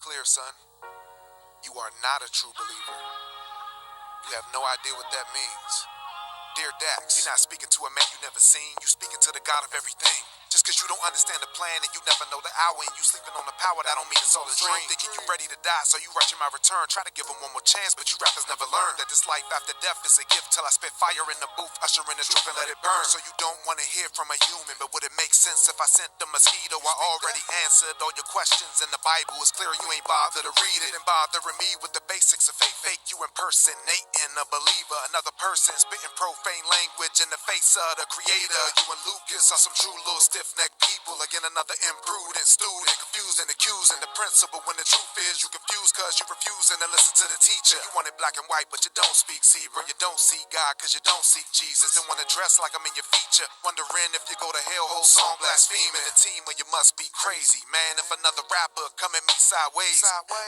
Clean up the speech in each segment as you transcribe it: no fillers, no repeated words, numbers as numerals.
clear, son. You are not a true believer. You have no idea what that means. Dear Dax, you're not speaking to a man you never seen. You speaking to the God of everything. Just cause you don't understand the plan and you never know the hour and you sleeping on the power, that don't mean it's all a dream. Thinking you ready to die, so you rushing my return. Try to give him one more chance, but you rappers never learned that this life after death is a gift. Till I spit fire in the booth, ushering the truth and let it burn. So you don't wanna hear from a human, but would it make sense if I sent the mosquito? I already answered all your questions and the Bible is clear. You ain't bothered to read it and bothering me with the basics of faith. Fake you impersonating a believer, another person spitting profane language in the face of the creator. You and Lucas are some true little stiff-necked people. Again, another imprudent student, confused and accusing the principal when the truth is you confused cause you refusing to listen to the teacher. You want it black and white but you don't speak zebra. You don't see God cause you don't seek Jesus. And wanna dress like I'm in your feature, wondering if you go to hell, whole song blaspheming the team, or you must be crazy. Man, if another rapper come at me sideways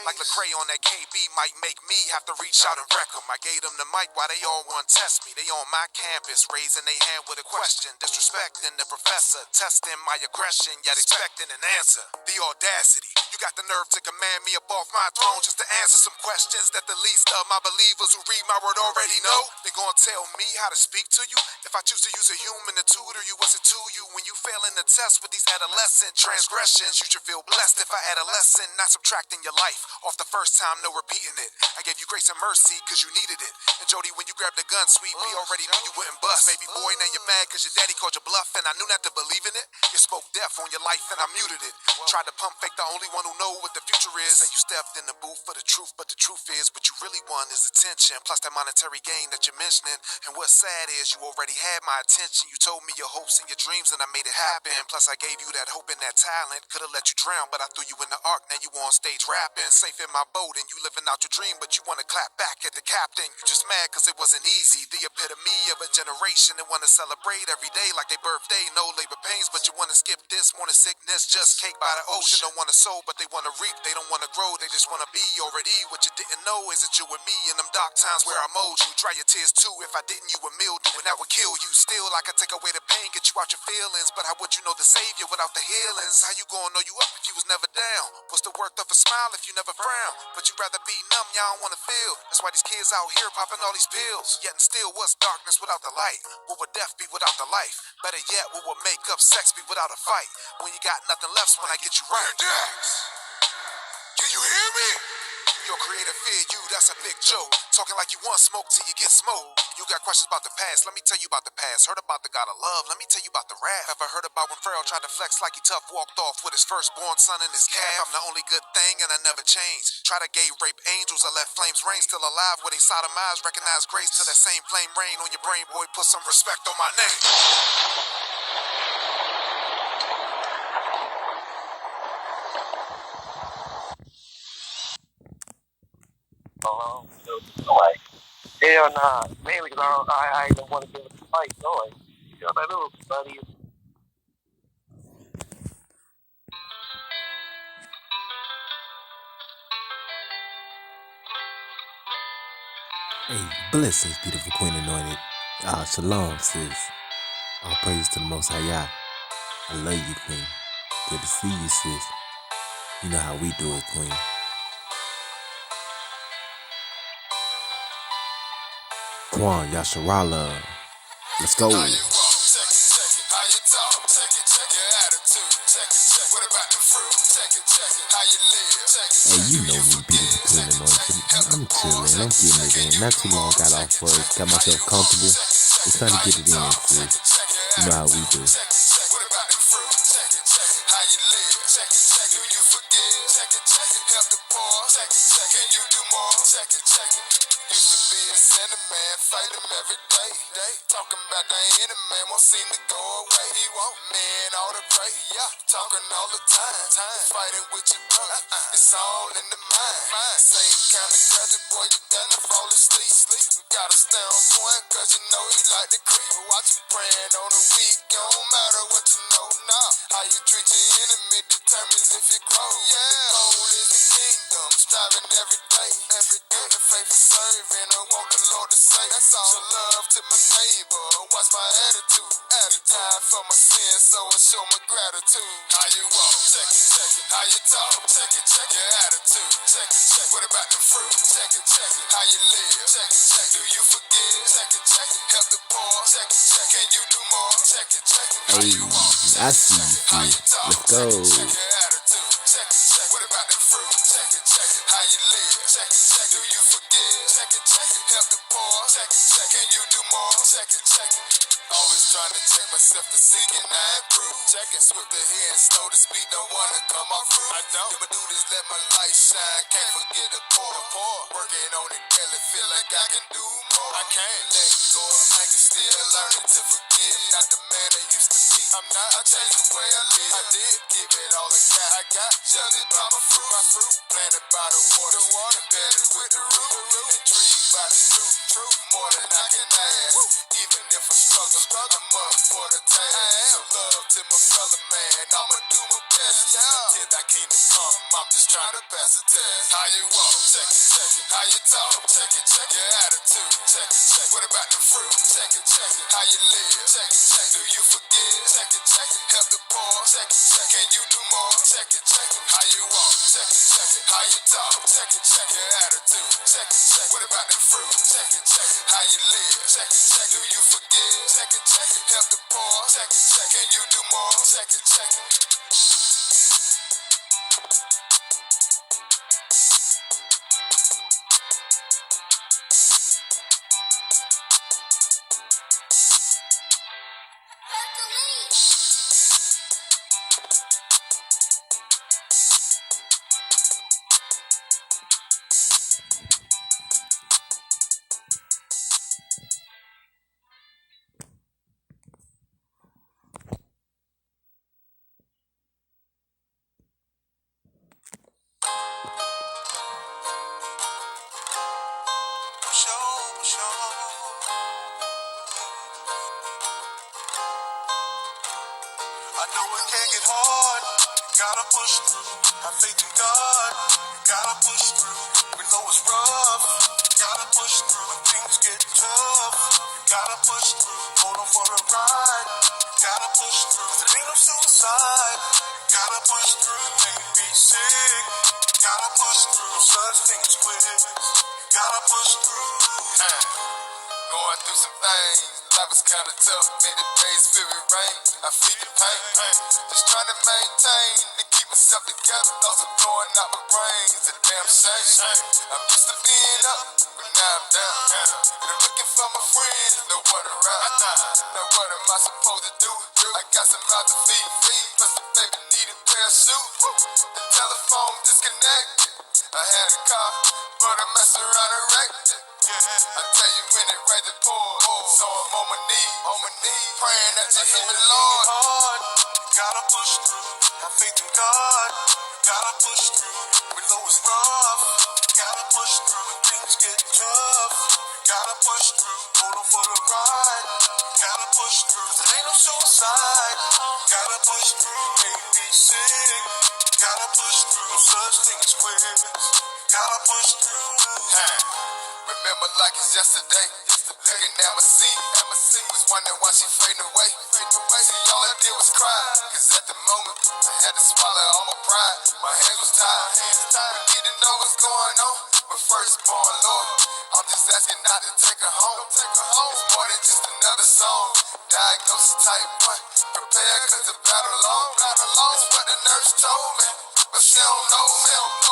like Lecrae on that KB might make me have to reach out and wreck them. I gave them the mic while they all want to test me. They on my campus raising their hand with a question, disrespecting the professor, testing my aggression, yet expecting an answer. The audacity, you got the nerve to command me up off my throne just to answer some questions that the least of my believers who read my word already know. They gonna tell me how to speak to you? If I choose to use a human to tutor you, what's it to you? When you fail in the test with these adolescent transgressions, you should feel blessed if I add a lesson, not subtracting your life off the first time, no repeating it. I gave you grace and mercy cause you needed it. And Jody, when you grabbed the gun, sweet pea, already knew you wouldn't bust. Baby boy, now you're mad cause your daddy called you bluff, and I knew not to believe in it. You spoke death on your life and I muted it. Tried to pump fake, the only one who know what the future is. Say you stepped in the booth for the truth, but the truth is what you really want is attention, plus that monetary gain that you're mentioning. And what's sad is you already had my attention. You told me your hopes and your dreams and I made it happen. Plus I gave you that hope and that talent. Could've let you drown, but I threw you in the ark. Now you on stage rapping, safe in my boat, and you living out your dream, but you wanna clap back at the captain. You just mad cause it wasn't easy. The epitome of a generation that wanna celebrate every day like their birthday. No labor pains, but you wanna skip this morning sickness. Just cake by the ocean. Don't wanna sow, but they wanna reap. They don't wanna grow, they just wanna be already. What you didn't know is that you and me in them dark times where I mold you. Dry your tears too, if I didn't you would mildew, and that would kill you. Still, I could take away the pain, get you out your feelings, but how would you know the savior without the healings? How you gonna know you up if you was never down? What's the worth of a smile if you never frown? But you rather be numb, y'all don't wanna feel. That's why these kids out here popping all these pills. Yet and still, what's darkness without the light? What would death be without the life? Better yet, what would make up sex be without a fight? When you got nothing left when I get you right. Can you hear me? Your creator fear you, that's a big joke. Talking like you want smoke till you get smoked. You got questions about the past, let me tell you about the past. Heard about the God of love, let me tell you about the wrath. Ever heard about when Pharaoh tried to flex like he tough, walked off with his firstborn son in his calf? I'm the only good thing and I never change. Try to gay rape angels, I let flames rain. Still alive where they sodomize, recognize grace till that same flame rain on your brain. Boy, put some respect on my name. Like, hell nah. Mainly because I even want to give it a fight. So, like, you know, that little study. Hey, blessings, beautiful Queen Anointed. Shalom, sis. All praise to the Most High Yah. I love you, Queen. Good to see you, sis. You know how we do it, Queen. Quan, Yasharala. Let's go. Hey, you know me, beautiful Queen Anointed. I'm chilling, I'm getting it in. Not too long, got off work, got myself comfortable. It's time to get it in, sis. You know how we do. Fight him every day. Talking about the enemy, man, won't seem to go away. He won't, man, all the pray. Yeah, talking all the time. Fighting with your brother, it's all in the mind. Same kind of crazy boy, you done to fall asleep. You gotta stay on point, cause you know he like to creep. Watch you praying on the week, it don't matter what you know now. How you treat your enemy determines if you grow. Yeah, the goal is the kingdom, striving every day. Every day the faith is serving. I want the Lord to say, that's all. Show love to my neighbor. Watch my attitude. He died for my sins, so I show my gratitude. How you walk? Check it, check it. How you talk? Check it, check your attitude. Check it, check. What about the fruit? Check it, check it. How you live? Check it, check. Do you forgive? Check it, check it. Help the poor? Check it, check. Can you do more? Check it, check it. How you walk? I see you, How you sis. talk? Let's go. Check your attitude. Check it, check. What about the fruit? Check it, check it. How you live? Check it, check. Do you forgive? Check it, check it. Help the poor? Check it, check. Can you do more? Check it, check it. Always trying to check myself to see and I improve. Checking swift ahead and slow to speed, don't wanna come off rude. I don't. What I do is let my light shine, can't forget the poor. Working on it daily, feel like I can do more. I can't let go of anger, still learning to forgive. Not the man I used to be. I'm not. I changed the way I live. I did give it all I got. Judged by my fruit. Planted by the water. Embedded with the root. Intrigued by the truth. More than I can ask. Even if I struggle, I'm up for the task. So love to my fellow man, I'ma do my best. Till that kingdom come, I'm just trying to pass the test. How you walk? Check it, check it. How you talk? Check it, check your attitude. Check it, check. What about the fruit? Check it, check it. How you live? Check it, check. Do you forgive? Check it, check it. Help the poor? Check it, check. Can you do more? Check it, check it. How you walk? Check it, check it. How you talk? Check it, check your attitude. Check it, check. What about the fruit? Check it, check it. How you live? Check it, check. Do you forgive? Check it, check it. Help the poor? Check it, check. Can you do more? Check it, check it. I know it can get hard, you gotta push through. Have faith in God, you gotta push through. We know it's rough, you gotta push through. When things get tough, you gotta push through. Hold on for the ride, you gotta push through. 'Cause it ain't no suicide, you gotta push through. When you be sick, you gotta push through. No such thing as quit, you gotta push through. Going through some things, life is kinda tough. Many days filled with rain, I feel the pain. Just trying to maintain to keep myself together. Thoughts are blowing out my brain, it's a damn shame. I'm used to being up, but now I'm down. And I'm looking for my friends, no one around. Now what am I supposed to do? I got some mouth to feed, plus the baby need a pair of shoes. The telephone disconnected, I had a car, but I messed around and wrecked it. I tell you when it rains it pours, so I'm on my knees, praying that you hear me, Lord. Hard, you gotta push through. Have faith in God, you gotta push through. We know it's rough, you gotta push through. When things get tough, you gotta push through. Hold on for the ride, you gotta push through. 'Cause it ain't no suicide, you gotta push through. Maybe be sick, you gotta push through. No such thing as quit, you gotta push through. Remember like it's yesterday. Looking at my seat, was wondering why she fading away. See, all I did was cry, 'cause at the moment I had to swallow all my pride. My hands was tied. We need to know what's going on. But firstborn, Lord, I'm just asking not to take her home. It's more than just another song. Diagnosis type 1. Prepare 'cause the battle long. It's what the nurse told me, but she don't know.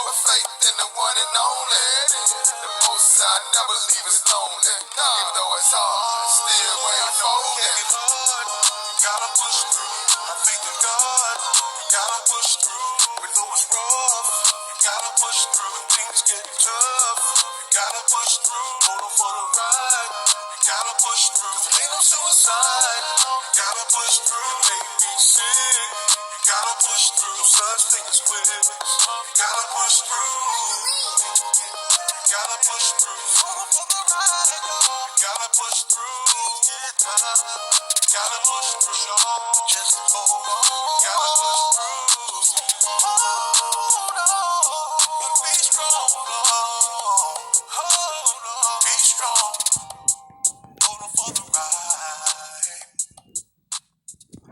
But faith in the one and only. The most I never leave us lonely. Even though it's hard, still waiting for Can it. get hard, you gotta push through. Have faith in God, you gotta push through. We know it's rough, you gotta push through. When things get tough, you gotta push through. Hold on for the ride, you gotta push through. 'Cause it ain't no suicide, you gotta push through. Maybe be sick, you gotta push through. No such thing as quit, you gotta push through. You gotta push through. Hold on for the ride, you gotta push through. You gotta push through. Just hold on. You gotta push through. Hold on. And be strong, Lord.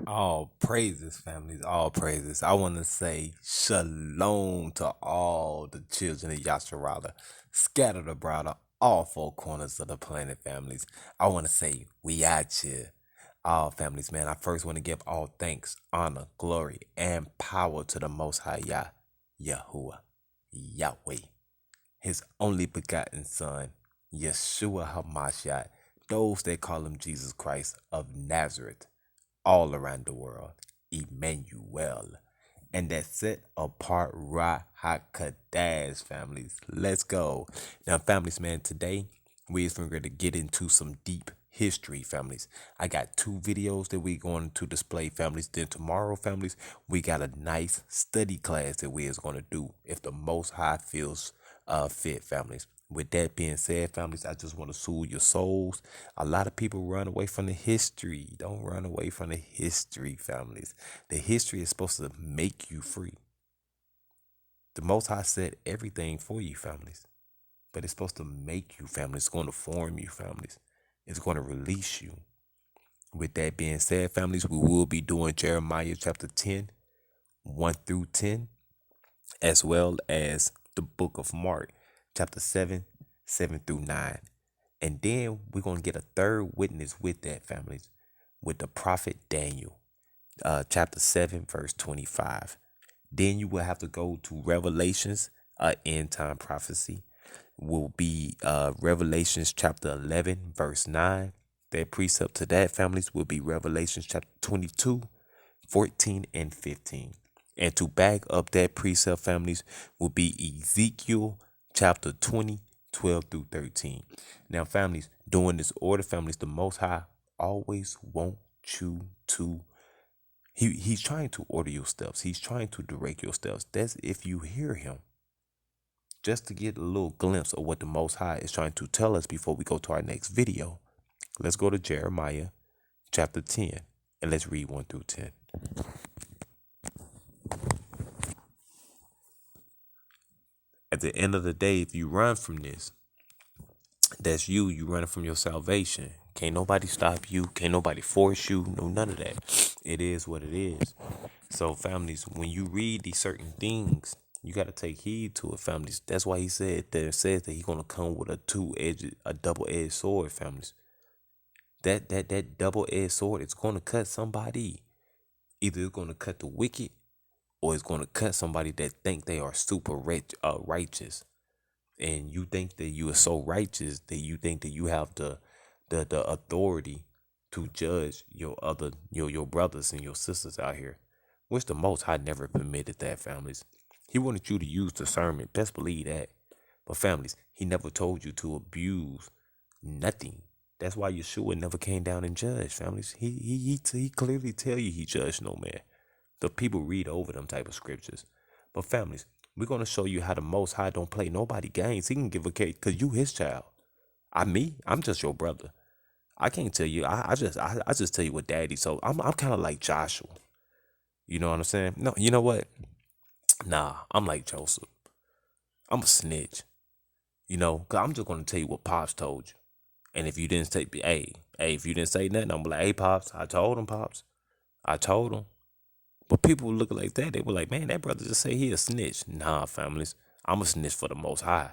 All praises, families, all praises. I want to say shalom to all the children of Yasharala, scattered abroad on all four corners of the planet, families. I want to say we out here. All families, man. I first want to give all thanks, honor, glory, and power to the Most High Yah, Yahuwah, Yahweh, His only begotten Son, Yeshua HaMashiach, those that call Him Jesus Christ of Nazareth, all around the world, Emmanuel, and that set apart Ra HaKadosh, families. Let's go. Now, families, man, today we're going to get into some deep history, families. I got 2 videos that we're going to display, families. Then tomorrow, families, we got a nice study class that we is going to do if the Most High feels fit, families. With that being said, families, I just want to soothe your souls. A lot of people run away from the history. Don't run away from the history, families. The history is supposed to make you free. The Most High said everything for you, families. But it's supposed to make you, families. It's going to form you, families. It's going to release you. With that being said, families, we will be doing Jeremiah chapter 10, 1 through 10, as well as the book of Mark, chapter 7, 7 through 9. And then we're going to get a third witness with that, families, with the prophet Daniel, chapter 7, verse 25. Then you will have to go to Revelations, end time prophecy. Will be Revelations chapter 11, verse 9. That precept to that, families, will be Revelations chapter 22, 14, and 15. And to back up that precept, families, will be Ezekiel chapter 20, 12 through 13. Now, families, doing this order, families, the Most High always want you to, he's trying to order your steps. He's trying to direct your steps. That's if you hear him. Just to get a little glimpse of what the Most High is trying to tell us before we go to our next video, let's go to Jeremiah chapter 10 and let's read 1 through 10. At the end of the day, if you run from this, that's you running from your salvation. Can't nobody stop you. Can't nobody force you. No, none of that. It is what it is. So, families, when you read these certain things, you got to take heed to it, families. That's why he said that he's going to come with a double-edged sword, families. That double-edged sword, it's going to cut somebody. Either it's going to cut the wicked or it's going to cut somebody that think they are super righteous. And you think that you are so righteous that you think that you have the authority to judge your brothers and your sisters out here. Which the Most High never permitted that, families. He wanted you to use discernment. Best believe that. But families, he never told you to abuse nothing. That's why Yeshua never came down and judged, families. He clearly tell you he judged no man. The people read over them type of scriptures. But families, we're going to show you how the Most High don't play nobody games. He can give a cake because you his child. I'm just your brother. I can't tell you. I just tell you what daddy. So I'm kind of like Joshua. You know what I'm saying? No, you know what? Nah, I'm like Joseph. I'm a snitch. You know, because I'm just going to tell you what Pops told you. And if you didn't say, if you didn't say nothing, I'm like, hey, Pops, I told him, Pops. I told him. But people look like that. They were like, man, that brother just say he a snitch. Nah, families. I'm a snitch for the Most High.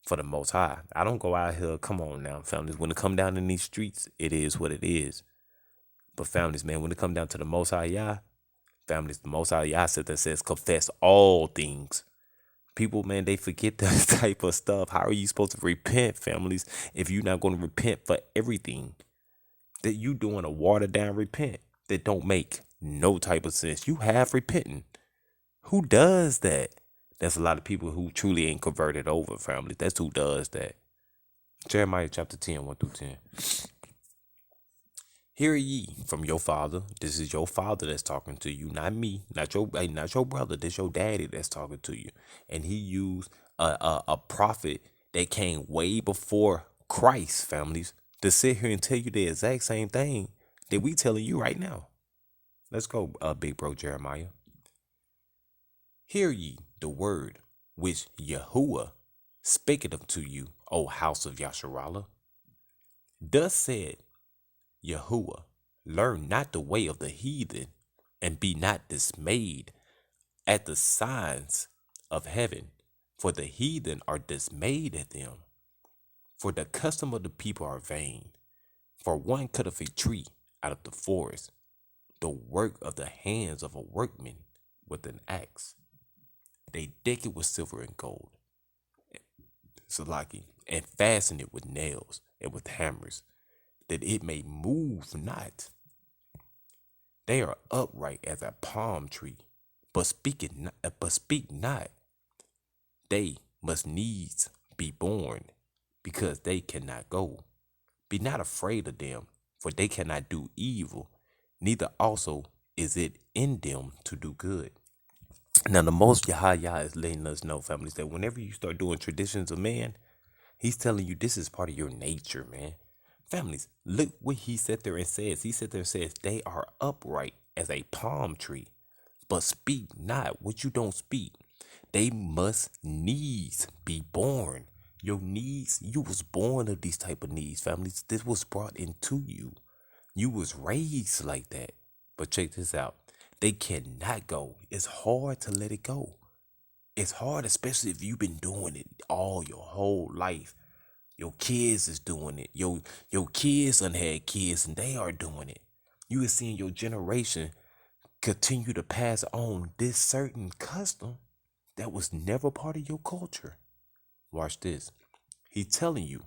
For the Most High. I don't go out here. Come on now, families. When it come down in these streets, it is what it is. But families, man, when it come down to the Most High Yah, families, the Most High Yah says confess all things. People, man, they forget that type of stuff. How are you supposed to repent, families, if you're not going to repent for everything? That you doing a watered down repent that don't make no type of sense. You have repenting. Who does that? That's a lot of people who truly ain't converted over, family. That's who does that. Jeremiah chapter 10, 1 through 10. Hear ye from your father. This is your father that's talking to you, not me, not your brother. This your daddy that's talking to you. And he used a prophet that came way before Christ, families, to sit here and tell you the exact same thing that we telling you right now. Let's go, big bro Jeremiah. Hear ye the word which Yahuwah spaketh unto you, O house of Yasharallah. Thus said Yahuwah, Learn not the way of the heathen, and be not dismayed at the signs of heaven, for the heathen are dismayed at them. For the custom of the people are vain. For one cutteth a tree out of the forest, the work of the hands of a workman with an axe. They deck it with silver and gold, Salaki, and fasten it with nails and with hammers, that it may move not. They are upright as a palm tree, but speak not. They must needs be born, because they cannot go. Be not afraid of them, for they cannot do evil, neither also is it in them to do good. Now, the most Yahya is letting us know, families, that whenever you start doing traditions of man, he's telling you this is part of your nature, man. Families, look what he sat there and says. He sat there and says, they are upright as a palm tree, but speak not what you don't speak. They must needs be born. Your needs, you was born of these type of needs, families. This was brought into you. You was raised like that. But check this out. They cannot go. It's hard to let it go. It's hard, especially if you've been doing it all your whole life. Your kids is doing it. Your kids done had kids and they are doing it. You are seeing your generation continue to pass on this certain custom that was never part of your culture. Watch this. He's telling you,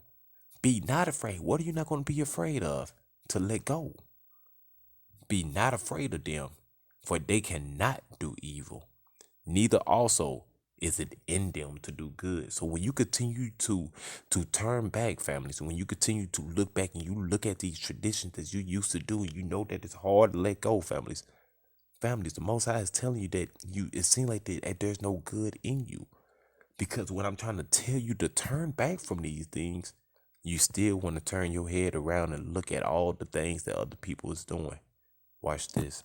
be not afraid. What are you not going to be afraid of? To let go. Be not afraid of them, for they cannot do evil. Neither also is it in them to do good. So when you continue to turn back, families, when you continue to look back and you look at these traditions that you used to do, and you know that it's hard to let go, families. Families, the Most High is telling you that it seems like that there's no good in you. Because when I'm trying to tell you to turn back from these things, you still want to turn your head around and look at all the things that other people is doing. Watch this.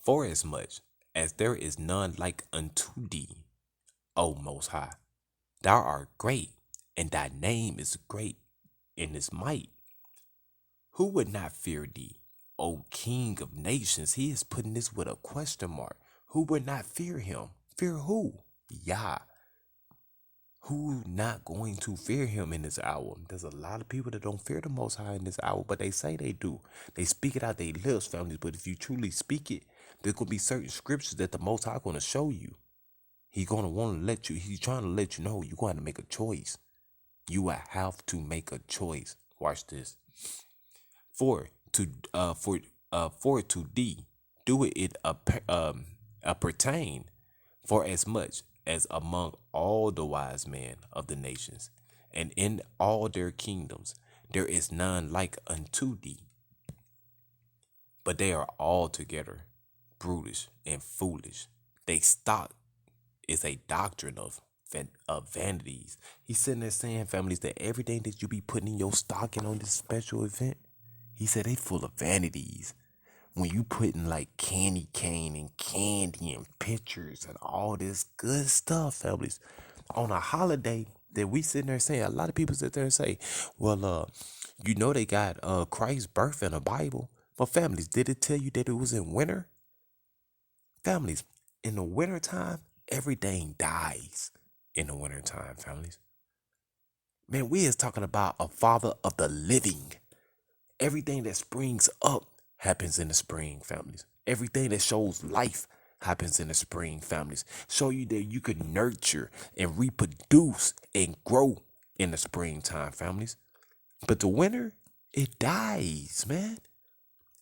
For as much as there is none like unto thee, O Most High, thou art great, and thy name is great in his might. Who would not fear thee, O King of nations? He is putting this with a question mark. Who would not fear him? Fear who? Yah. Who not going to fear him in this hour? There's a lot of people that don't fear the Most High in this hour, but they say they do. They speak it out their lips, families. But if you truly speak it, there's going to be certain scriptures that the Most High going to show you. He's going to want to let you, he's trying to let you know you're going to make a choice. You will have to make a choice. Watch this. For to thee do it appertain, for as much as among all the wise men of the nations, and in all their kingdoms, there is none like unto thee. But they are altogether brutish and foolish. They stock is a doctrine of vanities. He's sitting there saying, families, that everything that you be putting in your stocking on this special event, he said they full of vanities. When you putting like candy cane and candy and pictures and all this good stuff, families, on a holiday that we sitting there saying, a lot of people sit there and say, well, you know they got Christ's birth in the Bible. But families, did it tell you that it was in winter? Families, in the wintertime, everything dies in the wintertime, families. Man, we is talking about a father of the living. Everything that springs up happens in the spring, families. Everything that shows life happens in the spring, families. Show you that you can nurture and reproduce and grow in the springtime, families. But the winter, it dies, man.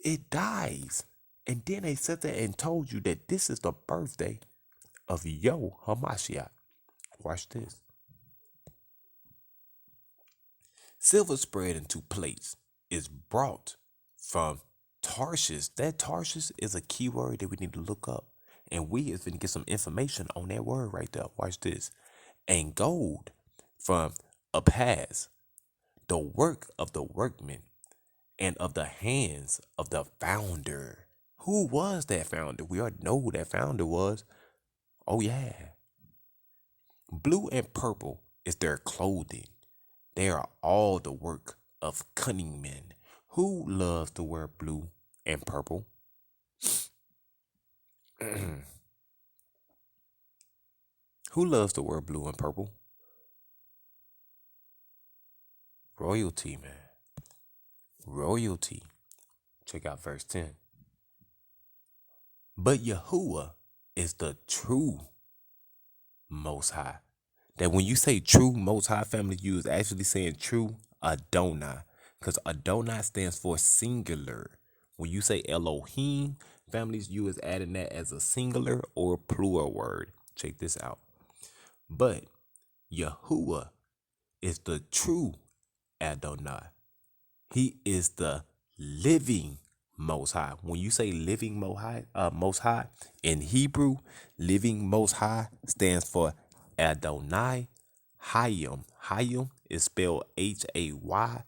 It dies. And then they sat there and told you that this is the birthday of Yo Hamashiach. Watch this. Silver spread into plates is brought from Tarshish. That Tarshish is a key word that we need to look up. And we is going to get some information on that word right there. Watch this. And gold from Apaz, the work of the workman and of the hands of the founder. Who was that founder? We already know who that founder was. Oh, yeah. Blue and purple is their clothing. They are all the work of cunning men. Who loves to wear blue and purple? Who loves to wear blue and purple? Royalty, man. Royalty. Check out verse 10. But Yahuwah is the true Most High. That when you say true Most High, family, you is actually saying true Adonai. Because Adonai stands for singular. When you say Elohim, families, you is adding that as a singular or plural word. Check this out. But Yahuwah is the true Adonai. He is the living Most High. When you say living Most High, in Hebrew, living Most High stands for Adonai Hayyim. Hayyim is spelled Hayyim.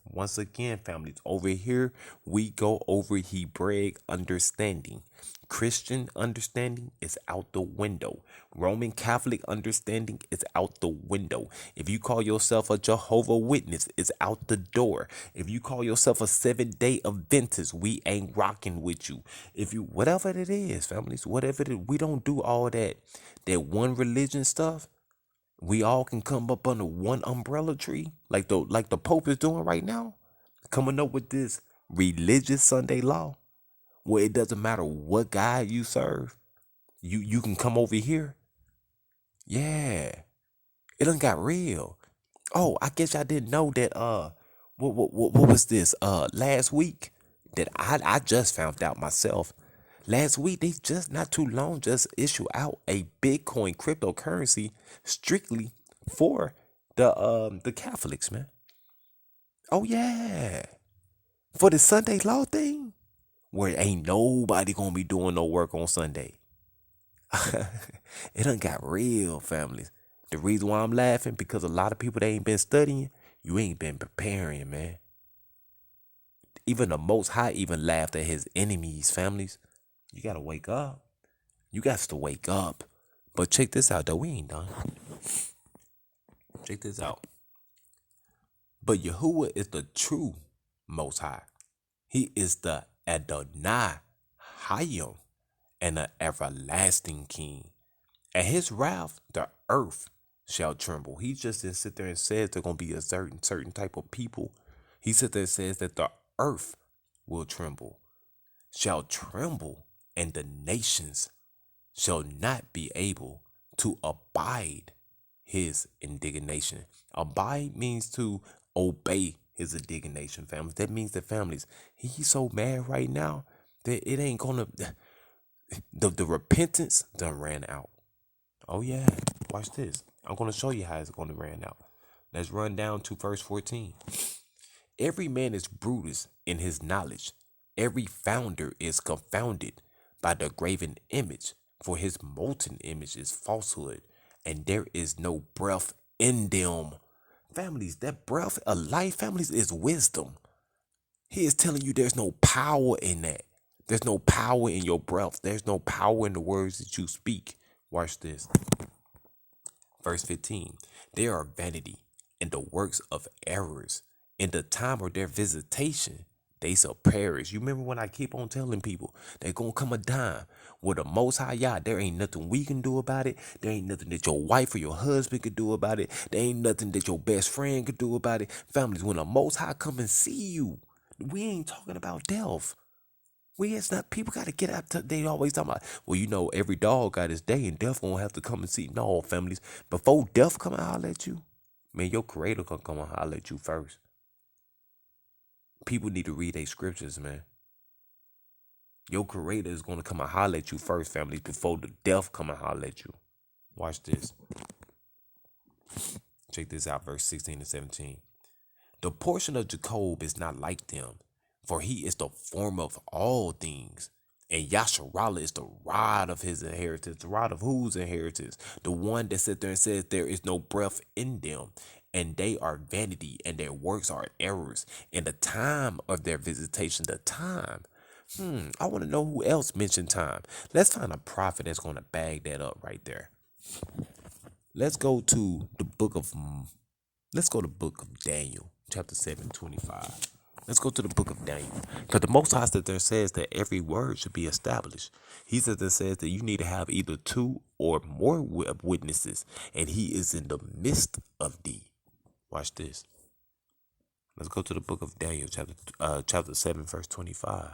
Once again, families, over here we go over Hebraic understanding. Christian understanding is out the window. Roman Catholic understanding is out the window. If you call yourself a Jehovah Witness, it's out the door. If you call yourself a Seventh-day Adventist, we ain't rocking with you. If you, whatever it is, families, whatever it is, we don't do all that one religion stuff. We all can come up under one umbrella tree, like the Pope is doing right now, coming up with this religious Sunday law, where it doesn't matter what God you serve, you can come over here. Yeah, it done got real. Oh, I guess I didn't know that. What was this? Last week that I just found out myself. Last week, they just not too long just issue out a Bitcoin cryptocurrency strictly for the Catholics, man. Oh yeah, for the Sunday law thing, where ain't nobody gonna be doing no work on Sunday. It done got real, families. The reason why I'm laughing, because a lot of people that ain't been studying, you ain't been preparing, man. Even the Most High even laughed at his enemies, families. You gotta wake up. You got to wake up. But check this out, though. We ain't done. Check this out. But Yahuwah is the true Most High. He is the Adonai Hayyim and the everlasting King. At his wrath, the earth shall tremble. He just didn't sit there and says there's going to be a certain type of people. He sit there and says that the earth will tremble, shall tremble, and the nations shall not be able to abide his indignation. Abide means to obey his indignation, families. That means that, families, he's so mad right now that it ain't gonna, the repentance done ran out. Oh yeah, watch this. I'm gonna show you how it's gonna ran out. Let's run down to verse 14. Every man is Brutus in his knowledge. Every founder is confounded by the graven image, for his molten image is falsehood, and there is no breath in them. Families, that breath of life, families, is wisdom. He is telling you there's no power in that. There's no power in your breath. There's no power in the words that you speak. Watch this. Verse 15. They are vanity and the works of errors. In the time of their visitation, they shall perish. You remember when I keep on telling people they're going to come a time where the Most High Yah, there ain't nothing we can do about it. There ain't nothing that your wife or your husband could do about it. There ain't nothing that your best friend could do about it. Families, when the Most High come and see you, we ain't talking about death. It's not, people got to get out. They always talking about, well, you know, every dog got his day and death won't have to come and see. No, families, before death come and holler at you, man, your creator gonna come and holler at you first. People need to read their scriptures, man. Your creator is going to come and holler at you first, families, before the death come and holler at you. Watch this. Check this out, verse 16 and 17. The portion of Jacob is not like them, for he is the form of all things. And Yasharallah is the rod of his inheritance. The rod of whose inheritance? The one that sits there and says there is no breath in them. And they are vanity, and their works are errors. In the time of their visitation, the time. I want to know who else mentioned time. Let's find a prophet that's going to bag that up right there. Let's go to the book of, Let's go to the book of Daniel, chapter 7:25. Let's go to the book of Daniel. Because the Most High said there says that every word should be established. He said that says that you need to have either two or more witnesses, and he is in the midst of thee. Watch this. Let's go to the book of Daniel, chapter 7, verse 25.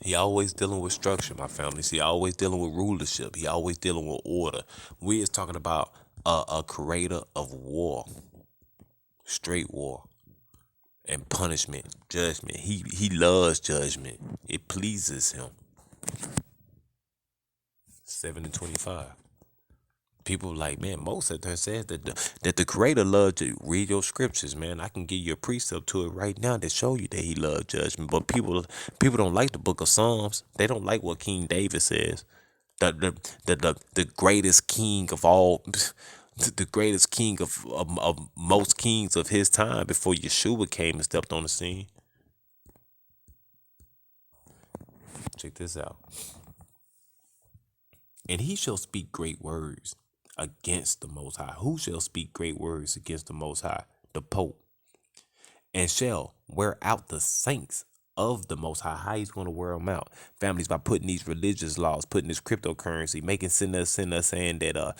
He always dealing with structure, my family. He always dealing with rulership. He always dealing with order. We is talking about a creator of war, straight war, and punishment, judgment. He loves judgment. It pleases him. 7:25. People like, man, Mo said there says that the creator loves to read your scriptures, man. I can give you a precept to it right now that show you that he loves judgment. But people don't like the book of Psalms. They don't like what King David says. The greatest king of all, the greatest king of most kings of his time before Yeshua came and stepped on the scene. Check this out. And he shall speak great words against the Most High. Who shall speak great words against the Most High? The Pope. And shall wear out the saints of the Most High. How he's going to wear them out? Families, by putting these religious laws, putting this cryptocurrency, making sinners saying that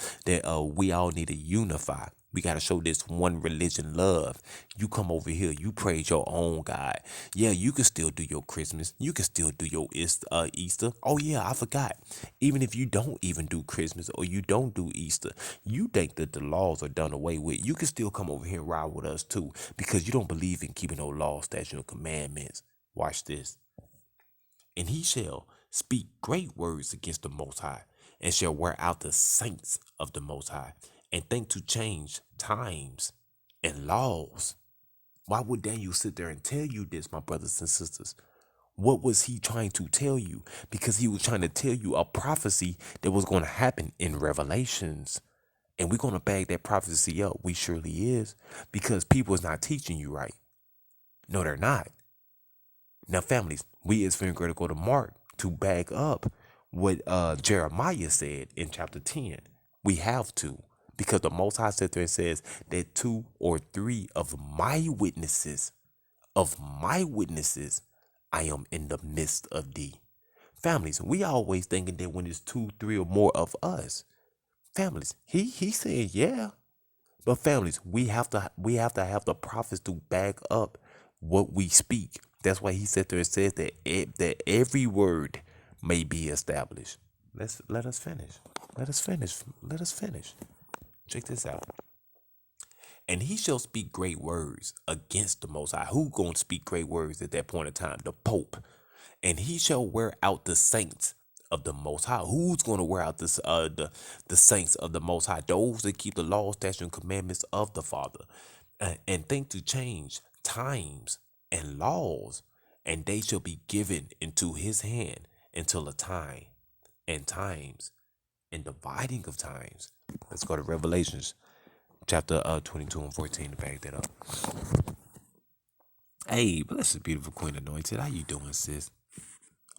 we all need to unify. We got to show this one religion love. You come over here, you praise your own God. Yeah, you can still do your Christmas. You can still do your Easter. Oh yeah, I forgot. Even if you don't even do Christmas or you don't do Easter, you think that the laws are done away with. You can still come over here and ride with us too, because you don't believe in keeping no laws, statutes, and commandments. Watch this. And he shall speak great words against the Most High, and shall wear out the saints of the Most High, and think to change times and laws. Why would Daniel sit there and tell you this, my brothers and sisters? What was he trying to tell you? Because he was trying to tell you a prophecy that was going to happen in Revelations. And we're going to bag that prophecy up. We surely is. Because people is not teaching you right. No, they're not. Now, families, we as going to go to Mark to back up what Jeremiah said in chapter 10. We have to. Because the Most High said there and says that 2 or 3 of my witnesses, I am in the midst of thee. Families, we always thinking that when it's 2, 3 or more of us. Families, he said, yeah. But families, we have to have the prophets to back up what we speak. That's why he said there and says that every word may be established. Let us finish. Check this out. And he shall speak great words against the Most High. Who gonna speak great words at that point in time? The Pope. And he shall wear out the saints of the Most High. Who's gonna wear out this the saints of the Most High? Those that keep the laws, statutes, and commandments of the Father, and think to change times and laws, and they shall be given into his hand until a time and times and dividing of times. Let's go to Revelations chapter 22 and 14 to back that up. Hey, blessed beautiful Queen Anointed. How you doing, sis?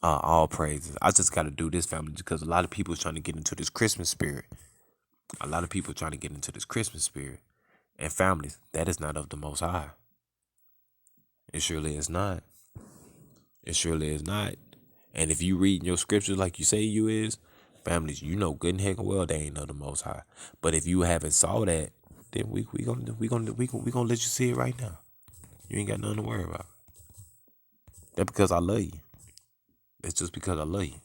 All praises. I just got to do this, family, because a lot of people are trying to get into this Christmas spirit. And families, that is not of the Most High. It surely is not. And if you read your scriptures like you say you is, families, you know good and heck and well they ain't of the Most High. But if you haven't saw that, then we gonna let you see it right now. You ain't got nothing to worry about. That's because I love you. It's just because I love you.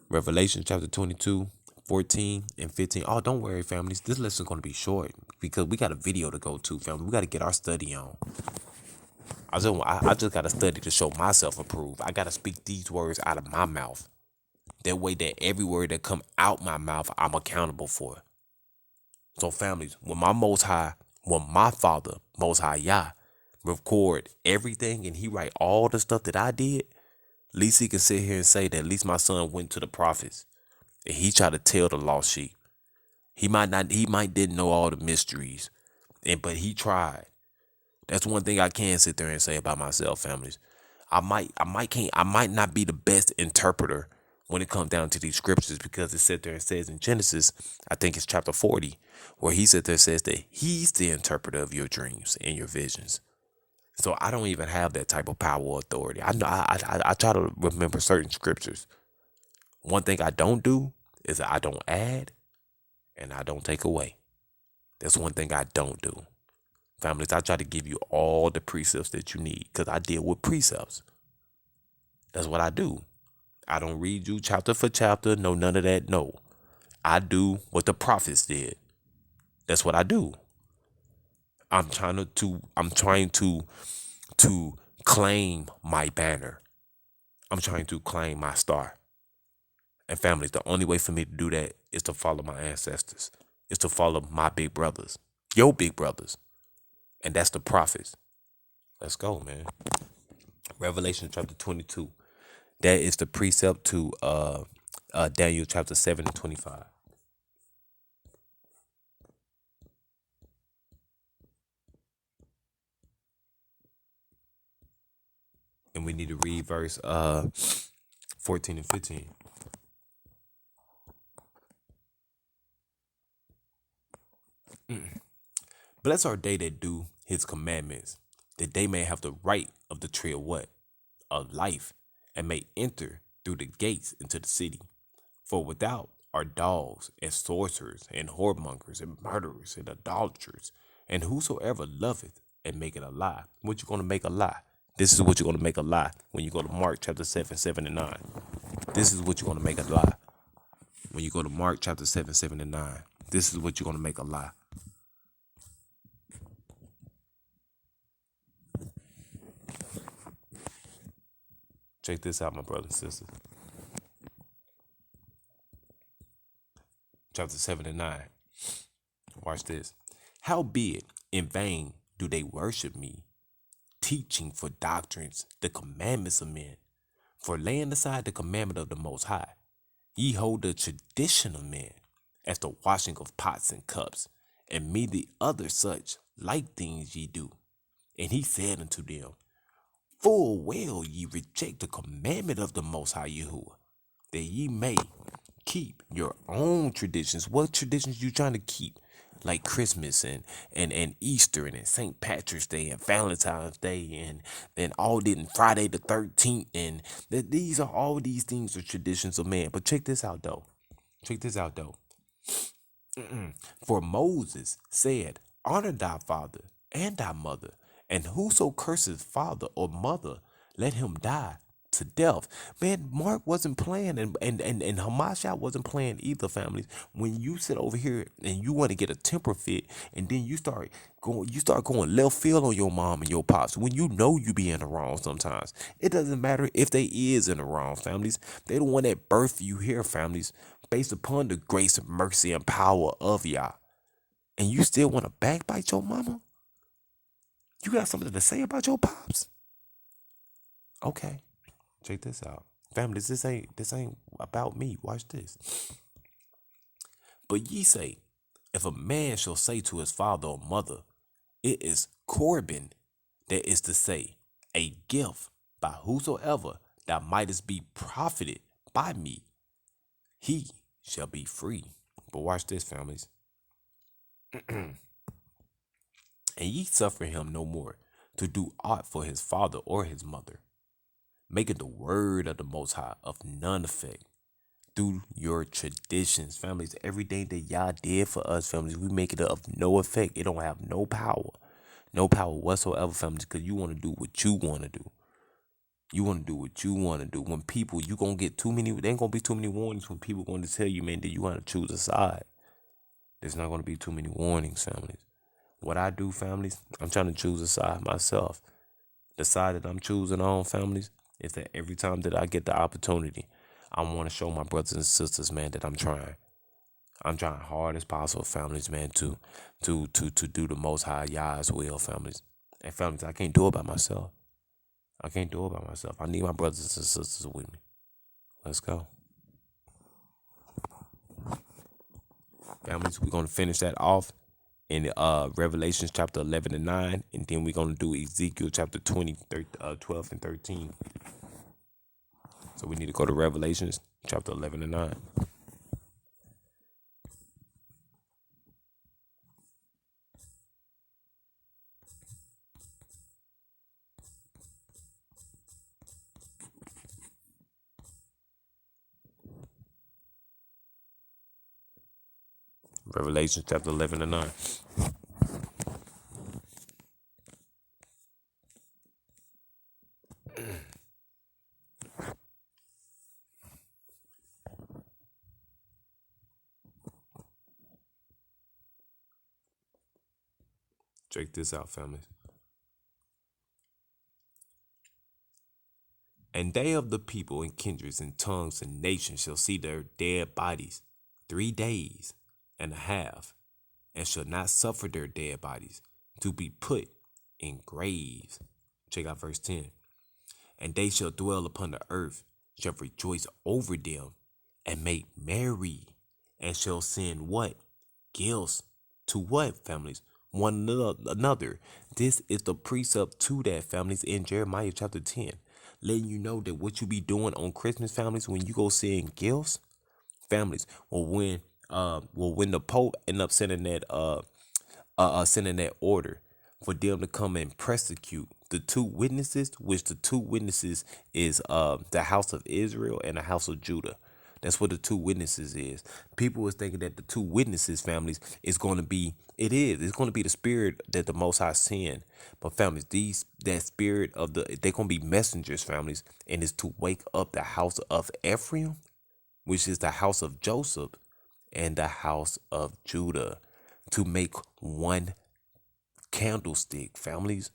Revelation chapter 22, 14 and 15. Oh, don't worry, families. This lesson is going to be short because we got a video to go to, family. We got to get our study on. I just got to study to show myself approved. I got to speak these words out of my mouth. That way that every word that come out my mouth, I'm accountable for. So families, when my Father, Most High Yah, record everything and he write all the stuff that I did, at least he can sit here and say that at least my son went to the prophets and he tried to tell the lost sheep. He might didn't know all the mysteries, but he tried. That's one thing I can sit there and say about myself, families. I might not be the best interpreter when it comes down to these scriptures, because it sits there and says in Genesis, I think it's chapter 40, where he sits there and says that he's the interpreter of your dreams and your visions. So I don't even have that type of power or authority. I know I try to remember certain scriptures. One thing I don't do is I don't add and I don't take away. That's one thing I don't do. Families, I try to give you all the precepts that you need because I deal with precepts. That's what I do. I don't read you chapter for chapter. No, none of that. No. I do what the prophets did. That's what I do. I'm trying to claim my banner. I'm trying to claim my star. And families, the only way for me to do that is to follow my ancestors. Is to follow my big brothers. Your big brothers. And that's the prophets. Let's go, man. Revelation chapter 22. That is the precept to Daniel chapter 7 and 25. And we need to read verse 14 and 15. Bless are they that do his commandments, that they may have the right of the tree of what? Of life, and may enter through the gates into the city. For without are dogs and sorcerers and whoremongers and murderers and idolaters, and whosoever loveth and maketh a lie. What you gonna make a lie? This is what you're gonna make a lie when you go to Mark chapter 7, 7 and 9. This is what you're gonna make a lie. When you go to Mark chapter 7, 7 and 9. This is what you're gonna make a lie. Check this out, my brothers and sisters. Chapter 7 and 9. Watch this. Howbeit, in vain do they worship me, teaching for doctrines the commandments of men. For laying aside the commandment of the Most High, ye hold the tradition of men, as the washing of pots and cups, and many other such like things ye do. And he said unto them, full well ye reject the commandment of the Most High Yahuwah, that ye may keep your own traditions. What traditions you trying to keep? Like Christmas and Easter and St. Patrick's Day and Valentine's Day and all did Friday the 13th, and these are all these things are traditions of man. But check this out though. For Moses said, honor thy father and thy mother, and whoso curses father or mother, let him die to death. Man, Mark wasn't playing, and Hamashiach wasn't playing either, families. When you sit over here and you want to get a temper fit, and then you start going left field on your mom and your pops, when you know you be in the wrong sometimes. It doesn't matter if they is in the wrong, families. They the one that birthed you here, families, based upon the grace, mercy, and power of Yah. And you still want to backbite your mama? You got something to say about your pops? Okay. Check this out. Families, this ain't about me. Watch this. But ye say, if a man shall say to his father or mother, it is Corbin, that is to say, a gift by whosoever thou mightest be profited by me, he shall be free. But watch this, families. And ye suffer him no more to do aught for his father or his mother, making the word of the Most High of none effect through your traditions. Families, everything that y'all did for us, families, we make it of no effect. It don't have no power. No power whatsoever, families, because you want to do what you want to do. You want to do what you want to do. When people, you going to get too many, there ain't going to be too many warnings when people going to tell you, man, that you want to choose a side. There's not going to be too many warnings, families. What I do, families, I'm trying to choose a side myself. The side that I'm choosing on, families, is that every time that I get the opportunity, I want to show my brothers and sisters, man, that I'm trying. I'm trying hard as possible, families, man, to do the Most High Yah's will, families. And families, I can't do it by myself. I can't do it by myself. I need my brothers and sisters with me. Let's go. Families, we're going to finish that off in Revelations chapter 11 and 9, and then we're going to do Ezekiel chapter 20, 12 and 13. So we need to go to Revelations chapter 11 and 9. Revelation chapter 11 and 9. Check this out, family. And they of the people and kindreds and tongues and nations shall see their dead bodies 3 days and a half, and shall not suffer their dead bodies to be put in graves. Check out verse 10. And they shall dwell upon the earth, shall rejoice over them, and make merry, and shall send what? Gifts to what, families? One another. This is the precept to that, families, in Jeremiah chapter 10. Letting you know that what you be doing on Christmas, families, when you go send gifts, families, or when the Pope end up sending that order for them to come and prosecute the two witnesses, which the two witnesses is the house of Israel and the house of Judah. That's what the two witnesses is. People was thinking that the two witnesses, families, is going to be, it's going to be the spirit that the Most High send. But families, that spirit of they're going to be messengers, families, and it's to wake up the house of Ephraim, which is the house of Joseph, and the house of Judah, to make one candlestick, families,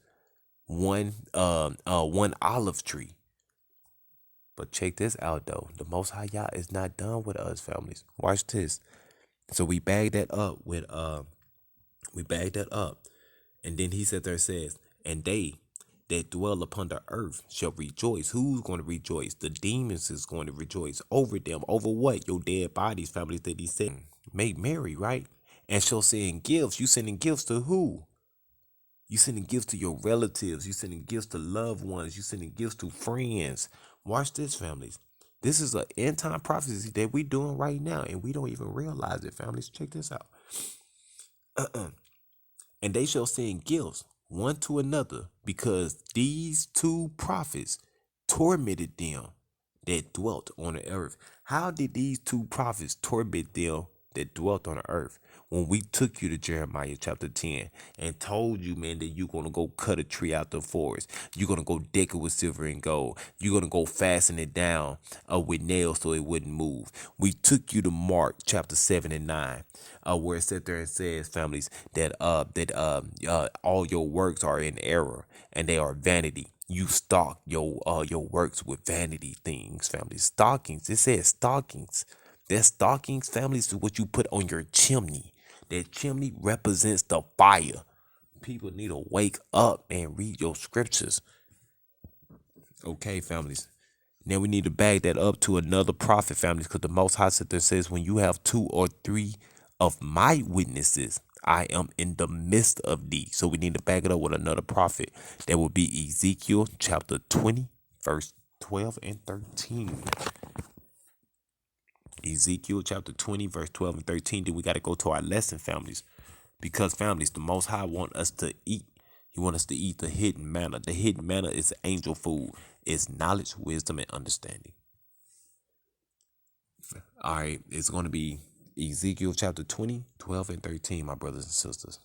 one olive tree. But check this out, though. The Most High Yah is not done with us, families. Watch this. So we bagged that up and then he said there, says, and they that dwell upon the earth shall rejoice. Who's going to rejoice? The demons is going to rejoice over them. Over what? Your dead bodies, families, that he said. Make merry, right? And shall send gifts. You sending gifts to who? You sending gifts to your relatives. You sending gifts to loved ones. You sending gifts to friends. Watch this, families. This is an end time prophecy that we doing right now, and we don't even realize it, families. Check this out. And they shall send gifts one to another, because these two prophets tormented them that dwelt on the earth. How did these two prophets torment them that dwelt on the earth? When we took you to Jeremiah chapter 10 and told you, man, that you're going to go cut a tree out the forest. You're going to go deck it with silver and gold. You're going to go fasten it down with nails so it wouldn't move. We took you to Mark chapter 7 and 9, where it sat there and says, families, that all your works are in error and they are vanity. You stock your works with vanity things, families. Stockings. It says stockings. That stockings, families, is what you put on your chimney. That chimney represents the fire. People need to wake up and read your scriptures. Okay, families. Now we need to bag that up to another prophet, families, because the Most High said there says, when you have 2 or 3 of my witnesses, I am in the midst of thee. So we need to back it up with another prophet. That would be Ezekiel chapter 20, verse 12 and 13. Ezekiel chapter 20, verse 12 and 13. Then we got to go to our lesson, families. Because, families, the Most High want us to eat. He want us to eat the hidden manna. The hidden manna is angel food. It's knowledge, wisdom, and understanding. All right, it's going to be Ezekiel chapter 20, 12 and 13, my brothers and sisters.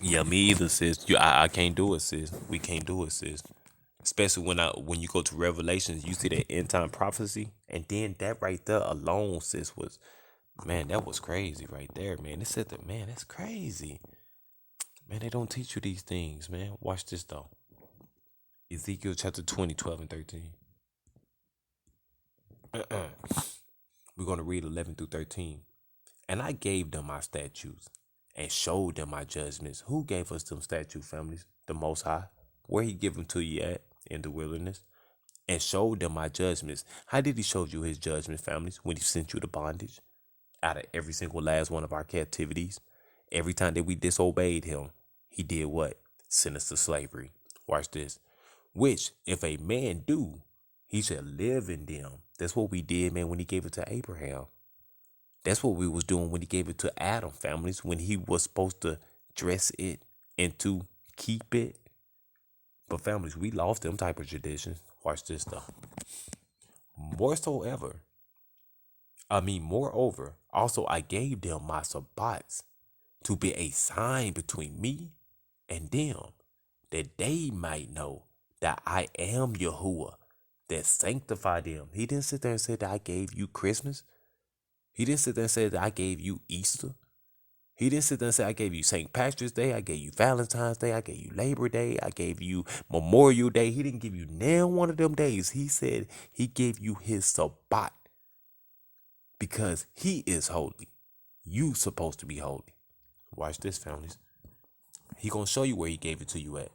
Yeah, me either, sis. I can't do it, sis. We can't do it, sis. Especially when you go to Revelations, you see that end time prophecy, and then that right there alone, sis, was, man, that was crazy right there, man. It said that, man, that's crazy. Man, they don't teach you these things, man. Watch this though. Ezekiel chapter 20, 12 and 13. We're gonna read 11 through 13. And I gave them my statutes and showed them my judgments. Who gave us them statute, families? The Most High. Where he give them to you at? In the wilderness. And showed them my judgments. How did he show you his judgment, families? When he sent you to bondage. out of every single last one of our captivities. Every time that we disobeyed him, he did what? Sent us to slavery. Watch this. Which, if a man do, he shall live in them. That's what we did, man, when he gave it to Abraham. That's what we was doing when he gave it to Adam, families, when he was supposed to dress it and to keep it. But families, we lost them type of traditions. Watch this though. Moreover, also I gave them my Sabbats to be a sign between me and them, that they might know that I am Yahuwah, that sanctify them. He didn't sit there and say that I gave you Christmas. He didn't sit there and say that I gave you Easter. He didn't sit there and say I gave you St. Patrick's Day, I gave you Valentine's Day, I gave you Labor Day, I gave you Memorial Day. He didn't give you now one of them days. He said he gave you his Sabbat because he is holy. You supposed to be holy. Watch this, families. He gonna show you where he gave it to you at.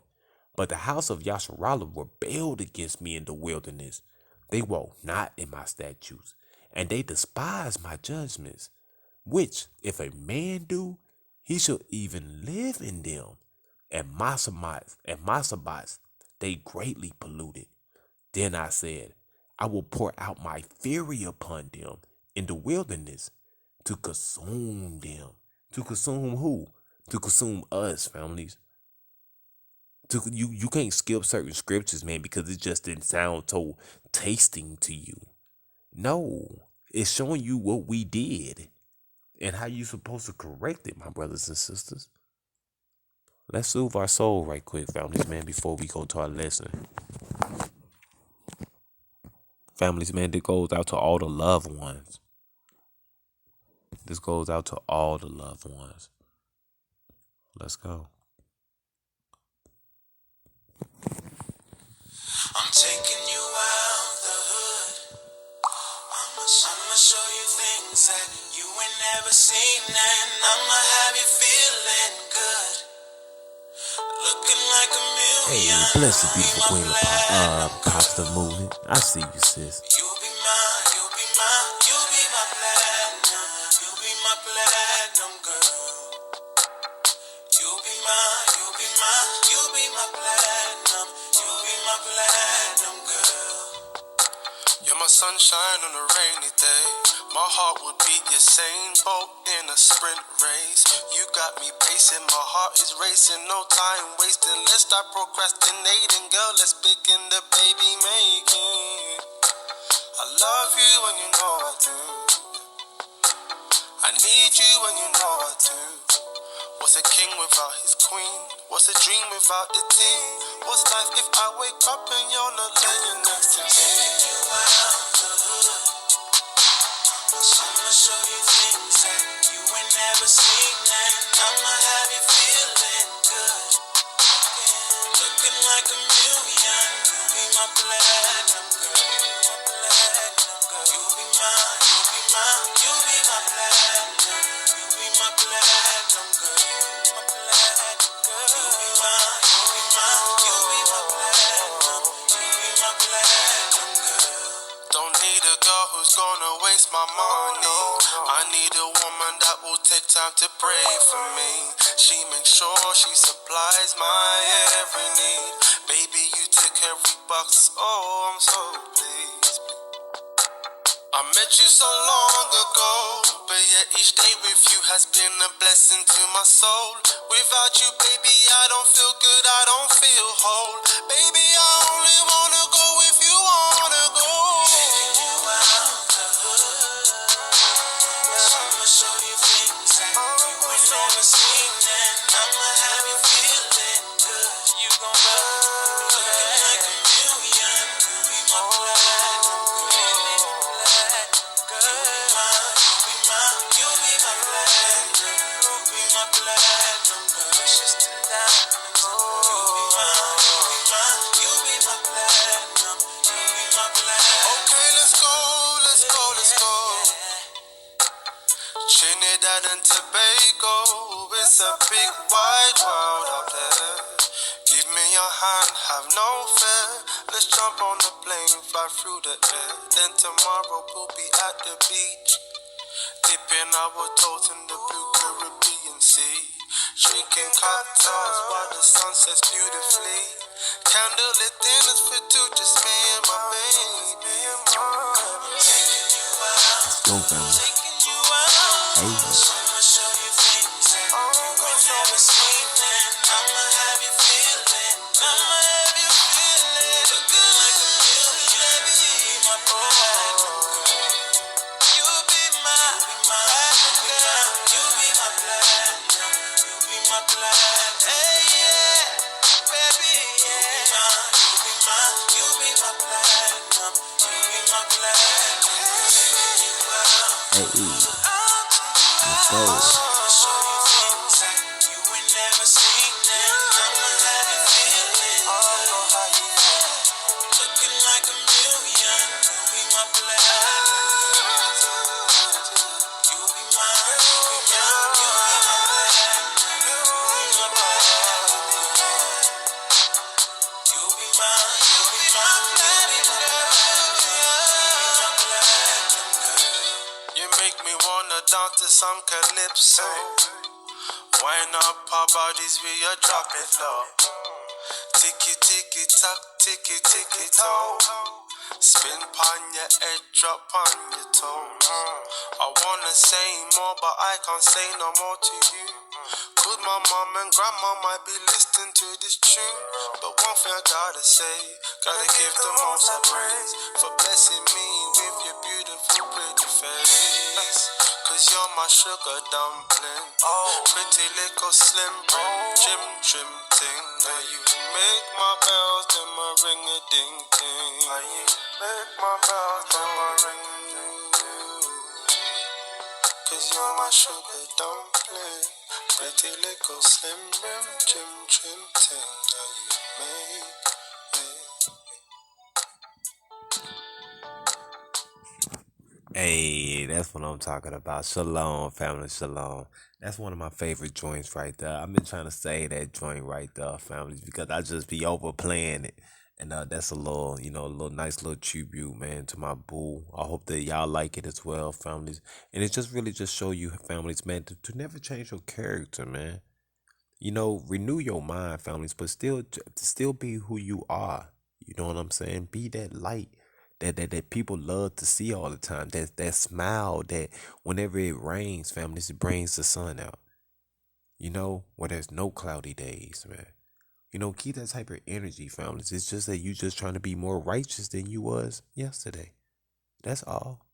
But the house of Yasharallah rebelled against me in the wilderness. They walked not in my statutes, and they despised my judgments. Which, if a man do, he shall even live in them. And my Sabbats, they greatly polluted. Then I said, I will pour out my fury upon them in the wilderness to consume them. To consume who? To consume us, families. You can't skip certain scriptures, man, because it just didn't sound so tasting to you. No, it's showing you what we did and how you supposed to correct it, my brothers and sisters. Let's soothe our soul right quick, families, man, before we go to our lesson. Families, man, this goes out to all the loved ones. This goes out to all the loved ones. Let's go. I'm taking you out the hood. I'ma show you things that you ain't never seen, and I'ma have you feeling good. Looking like a Hey, million. bless the beautiful queen of Costa movement. I see you, sis. You be mine, you be mine, you be my platinum. You be my platinum girl. You be mine, you be mine, you be my platinum. You be my platinum girl. You're my sunshine on a rainy day. My heart would beat your same boat in a sprint race. You got me pacing, my heart is racing. No time wasting, let's stop procrastinating. Girl, let's begin the baby making. I love you and you know I do. I need you and you know I do. What's a king without his queen? What's a dream without the team? What's life if I wake up and you're not laying next to me? Taking you out the hood. I'ma show you things that you ain't never seen, and I'ma have you feeling good. Looking like a million. You be my platinum girl. My platinum girl. You be mine, you be mine, you be my platinum. You be my platinum girl. My platinum girl. You be mine, you be mine, you be my platinum. You be my platinum girl. Don't need a girl who's gonna waste my money. I need a woman that will take time to pray for me. She makes sure she supplies my every need. Baby, you tick every box, oh, I'm so pleased. I met you so long ago, but yet each day with you has been a blessing to my soul. Without you, baby, I don't feel good, I don't feel whole. Baby, I only wanna go if you wanna go. Taking you out the hood. I'ma show you things that you ain't never seen, and I'ma have you feeling good. You gon' looking like a million. You be my platinum girl. You be mine, you be mine, you be my platinum. You be my platinum girl. Just a diamond. You be mine, you be mine, you be my platinum. You be my platinum. Okay, let's go, let's go, let's go. Trinidad and Tobago, it's a big wide world out there. Give me your hand, have no fear. Let's jump on the plane, fly through the air. Then tomorrow we'll be at the beach. Dipping our toes in the blue Caribbean Sea. Drinking cocktails while the sun sets beautifully. Candlelit dinners for two, just me and my baby. Taking you out, Go, family. taking you out. Hey. I'ma show you things that you ain't never seen. And I'ma have you feeling, I'ma have you feeling. Looking like a million, you be my platinum girl. You be my platinum girl. You be my platinum. You be my platinum. Hey yeah, baby yeah. You be my, you be my platinum. You be my platinum. Taking you out. Hey. Let's go. I'ma show you things that you ain't never seen. And I'ma have you feeling. Looking like a million. You be my platinum. You be mine. You be mine. You be my platinum. You be my platinum. You be mine. You be my platinum. You be my platinum, girl. You make me wanna dance to some calypso. Wind up our bodies, we a drop it low. Ticky ticky tock, ticky ticky toe. Spin pon your head, drop on your toes. I wanna say more, but I can't say no more to you. Could my mom and grandma might be listening to this tune. But one thing I gotta say, gotta give the most I praise for blessing me with your beautiful pretty face. Cause you're my sugar dumpling. Pretty little slim trim trim ting. Now you make my bells, then my ring a ding ding. Now you make my bells, then my ring a ding ding. Cause you're my sugar dumpling. Pretty little slim trim trim ting. Now you make Hey, that's what I'm talking about. Shalom, family, shalom. That's one of my favorite joints right there. I've been trying to say that joint right there, families, because I just be overplaying it. And that's a little, a little nice little tribute, man, to my boo. I hope that y'all like it as well, families. And it just really just show you, families, man, to never change your character, man. Renew your mind, families, but still be who you are. You know what I'm saying? Be that light that people love to see all the time. That smile that whenever it rains, families, it brings the sun out. Where there's no cloudy days, man. Keep that type of energy, families. It's just that you just trying to be more righteous than you was yesterday. That's all.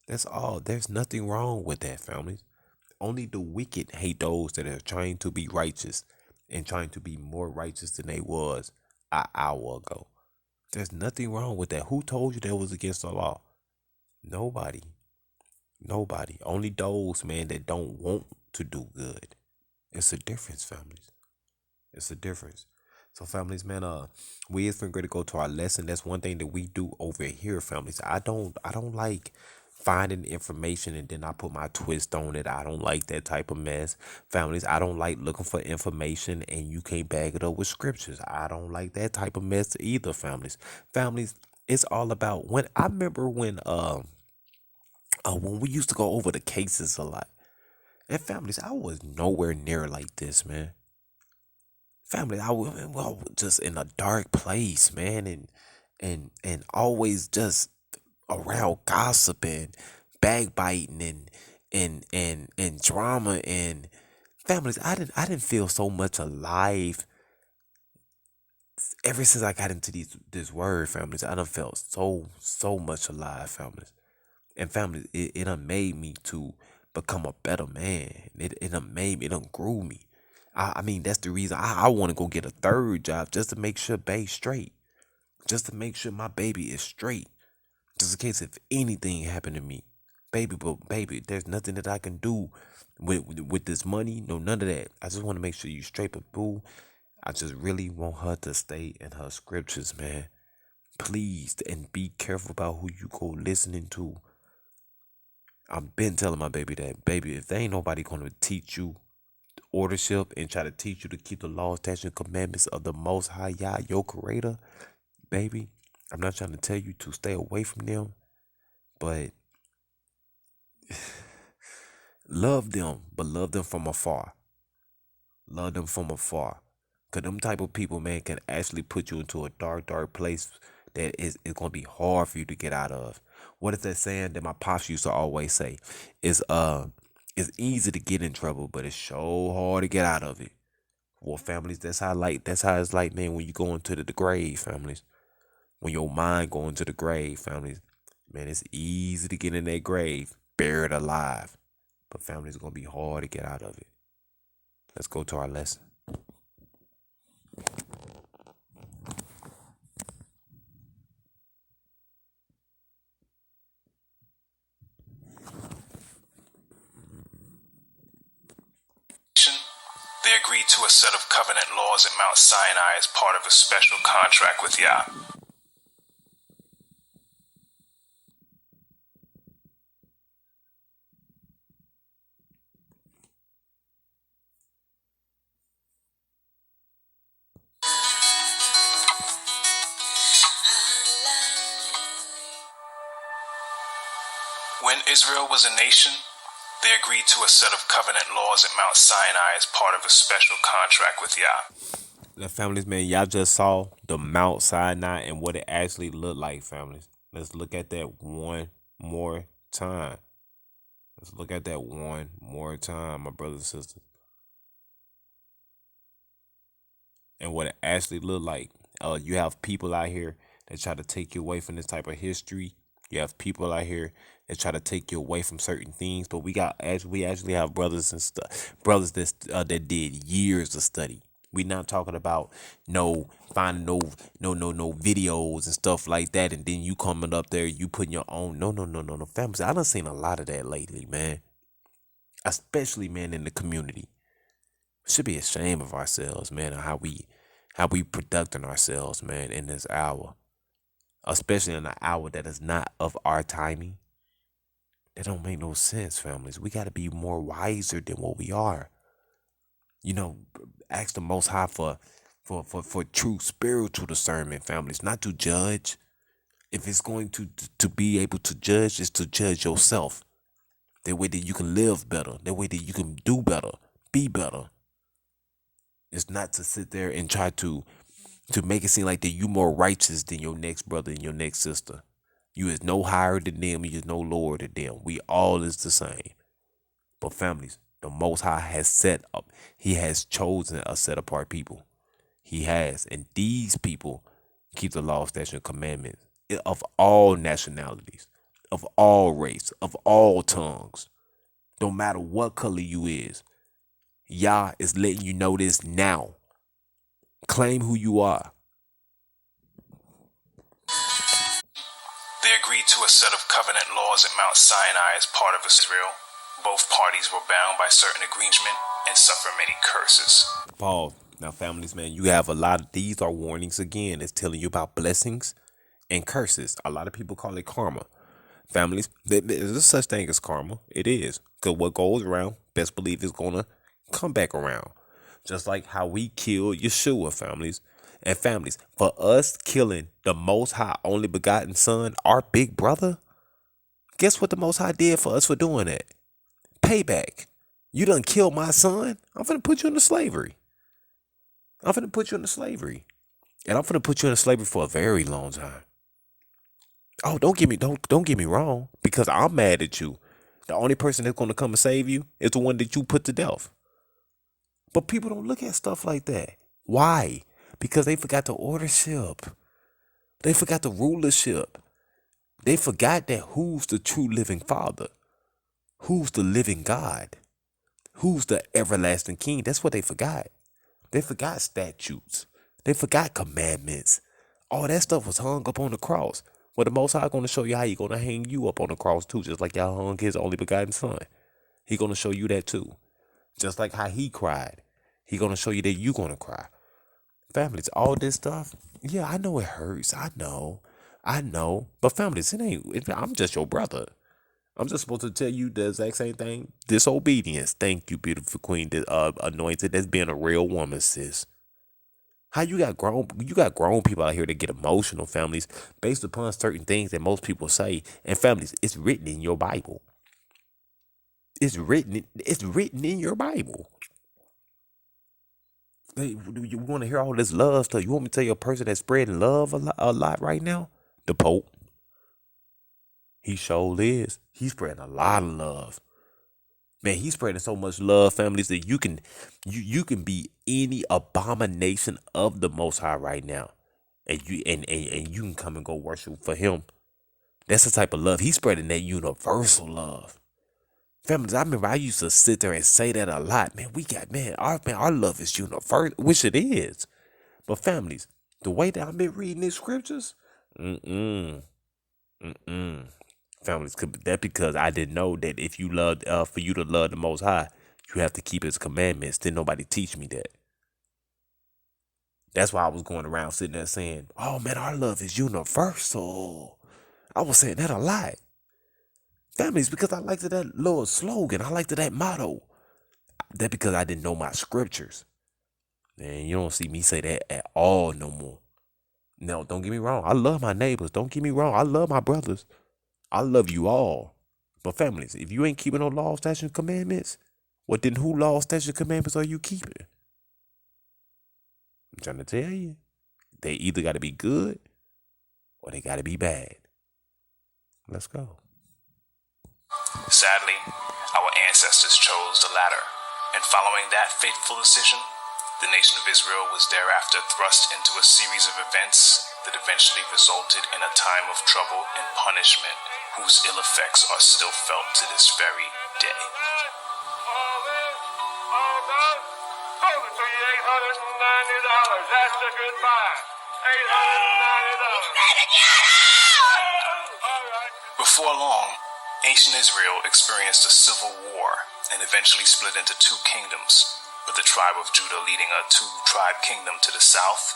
That's all. There's nothing wrong with that, families. Only the wicked hate those that are trying to be righteous and trying to be more righteous than they was an hour ago. There's nothing wrong with that. Who told you that was against the law? Nobody. Nobody. Only those, man, that don't want to do good. It's a difference, families. It's a difference. So, families, man, we is going to go to our lesson. That's one thing that we do over here, families. I don't like finding information and then I put my twist on it. I don't like that type of mess. Families, I don't like looking for information and you can't back it up with scriptures. I don't like that type of mess either, families. Families, it's all about when I remember when we used to go over the cases a lot. And families, I was nowhere near like this, man. Family, I was just in a dark place, man, and always just around gossip and backbiting and drama and families. I didn't feel so much alive ever since I got into this word, families. I done felt so much alive, families. And families, it done made me to become a better man. It done made me, it done grew me. I mean, that's the reason I want to go get a third job just to make sure bae's straight. Just to make sure my baby is straight. Just in case if anything happened to me. Baby, there's nothing that I can do with this money. No, none of that. I just want to make sure you straight, but boo, I just really want her to stay in her scriptures, man. Please, and be careful about who you go listening to. I've been telling my baby that, baby, if there ain't nobody going to teach you ordership and try to teach you to keep the laws, statutes, and commandments of the Most High Yah, your creator, baby, I'm not trying to tell you to stay away from them, but Love them, but love them from afar. Love them from afar. Cause them type of people, man, can actually put you into a dark, dark place that is gonna be hard for you to get out of. What is that saying that my pops used to always say? It's easy to get in trouble, but it's so hard to get out of it. Well, families, that's how it's like, man, when you go into the grave, families. When your mind go into the grave, families, man, it's easy to get in that grave, buried alive. But families, it's gonna be hard to get out of it. Let's go to our lesson. They agreed to a set of covenant laws at Mount Sinai as part of a special contract with Yah. When Israel was a nation, they agreed to a set of covenant laws at Mount Sinai as part of a special contract with Yah. Now, families, man, y'all just saw the Mount Sinai and what it actually looked like, families. Let's look at that one more time. Let's look at that one more time, my brothers and sisters. And what it actually looked like. You have people out here that try to take you away from this type of history. You have people out here that try to take you away from certain things. But we actually have brothers and brothers that did years of study. We not talking about finding no videos and stuff like that, and then you coming up there, you putting your own no families. I done seen a lot of that lately, man. Especially, man, in the community. Should be ashamed of ourselves, man, of how we producing ourselves, man, in this hour. Especially in an hour that is not of our timing. That don't make no sense, families. We gotta be more wiser than what we are. Ask the Most High for true spiritual discernment, families, not to judge. If it's going to be able to judge, is to judge yourself. That way that you can live better. That way that you can do better, be better. It's not to sit there and try to make it seem like that you more righteous than your next brother and your next sister. You is no higher than them. You is no lower than them. We all is the same. But families, the Most High has set up. He has chosen a set apart people. He has. And these people keep the law, statutes, and commandments of all nationalities, of all race, of all tongues. Don't matter what color you is. Yah is letting you know this now. Claim who you are. They agreed to a set of covenant laws at Mount Sinai as part of Israel. Both parties were bound by certain agreement and suffer many curses. Paul, now families, man, you have a lot of these are warnings again. It's telling you about blessings and curses. A lot of people call it karma. Families, there's a such thing as karma. It is. Because what goes around, best believe is going to come back around. Just like how we killed Yeshua, families. And families, for us killing the Most High only begotten Son, our big brother, guess what the Most High did for us for doing that? Payback. You done killed my son? I'm finna put you into slavery. And I'm finna put you into slavery for a very long time. Oh, don't get me wrong, because I'm mad at you. The only person that's gonna come and save you is the one that you put to death. But people don't look at stuff like that. Why? Because they forgot the ordership. They forgot the rulership. They forgot that who's the true living Father? Who's the living God? Who's the everlasting King? That's what they forgot. They forgot statutes. They forgot commandments. All that stuff was hung up on the cross. Well, the Most High going to show you how He going to hang you up on the cross too, just like y'all hung His only begotten Son. He going to show you that too. Just like how He cried. He going to show you that you going to cry. Families, all this stuff, yeah, I know it hurts. I know. But families, I'm just your brother. I'm just supposed to tell you the exact same thing. Disobedience. Thank you, beautiful queen, anointed. That's being a real woman, sis. How you got grown people out here that get emotional, families, based upon certain things that most people say. And families, it's written in your Bible. It's written. It's written in your Bible. Hey, you want to hear all this love stuff? You want me to tell you a person that's spreading love a lot right now? The Pope. He sure is. He's spreading a lot of love. Man, he's spreading so much love, families, that you can be any abomination of the Most High right now, and you can come and go worship for him. That's the type of love he's spreading. That universal love, families. I remember I used to sit there and say that a lot. Man, our love is universal, which it is. But families, the way that I've been reading these scriptures, families, that because I didn't know that if you love, for you to love the Most High, you have to keep His commandments. Didn't nobody teach me that. That's why I was going around sitting there saying, "Oh man, our love is universal." I was saying that a lot, families, because I liked that little slogan. I liked that motto. That because I didn't know my scriptures. And you don't see me say that at all no more. No, don't get me wrong. I love my neighbors. Don't get me wrong. I love my brothers. I love you all. But families, if you ain't keeping no laws, statutes, and commandments, well then who laws, statutes, and commandments are you keeping? I'm trying to tell you. They either got to be good or they got to be bad. Let's go. Sadly, our ancestors chose the latter, and following that fateful decision, the nation of Israel was thereafter thrust into a series of events that eventually resulted in a time of trouble and punishment whose ill effects are still felt to this very day. $890. That's the goodbye. $890. Before long, ancient Israel experienced a civil war and eventually split into two kingdoms, with the tribe of Judah leading a two-tribe kingdom to the south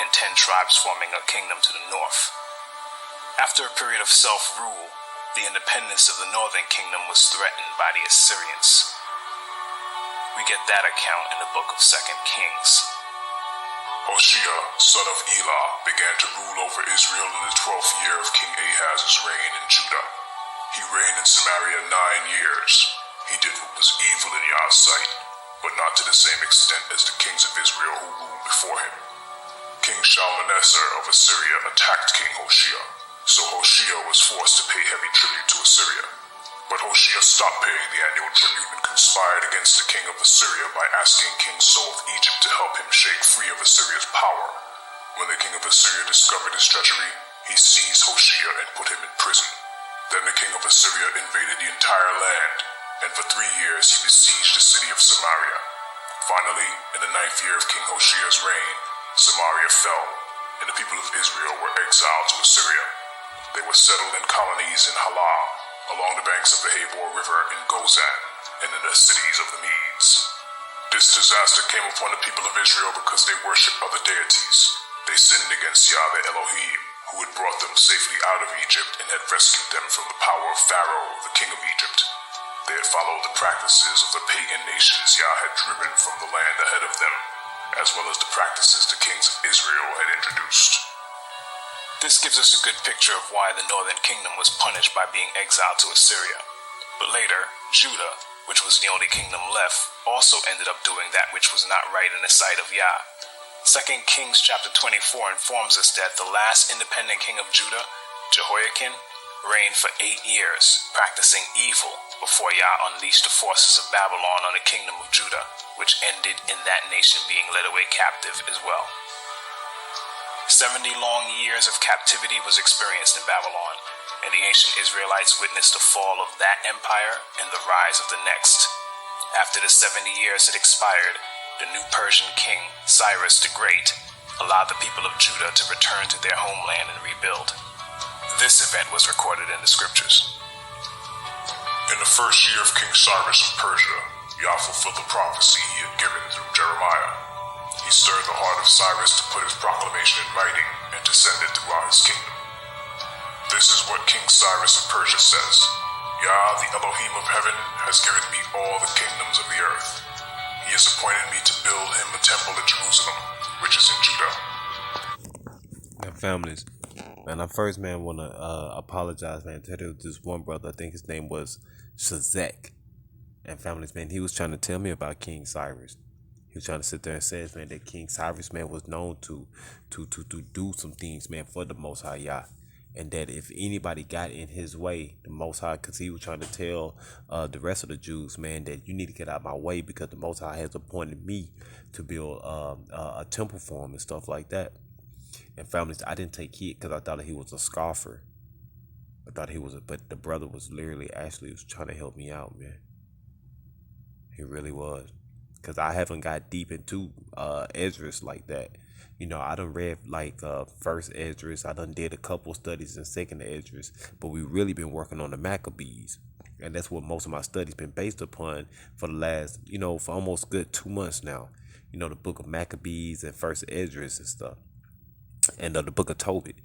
and 10 tribes forming a kingdom to the north. After a period of self-rule, the independence of the northern kingdom was threatened by the Assyrians. We get that account in the book of 2 Kings. Hoshea, son of Elah, began to rule over Israel in the 12th year of King Ahaz's reign in Judah. He reigned in Samaria 9 years. He did what was evil in Yah's sight, but not to the same extent as the kings of Israel who ruled before him. King Shalmaneser of Assyria attacked King Hoshea, so Hoshea was forced to pay heavy tribute to Assyria. But Hoshea stopped paying the annual tribute and conspired against the king of Assyria by asking King So of Egypt to help him shake free of Assyria's power. When the king of Assyria discovered his treachery, he seized Hoshea and put him in prison. Then the king of Assyria invaded the entire land, and for 3 years he besieged the city of Samaria. Finally, in the 9th year of King Hoshea's reign, Samaria fell, and the people of Israel were exiled to Assyria. They were settled in colonies in Halah, along the banks of the Habor River in Gozan, and in the cities of the Medes. This disaster came upon the people of Israel because they worshipped other deities. They sinned against Yah the Elohim, who had brought them safely out of Egypt and had rescued them from the power of Pharaoh, the king of Egypt. They had followed the practices of the pagan nations Yah had driven from the land ahead of them, as well as the practices the kings of Israel had introduced. This gives us a good picture of why the northern kingdom was punished by being exiled to Assyria. But later, Judah, which was the only kingdom left, also ended up doing that which was not right in the sight of Yah. 2 Kings chapter 24 informs us that the last independent king of Judah, Jehoiakim, reigned for 8 years, practicing evil before Yah unleashed the forces of Babylon on the kingdom of Judah, which ended in that nation being led away captive as well. 70 long years of captivity was experienced in Babylon, and the ancient Israelites witnessed the fall of that empire and the rise of the next. After the 70 years had expired, the new Persian king, Cyrus the Great, allowed the people of Judah to return to their homeland and rebuild. This event was recorded in the scriptures. In the first year of King Cyrus of Persia, Yah fulfilled the prophecy he had given through Jeremiah. He stirred the heart of Cyrus to put his proclamation in writing and to send it throughout his kingdom. This is what King Cyrus of Persia says: Yah, the Elohim of heaven, has given me all the kingdoms of the earth. He has appointed me to build him a temple in Jerusalem, which is in Judah. Now, families, Man, I first, man, want to apologize, man, to this one brother. I think his name was Shazak. And families, man, he was trying to tell me about King Cyrus. He was trying to sit there and say, man, that King Cyrus, man, was known to do some things, man, for the Most High Yah. And that if anybody got in his way, the Most High, because he was trying to tell the rest of the Jews, man, that you need to get out of my way because the Most High has appointed me to build a temple for him and stuff like that. And families, I didn't take heed because I thought he was a scoffer. I thought he was, but the brother was literally actually was trying to help me out, man. He really was. Because I haven't got deep into Esdras like that. You know, I done read like first Esdras. I done did a couple studies in second Esdras. But we really been working on the Maccabees. And that's what most of my studies been based upon for the last, you know, for almost good 2 months now. You know, the book of Maccabees and first Esdras and stuff. And the book of Tobit.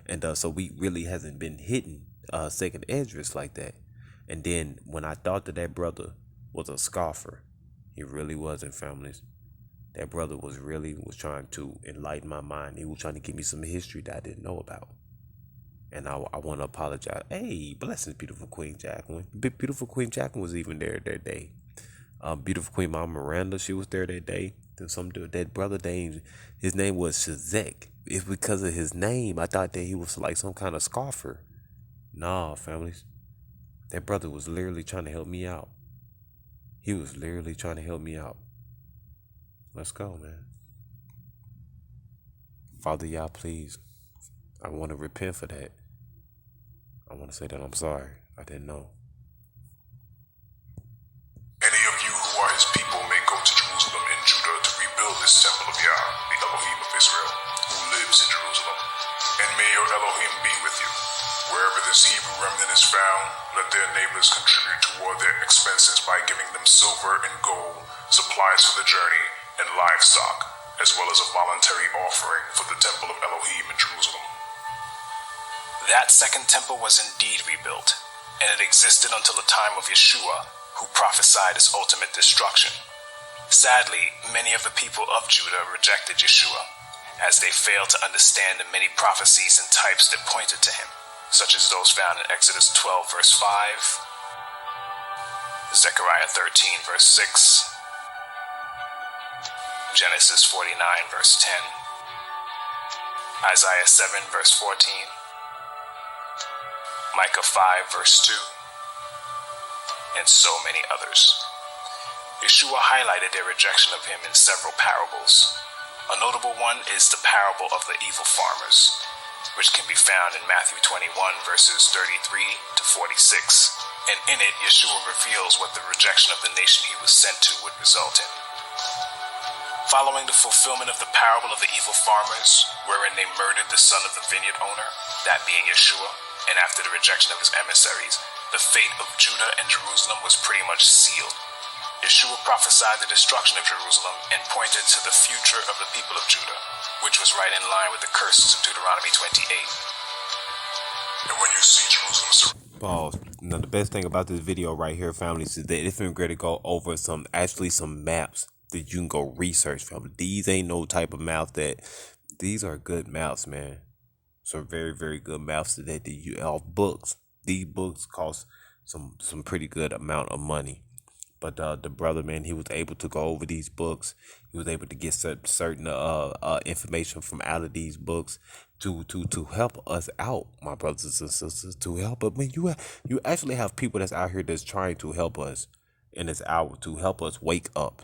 And so we really hasn't been hitting second Esdras like that. And then when I thought that brother was a scoffer, he really wasn't, families. That brother was trying to enlighten my mind. He was trying to give me some history that I didn't know about. And I want to apologize. Hey, blessings, beautiful Queen Jacqueline. Beautiful Queen Jacqueline was even there that day. Beautiful Queen Mama Miranda, she was there that day. Then some dude, that brother named, his name was Shazek. It's because of his name. I thought that he was like some kind of scoffer. Nah, families. That brother was literally trying to help me out. He was literally trying to help me out. Let's go, man. Father, Yah, please. I want to repent for that. I want to say that I'm sorry. I didn't know. Any of you who are his people may go to Jerusalem in Judah to rebuild this temple of Yah, the Elohim of Israel, who lives in Jerusalem. And may your Elohim be with you. Wherever this Hebrew remnant is found, let their neighbors contribute toward their expenses by giving them silver and gold, supplies for the journey, and livestock, as well as a voluntary offering for the temple of Elohim in Jerusalem. That second temple was indeed rebuilt, and it existed until the time of Yeshua, who prophesied its ultimate destruction. Sadly, many of the people of Judah rejected Yeshua, as they failed to understand the many prophecies and types that pointed to him, such as those found in Exodus 12, verse 5, Zechariah 13, verse 6, Genesis 49, verse 10, Isaiah 7, verse 14, Micah 5, verse 2, and so many others. Yeshua highlighted their rejection of him in several parables. A notable one is the parable of the evil farmers, which can be found in Matthew 21, verses 33 to 46. And in it, Yeshua reveals what the rejection of the nation he was sent to would result in. Following the fulfillment of the parable of the evil farmers, wherein they murdered the son of the vineyard owner, that being Yeshua, and after the rejection of his emissaries, the fate of Judah and Jerusalem was pretty much sealed. Yeshua prophesied the destruction of Jerusalem and pointed to the future of the people of Judah, which was right in line with the curses of Deuteronomy 28. And when you see Jerusalem Pause. Now, the best thing about this video right here, families, is that it's been great to go over some maps that you can go research, family. These ain't no type of maps these are good maps, man. Some very, very good maps that you off books. These books cost some pretty good amount of money. But the brother, man, he was able to go over these books. He was able to get certain information from out of these books to help us out, my brothers and sisters, to help us. I mean, you actually have people that's out here that's trying to help us in this hour, to help us wake up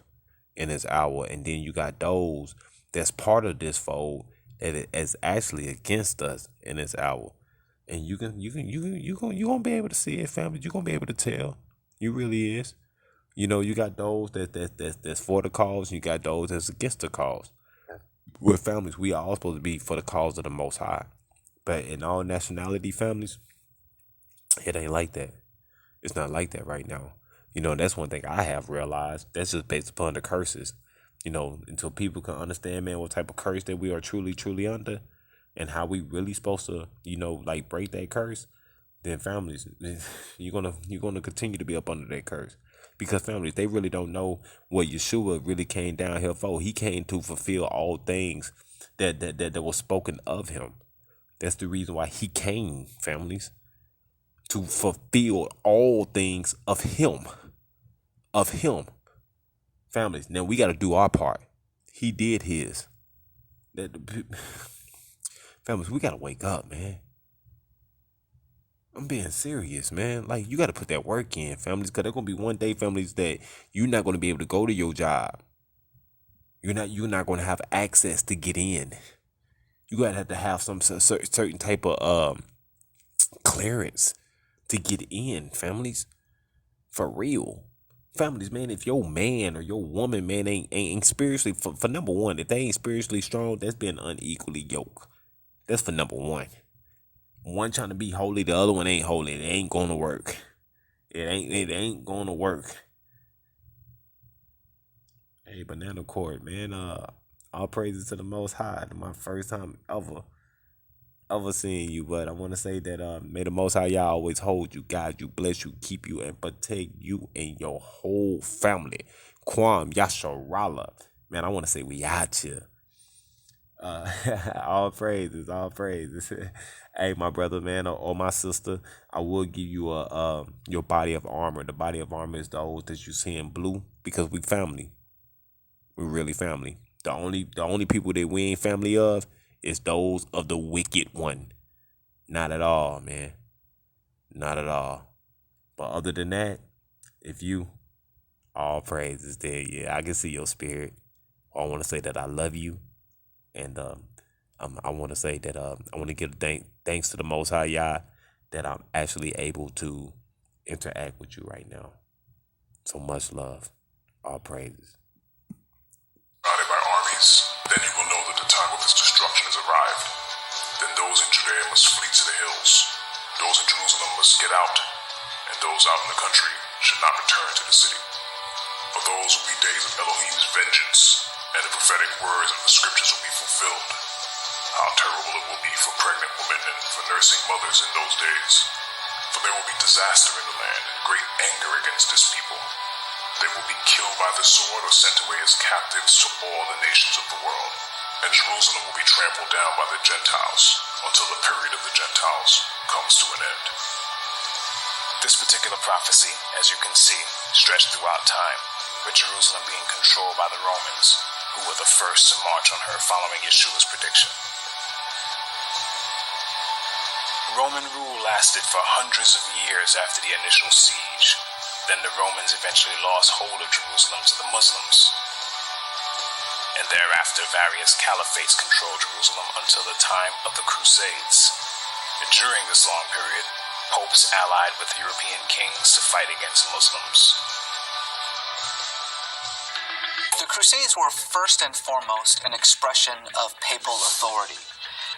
in this hour. And then you got those that's part of this fold that is actually against us in this hour. And you're gonna be able to see it, family. You're gonna be able to tell. You really is. You know, you got those that's for the cause, and you got those that's against the cause. We're families. We are all supposed to be for the cause of the Most High. But in all nationality families, it ain't like that. It's not like that right now. You know, that's one thing I have realized. That's just based upon the curses. You know, until people can understand, man, what type of curse that we are truly, truly under, and how we really supposed to, you know, like break that curse, then families, you're gonna continue to be up under that curse. Because families, they really don't know what Yeshua really came down here for. He came to fulfill all things that was spoken of him. That's the reason why he came, families, to fulfill all things of him. Of him. Families, now we got to do our part. He did his. Families, we got to wake up, man. I'm being serious, man. Like, you got to put that work in, families, because there's going to be one day, families, that you're not going to be able to go to your job. You're not going to have access to get in. You got to have some certain type of clearance to get in, families. For real. Families, man, if your man or your woman, man, ain't spiritually, for number one, if they ain't spiritually strong, that's being unequally yoked. That's for number one. One trying to be holy, the other one ain't holy. It ain't gonna work. It ain't gonna work. Hey, Banana Court, man. All praises to the Most High. My first time ever seeing you, but I want to say that may the Most High Yah always hold you, guide you, bless you, keep you, and protect you and your whole family. Kwam Yasharala. Man, I want to say we out here. All praises, all praises. Hey, my brother, man, or my sister, I will give you your body of armor. The body of armor is those that you see in blue, because we family. We really family. The only people that we ain't family of is those of the wicked one. Not at all, man. Not at all. But other than that, if you, all praises there. Yeah, I can see your spirit. I want to say that I love you. And I want to say that I want to give thanks to the Most High Yah that I'm actually able to interact with you right now. So much love. All praises. Surrounded by armies, then you will know that the time of his destruction has arrived. Then those in Judea must flee to the hills. Those in Jerusalem must get out, and those out in the country should not return to the city. For those will be days of Elohim's vengeance, and the prophetic words of the scriptures will be fulfilled. How terrible it will be for pregnant women and for nursing mothers in those days. For there will be disaster in the land and great anger against this people. They will be killed by the sword or sent away as captives to all the nations of the world. And Jerusalem will be trampled down by the Gentiles until the period of the Gentiles comes to an end. This particular prophecy, as you can see, stretched throughout time, with Jerusalem being controlled by the Romans, who were the first to march on her following Yeshua's prediction. Roman rule lasted for hundreds of years after the initial siege. Then the Romans eventually lost hold of Jerusalem to the Muslims. And thereafter, various caliphates controlled Jerusalem until the time of the Crusades. And during this long period, popes allied with European kings to fight against Muslims. The Crusades were first and foremost an expression of papal authority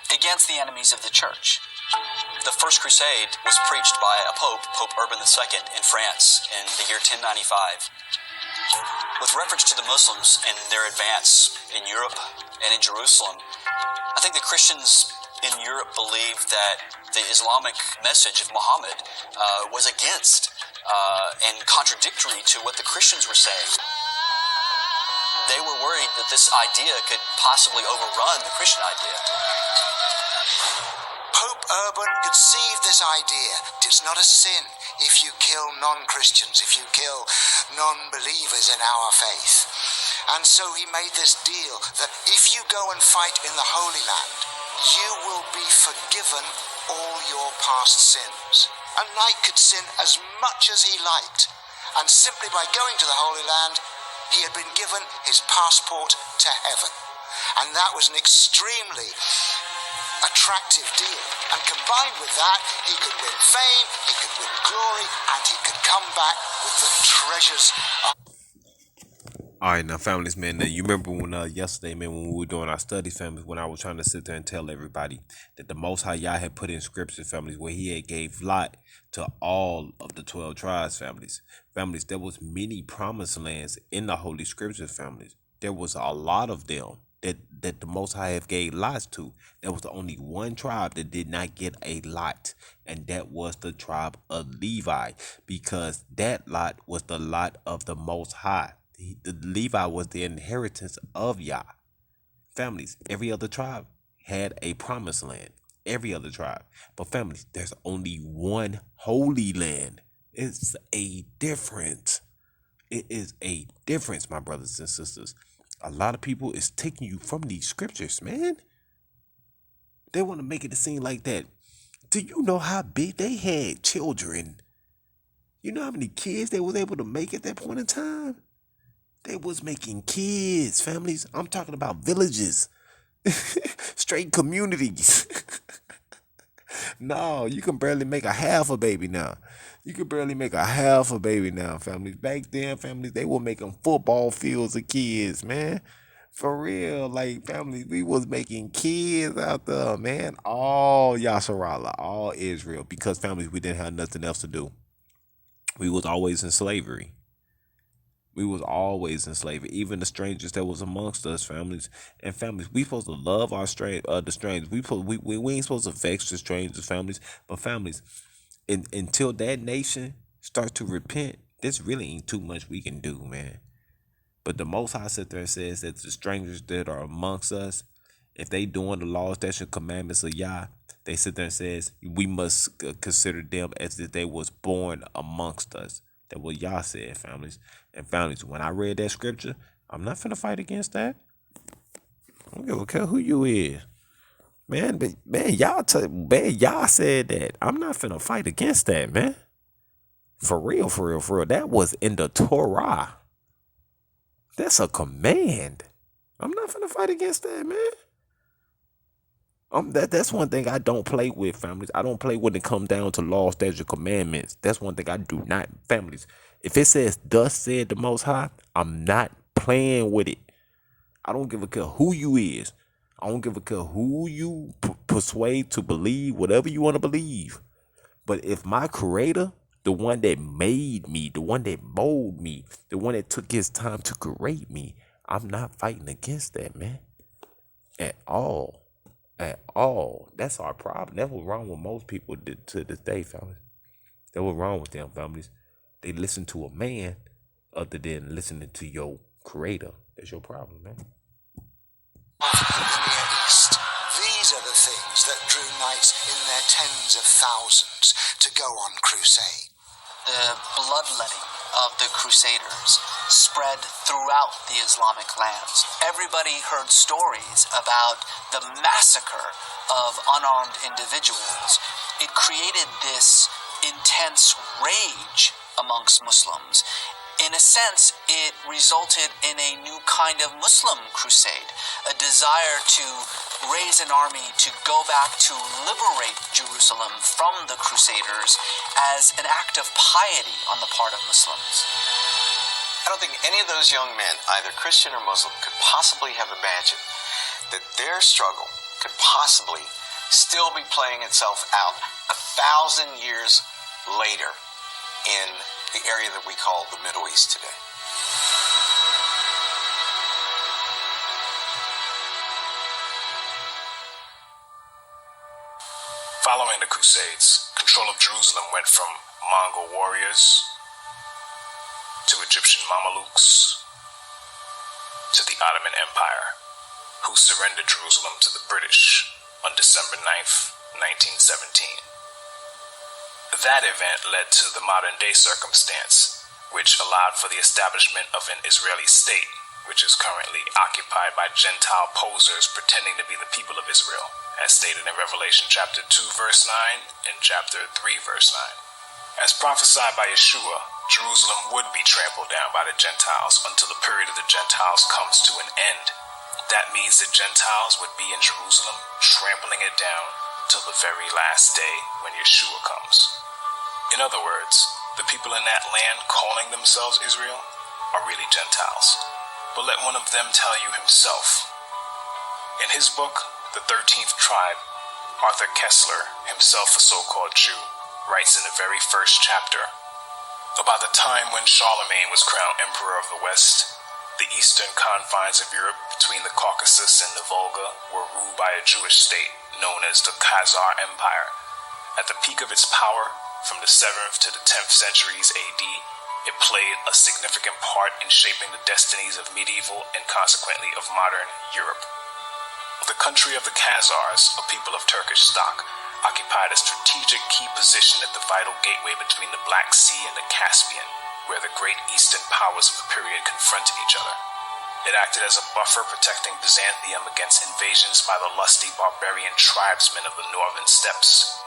against the enemies of the Church. The First Crusade was preached by a pope, Pope Urban II, in France in the year 1095. With reference to the Muslims and their advance in Europe and in Jerusalem, I think the Christians in Europe believed that the Islamic message of Muhammad was against and contradictory to what the Christians were saying. They were worried that this idea could possibly overrun the Christian idea. Pope Urban conceived this idea. It's not a sin if you kill non-Christians, if you kill non-believers in our faith. And so he made this deal that if you go and fight in the Holy Land, you will be forgiven all your past sins. A knight could sin as much as he liked, and simply by going to the Holy Land, he had been given his passport to heaven. And that was an extremely attractive deal. And combined with that, he could win fame, he could win glory, and he could come back with the treasures of... Alright, now families, man, now you remember when yesterday, man, when we were doing our studies, families, when I was trying to sit there and tell everybody that the Most High Yah had put in scripture, families, where he had gave lot to all of the 12 tribes, families. Families, there was many promised lands in the Holy Scriptures, families. There was a lot of them that the Most High have gave lots to. There was only one tribe that did not get a lot, and that was the tribe of Levi, because that lot was the lot of the Most High. The Levi was the inheritance of Yah. Families, every other tribe had a promised land. every other tribe. But families, there's only one holy land. It's a difference. It is a difference, my brothers and sisters. A lot of people is taking you from these scriptures, man. They want to make it seem like that. Do you know how big they had children? You know how many kids they was able to make at that point in time? They was making kids, families. I'm talking about villages. Straight communities. No, you can barely make a half a baby now. You can barely make a half a baby now, families. Back then, families, they were making football fields of kids, man. For real, like, families, we was making kids out there, man. All Yasharallah, all Israel. Because, families, we didn't have nothing else to do. We was always in slavery. We was always in slavery. Even the strangers that was amongst us, families. And families, we supposed to love our the strangers. We ain't supposed to vex the strangers, families. But families, until that nation starts to repent, this really ain't too much we can do, man. But the Most High sit there and says that the strangers that are amongst us, if they doing the laws, statutes, commandments of Yah, they sit there and says we must consider them as if they was born amongst us. That's what Yah said, families. And families, when I read that scripture, I'm not finna fight against that. I don't give a care who you is. Man, but man, y'all said that. I'm not finna fight against that, man. For real, for real, for real. That was in the Torah. That's a command. I'm not finna fight against that, man. That's one thing I don't play with, families. I don't play when it comes down to law, statutes, commandments. That's one thing I do not, families. If it says, thus said the Most High, I'm not playing with it. I don't give a care who you is. I don't give a care who you persuade to believe whatever you want to believe. But if my creator, the one that made me, the one that molded me, the one that took his time to create me, I'm not fighting against that, man. At all. At all. That's our problem. That's what's wrong with most people to this day, families. That's what's wrong with them, families. They listen to a man other than listening to your creator. That's your problem, man. Of the Near East, these are the things that drew knights in their tens of thousands to go on crusade. The bloodletting of the Crusaders spread throughout the Islamic lands. Everybody heard stories about the massacre of unarmed individuals. It created this intense rage amongst Muslims. In a sense, it resulted in a new kind of Muslim crusade, a desire to raise an army to go back to liberate Jerusalem from the Crusaders as an act of piety on the part of Muslims. I don't think any of those young men, either Christian or Muslim, could possibly have imagined that their struggle could possibly still be playing itself out 1,000 years later in the area that we call the Middle East today. Following the Crusades, control of Jerusalem went from Mongol warriors to Egyptian Mamelukes to the Ottoman Empire, who surrendered Jerusalem to the British on December 9th, 1917. That event led to the modern-day circumstance, which allowed for the establishment of an Israeli state, which is currently occupied by Gentile posers pretending to be the people of Israel, as stated in Revelation chapter 2, verse 9, and chapter 3, verse 9. As prophesied by Yeshua, Jerusalem would be trampled down by the Gentiles until the period of the Gentiles comes to an end. That means the Gentiles would be in Jerusalem, trampling it down till the very last day when Yeshua comes. In other words, the people in that land calling themselves Israel are really Gentiles. But let one of them tell you himself. In his book, The 13th Tribe, Arthur Kessler, himself a so-called Jew, writes in the very first chapter, about the time when Charlemagne was crowned Emperor of the West, the eastern confines of Europe between the Caucasus and the Volga were ruled by a Jewish state known as the Khazar Empire. At the peak of its power, from the 7th to the 10th centuries AD, it played a significant part in shaping the destinies of medieval and consequently of modern Europe. The country of the Khazars, a people of Turkish stock, occupied a strategic key position at the vital gateway between the Black Sea and the Caspian, where the great eastern powers of the period confronted each other. It acted as a buffer protecting Byzantium against invasions by the lusty barbarian tribesmen of the northern steppes.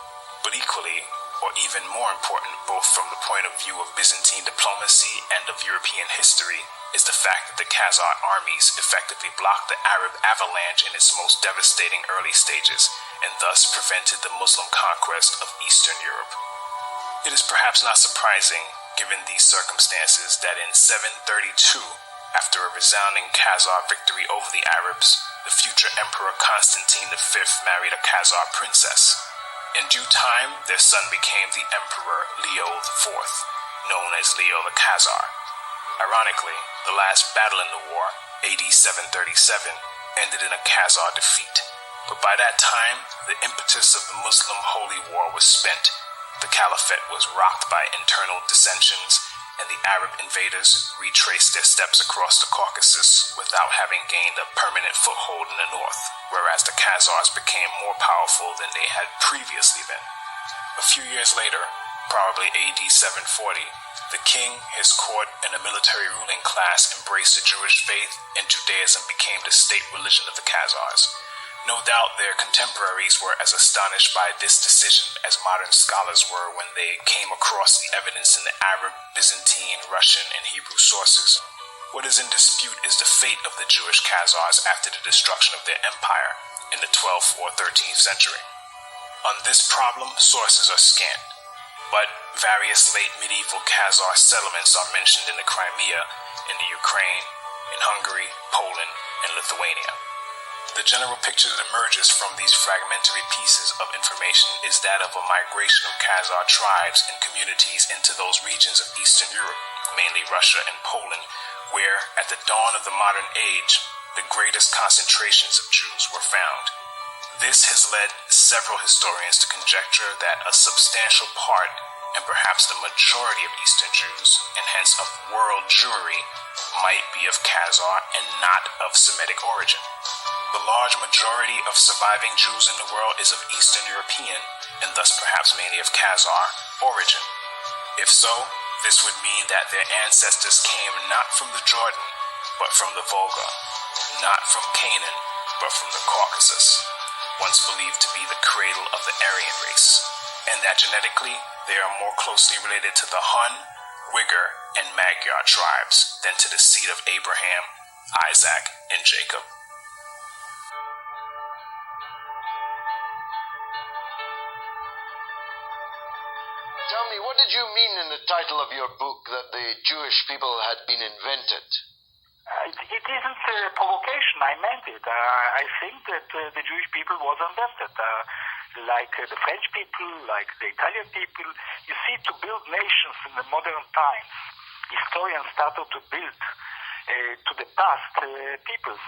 But equally, or even more important, both from the point of view of Byzantine diplomacy and of European history, is the fact that the Khazar armies effectively blocked the Arab avalanche in its most devastating early stages, and thus prevented the Muslim conquest of Eastern Europe. It is perhaps not surprising, given these circumstances, that in 732, after a resounding Khazar victory over the Arabs, the future Emperor Constantine V married a Khazar princess. In due time, their son became the Emperor Leo IV, known as Leo the Khazar. Ironically, the last battle in the war, AD 737, ended in a Khazar defeat. But by that time, the impetus of the Muslim holy war was spent. The caliphate was rocked by internal dissensions, and the Arab invaders retraced their steps across the Caucasus without having gained a permanent foothold in the north, whereas the Khazars became more powerful than they had previously been. A few years later, probably AD 740, the king, his court, and a military ruling class embraced the Jewish faith, and Judaism became the state religion of the Khazars. No doubt their contemporaries were as astonished by this decision as modern scholars were when they came across the evidence in the Arab, Byzantine, Russian, and Hebrew sources. What is in dispute is the fate of the Jewish Khazars after the destruction of their empire in the 12th or 13th century. On this problem, sources are scant, but various late medieval Khazar settlements are mentioned in the Crimea, in the Ukraine, in Hungary, Poland, and Lithuania. The general picture that emerges from these fragmentary pieces of information is that of a migration of Khazar tribes and communities into those regions of Eastern Europe, mainly Russia and Poland, where, at the dawn of the modern age, the greatest concentrations of Jews were found. This has led several historians to conjecture that a substantial part, and perhaps the majority of Eastern Jews, and hence of world Jewry, might be of Khazar and not of Semitic origin. The large majority of surviving Jews in the world is of Eastern European, and thus perhaps mainly of Khazar, origin. If so, this would mean that their ancestors came not from the Jordan, but from the Volga, not from Canaan, but from the Caucasus, once believed to be the cradle of the Aryan race, and that genetically they are more closely related to the Hun, Uyghur, and Magyar tribes than to the seed of Abraham, Isaac, and Jacob. Tell me, what did you mean in the title of your book that the Jewish people had been invented? It isn't a provocation. I meant it. I think that the Jewish people was invented. Like the French people, like the Italian people. You see, to build nations in the modern times, historians started to build to the past peoples.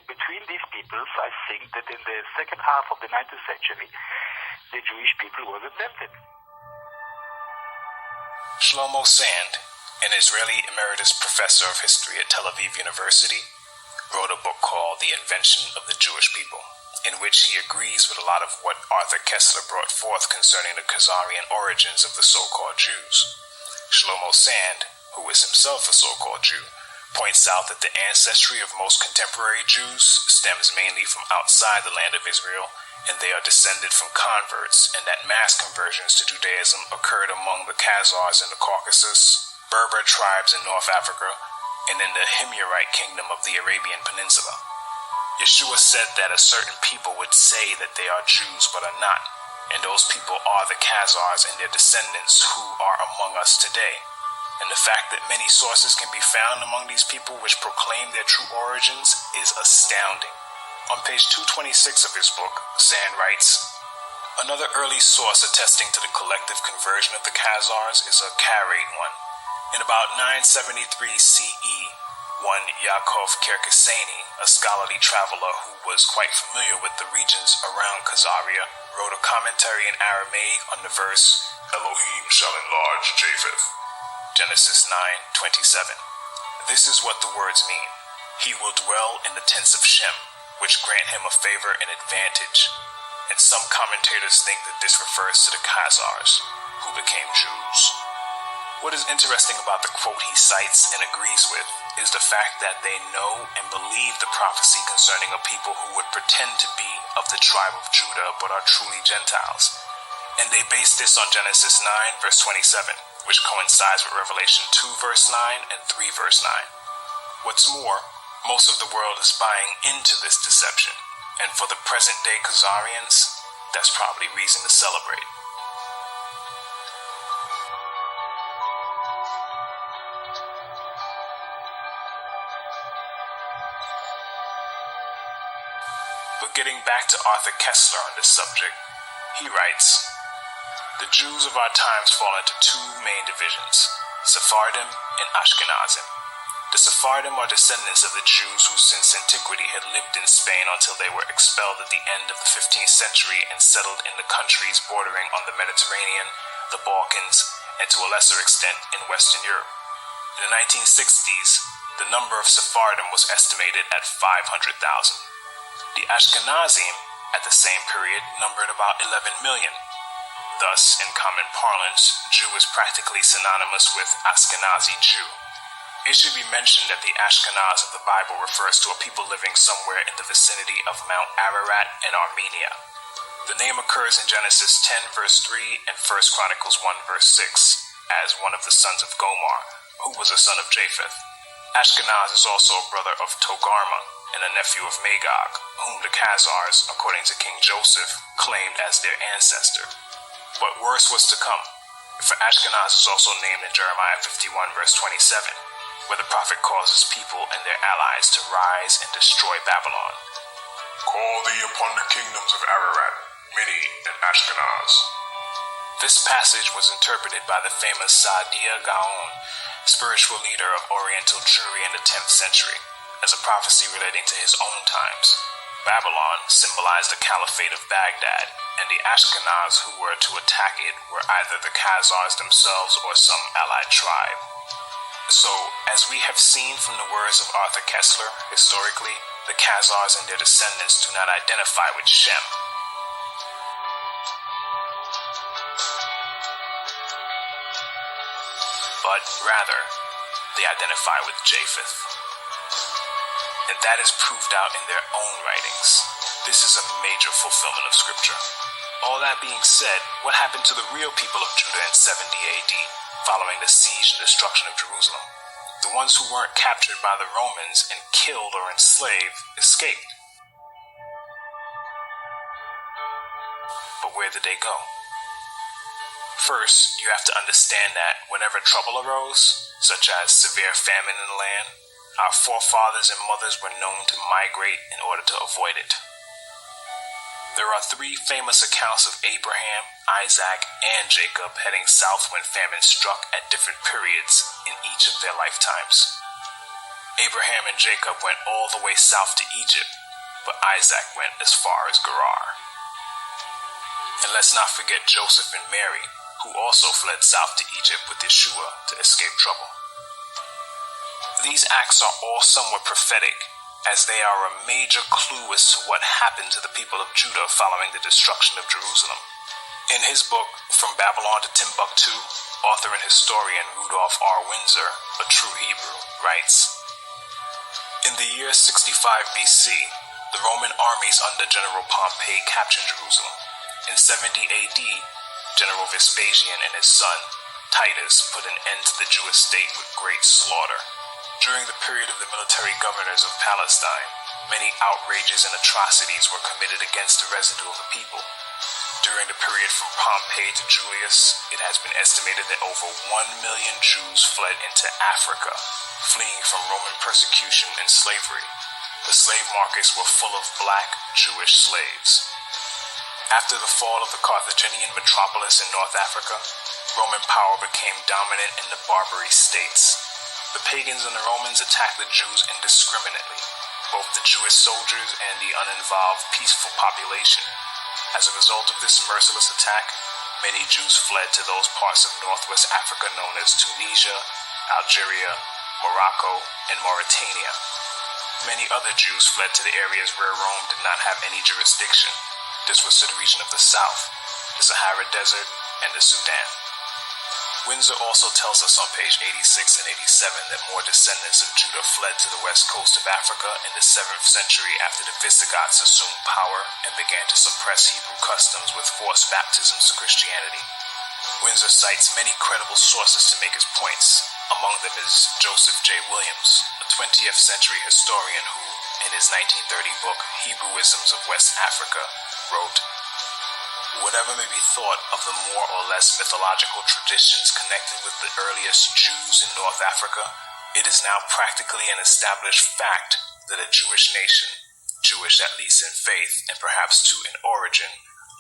Between these peoples, I think that in the second half of the 19th century, the Jewish people was invented. Shlomo Sand, an Israeli emeritus professor of history at Tel Aviv University, wrote a book called The Invention of the Jewish People, in which he agrees with a lot of what Arthur Kessler brought forth concerning the Khazarian origins of the so-called Jews. Shlomo Sand, who is himself a so-called Jew, points out that the ancestry of most contemporary Jews stems mainly from outside the land of Israel, and they are descended from converts, and that mass conversions to Judaism occurred among the Khazars in the Caucasus, Berber tribes in North Africa, and in the Himyarite kingdom of the Arabian Peninsula. Yeshua said that a certain people would say that they are Jews but are not, and those people are the Khazars and their descendants who are among us today. And the fact that many sources can be found among these people which proclaim their true origins is astounding. On page 226 of his book, Sand writes, another early source attesting to the collective conversion of the Khazars is a Karaite one. In about 973 CE, one Yaakov Kirkaseni, a scholarly traveler who was quite familiar with the regions around Khazaria, wrote a commentary in Aramaic on the verse, Elohim shall enlarge Japheth, Genesis 9:27. This is what the words mean. He will dwell in the tents of Shem, which grant him a favor and advantage, and some commentators think that this refers to the Khazars, who became Jews. What is interesting about the quote he cites and agrees with is the fact that they know and believe the prophecy concerning a people who would pretend to be of the tribe of Judah but are truly Gentiles. And they base this on Genesis 9 verse 27, which coincides with Revelation 2 verse 9 and 3 verse 9. What's more, most of the world is buying into this deception, and for the present day Khazarians, that's probably reason to celebrate. But getting back to Arthur Kessler on this subject, he writes, "The Jews of our times fall into two main divisions, Sephardim and Ashkenazim. The Sephardim are descendants of the Jews who since antiquity had lived in Spain until they were expelled at the end of the 15th century and settled in the countries bordering on the Mediterranean, the Balkans, and to a lesser extent in Western Europe. In the 1960s, the number of Sephardim was estimated at 500,000. The Ashkenazim, at the same period, numbered about 11 million. Thus, in common parlance, Jew is practically synonymous with Ashkenazi Jew. It should be mentioned that the Ashkenaz of the Bible refers to a people living somewhere in the vicinity of Mount Ararat in Armenia. The name occurs in Genesis 10 verse 3 and 1 Chronicles 1 verse 6 as one of the sons of Gomer, who was a son of Japheth. Ashkenaz is also a brother of Togarma and a nephew of Magog, whom the Khazars, according to King Joseph, claimed as their ancestor. But worse was to come, for Ashkenaz is also named in Jeremiah 51 verse 27, where the prophet calls his people and their allies to rise and destroy Babylon. Call thee upon the kingdoms of Ararat, Mini, and Ashkenaz. This passage was interpreted by the famous Saadia Gaon, spiritual leader of Oriental Jewry in the 10th century, as a prophecy relating to his own times. Babylon symbolized the Caliphate of Baghdad, and the Ashkenaz who were to attack it were either the Khazars themselves or some allied tribe. So, as we have seen from the words of Arthur Kessler, historically, the Khazars and their descendants do not identify with Shem. But rather, they identify with Japheth. And that is proved out in their own writings. This is a major fulfillment of Scripture. All that being said, what happened to the real people of Judah in 70 AD, following the siege and destruction of Jerusalem? The ones who weren't captured by the Romans and killed or enslaved escaped. But where did they go? First, you have to understand that whenever trouble arose, such as severe famine in the land, our forefathers and mothers were known to migrate in order to avoid it. There are three famous accounts of Abraham, Isaac, and Jacob heading south when famine struck at different periods in each of their lifetimes. Abraham and Jacob went all the way south to Egypt, but Isaac went as far as Gerar. And let's not forget Joseph and Mary, who also fled south to Egypt with Yeshua to escape trouble. These acts are all somewhat prophetic, as they are a major clue as to what happened to the people of Judah following the destruction of Jerusalem. In his book, From Babylon to Timbuktu, author and historian Rudolph R. Windsor, a true Hebrew, writes, "In the year 65 BC, the Roman armies under General Pompey captured Jerusalem. In 70 AD, General Vespasian and his son, Titus, put an end to the Jewish state with great slaughter. During the period of the military governors of Palestine, many outrages and atrocities were committed against the residue of the people. During the period from Pompey to Julius, it has been estimated that over 1 million Jews fled into Africa, fleeing from Roman persecution and slavery. The slave markets were full of black Jewish slaves. After the fall of the Carthaginian metropolis in North Africa, Roman power became dominant in the Barbary states. The pagans and the Romans attacked the Jews indiscriminately, both the Jewish soldiers and the uninvolved peaceful population. As a result of this merciless attack, many Jews fled to those parts of northwest Africa known as Tunisia, Algeria, Morocco, and Mauritania. Many other Jews fled to the areas where Rome did not have any jurisdiction. This was to the region of the south, the Sahara Desert, and the Sudan. Windsor also tells us on page 86 and 87 that more descendants of Judah fled to the west coast of Africa in the 7th century after the Visigoths assumed power and began to suppress Hebrew customs with forced baptisms to Christianity. Windsor cites many credible sources to make his points. Among them is Joseph J. Williams, a 20th century historian who, in his 1930 book, Hebrewisms of West Africa, wrote, "Whatever may be thought of the more or less mythological traditions connected with the earliest Jews in North Africa, it is now practically an established fact that a Jewish nation, Jewish at least in faith and perhaps too in origin,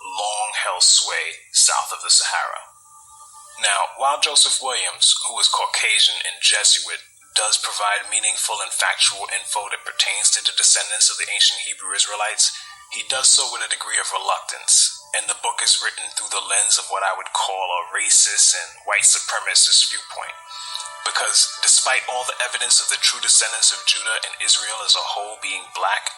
long held sway south of the Sahara." Now, while Joseph Williams, who is Caucasian and Jesuit, does provide meaningful and factual info that pertains to the descendants of the ancient Hebrew Israelites, he does so with a degree of reluctance, and the book is written through the lens of what I would call a racist and white supremacist viewpoint. Because despite all the evidence of the true descendants of Judah and Israel as a whole being black,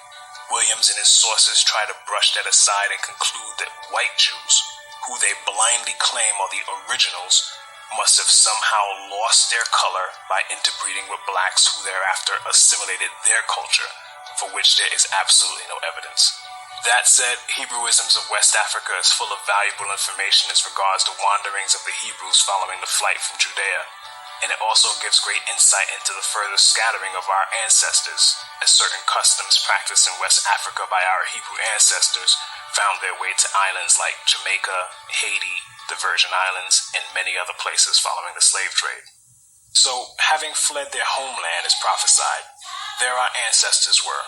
Williams and his sources try to brush that aside and conclude that white Jews, who they blindly claim are the originals, must have somehow lost their color by interbreeding with blacks who thereafter assimilated their culture, for which there is absolutely no evidence. That said, Hebrewisms of West Africa is full of valuable information as regards the wanderings of the Hebrews following the flight from Judea, and it also gives great insight into the further scattering of our ancestors, as certain customs practiced in West Africa by our Hebrew ancestors found their way to islands like Jamaica, Haiti, the Virgin Islands, and many other places following the slave trade. So, having fled their homeland as prophesied, there our ancestors were,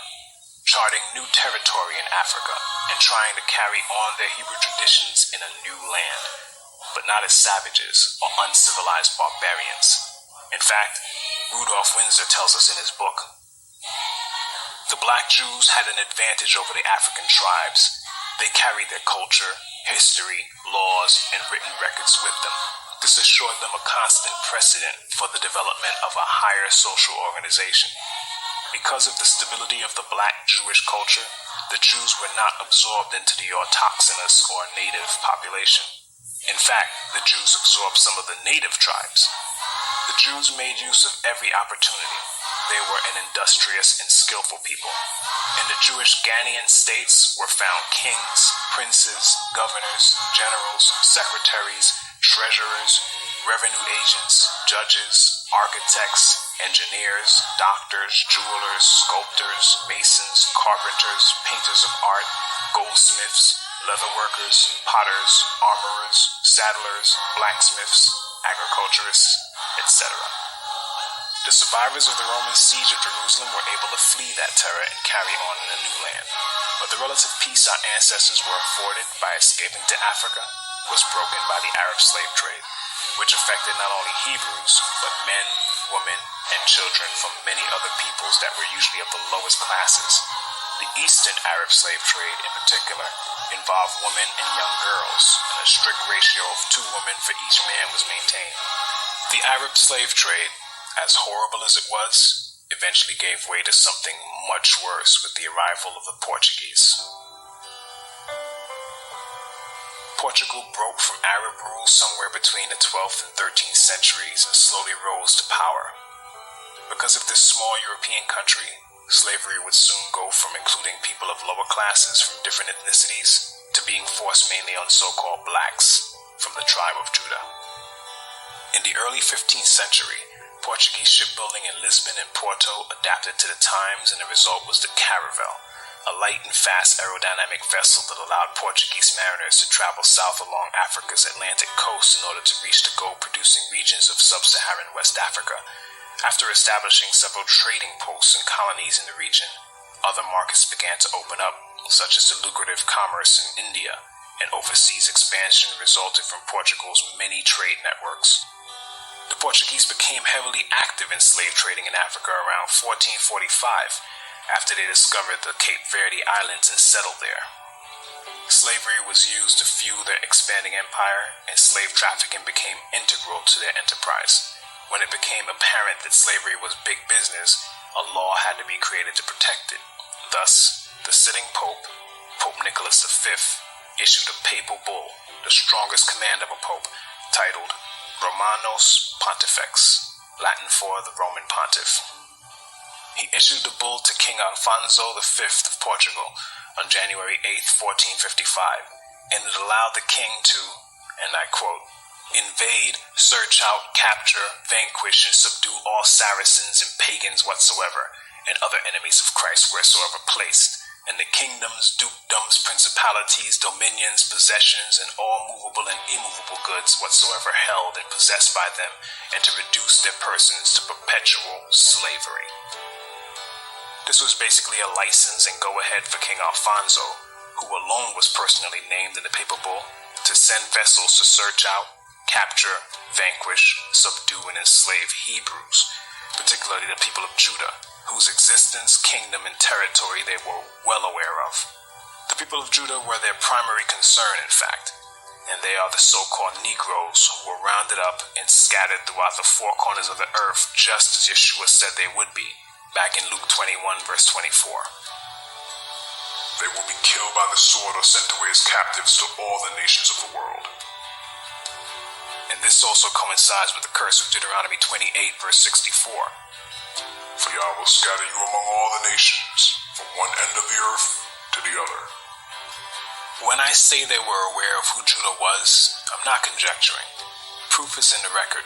charting new territory in Africa and trying to carry on their Hebrew traditions in a new land, but not as savages or uncivilized barbarians. In fact, Rudolph Windsor tells us in his book, "The black Jews had an advantage over the African tribes. They carried their culture, history, laws, and written records with them. This assured them a constant precedent for the development of a higher social organization. Because of the stability of the black Jewish culture, the Jews were not absorbed into the autochthonous or native population. In fact, the Jews absorbed some of the native tribes. The Jews made use of every opportunity. They were an industrious and skillful people. In the Jewish Ghanaian states were found kings, princes, governors, generals, secretaries, treasurers, revenue agents, judges, architects, engineers, doctors, jewelers, sculptors, masons, carpenters, painters of art, goldsmiths, leatherworkers, potters, armorers, saddlers, blacksmiths, agriculturists, etc. The survivors of the Roman siege of Jerusalem were able to flee that terror and carry on in a new land. But the relative peace our ancestors were afforded by escaping to Africa was broken by the Arab slave trade, which affected not only Hebrews, but men, women, and children from many other peoples that were usually of the lowest classes. The Eastern Arab slave trade, in particular, involved women and young girls, and a strict ratio of 2 women for each man was maintained. The Arab slave trade, as horrible as it was, eventually gave way to something much worse with the arrival of the Portuguese. Portugal broke from Arab rule somewhere between the 12th and 13th centuries and slowly rose to power. Because of this small European country, slavery would soon go from including people of lower classes from different ethnicities to being forced mainly on so-called blacks from the tribe of Judah. In the early 15th century, Portuguese shipbuilding in Lisbon and Porto adapted to the times, and the result was the caravel, a light and fast aerodynamic vessel that allowed Portuguese mariners to travel south along Africa's Atlantic coast in order to reach the gold-producing regions of sub-Saharan West Africa. After establishing several trading posts and colonies in the region, other markets began to open up, such as the lucrative commerce in India, and overseas expansion resulted from Portugal's many trade networks. The Portuguese became heavily active in slave trading in Africa around 1445, after they discovered the Cape Verde Islands and settled there. Slavery was used to fuel their expanding empire, and slave trafficking became integral to their enterprise. When it became apparent that slavery was big business, a law had to be created to protect it. Thus, the sitting Pope, Pope Nicholas V, issued a papal bull, the strongest command of a pope, titled Romanos Pontifex, Latin for the Roman Pontiff. He issued the bull to King Alfonso V of Portugal on January 8, 1455, and it allowed the king to, and I quote, invade, search out, capture, vanquish, and subdue all Saracens and pagans whatsoever, and other enemies of Christ wheresoever placed, and the kingdoms, dukedoms, principalities, dominions, possessions, and all movable and immovable goods whatsoever held and possessed by them, and to reduce their persons to perpetual slavery. This was basically a license and go-ahead for King Alfonso, who alone was personally named in the papal bull, to send vessels to search out, capture, vanquish, subdue, and enslave Hebrews, particularly the people of Judah, whose existence, kingdom, and territory they were well aware of. The people of Judah were their primary concern, in fact, and they are the so-called Negroes who were rounded up and scattered throughout the four corners of the earth, just as Yeshua said they would be, back in Luke 21, verse 24. They will be killed by the sword or sent away as captives to all the nations of the world. And this also coincides with the curse of Deuteronomy 28, verse 64. For Yah will scatter you among all the nations, from one end of the earth to the other. When I say they were aware of who Judah was, I'm not conjecturing. Proof is in the record.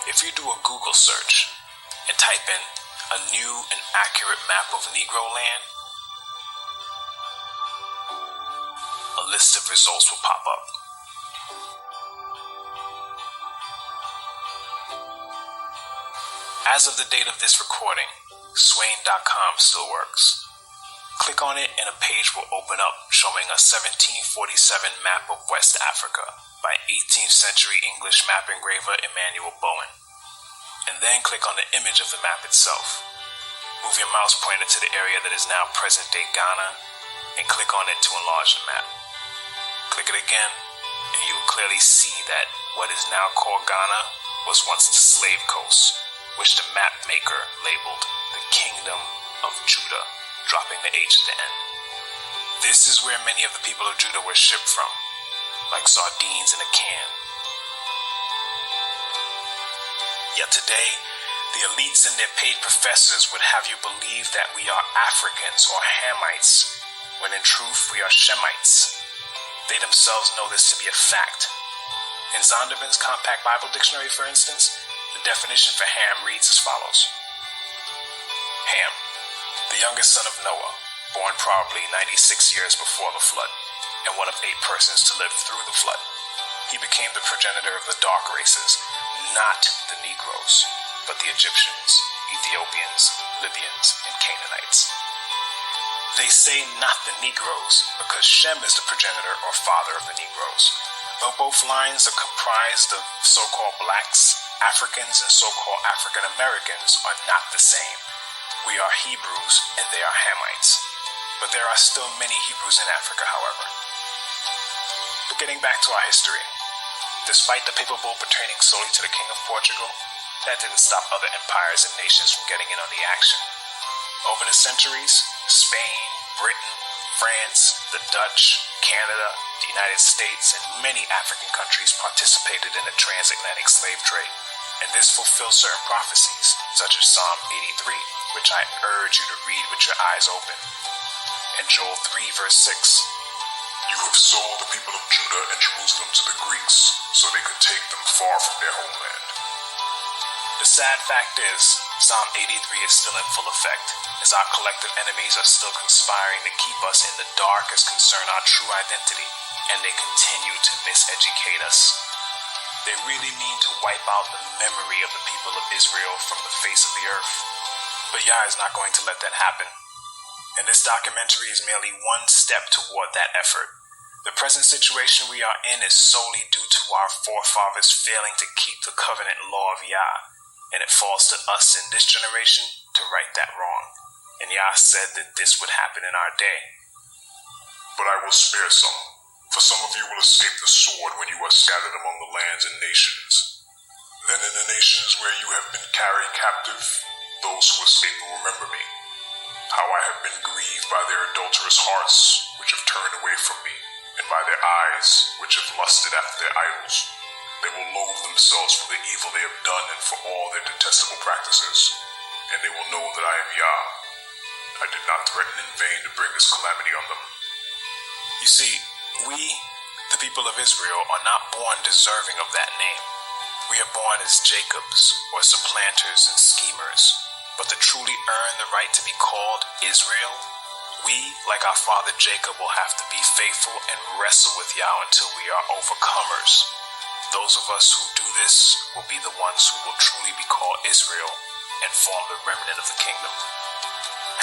If you do a Google search and type in a new and accurate map of Negro land, a list of results will pop up. As of the date of this recording, Swain.com still works. Click on it and a page will open up showing a 1747 map of West Africa by 18th century English map engraver Emmanuel Bowen. And then click on the image of the map itself. Move your mouse pointer to the area that is now present-day Ghana and click on it to enlarge the map. Click it again and you will clearly see that what is now called Ghana was once the slave coast, which the map maker labeled the Kingdom of Judah, dropping the H at the end. This is where many of the people of Judah were shipped from, like sardines in a can. Yet today, the elites and their paid professors would have you believe that we are Africans or Hamites, when in truth we are Shemites. They themselves know this to be a fact. In Zondervan's Compact Bible Dictionary, for instance, the definition for Ham reads as follows. Ham, the youngest son of Noah, born probably 96 years before the flood, and one of 8 persons to live through the flood. He became the progenitor of the dark races, not the Negroes, but the Egyptians, Ethiopians, Libyans, and Canaanites. They say not the Negroes because Shem is the progenitor or father of the Negroes. Though both lines are comprised of so-called blacks, Africans and so-called African Americans are not the same. We are Hebrews and they are Hamites. But there are still many Hebrews in Africa, however. But getting back to our history, despite the papal bull pertaining solely to the King of Portugal, that didn't stop other empires and nations from getting in on the action. Over the centuries, Spain, Britain, France, the Dutch, Canada, the United States, and many African countries participated in the transatlantic slave trade, and this fulfills certain prophecies, such as Psalm 83, which I urge you to read with your eyes open, and Joel 3, verse 6. You have sold the people of Judah and Jerusalem to the Greeks, so they could take them far from their homeland. The sad fact is, Psalm 83 is still in full effect, as our collective enemies are still conspiring to keep us in the dark as concern our true identity, and they continue to miseducate us. They really mean to wipe out the memory of the people of Israel from the face of the earth. But Yah is not going to let that happen. And this documentary is merely one step toward that effort. The present situation we are in is solely due to our forefathers failing to keep the covenant law of Yah, and it falls to us in this generation to right that wrong. And Yah said that this would happen in our day. But I will spare some, for some of you will escape the sword when you are scattered among the lands and nations. Then in the nations where you have been carried captive, those who escape will remember me. How I have been grieved by their adulterous hearts, which have turned away from me, and by their eyes, which have lusted after their idols. They will loathe themselves for the evil they have done and for all their detestable practices, and they will know that I am Yah. I did not threaten in vain to bring this calamity on them. You see, we, the people of Israel, are not born deserving of that name. We are born as Jacobs, or supplanters and schemers. But to truly earn the right to be called Israel, we, like our father Jacob, will have to be faithful and wrestle with Yah until we are overcomers. Those of us who do this will be the ones who will truly be called Israel and form the remnant of the kingdom.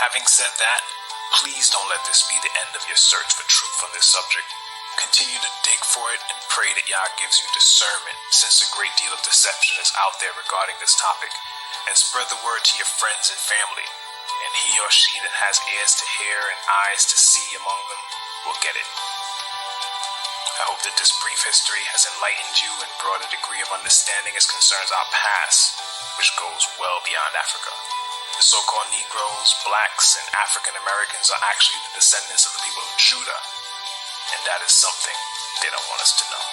Having said that, please don't let this be the end of your search for truth on this subject. Continue to dig for it and pray that Yah gives you discernment, since a great deal of deception is out there regarding this topic. And spread the word to your friends and family, and he or she that has ears to hear and eyes to see among them will get it. I hope that this brief history has enlightened you and brought a degree of understanding as concerns our past, which goes well beyond Africa. The so-called Negroes, blacks, and African Americans are actually the descendants of the people of Judah, and that is something they don't want us to know.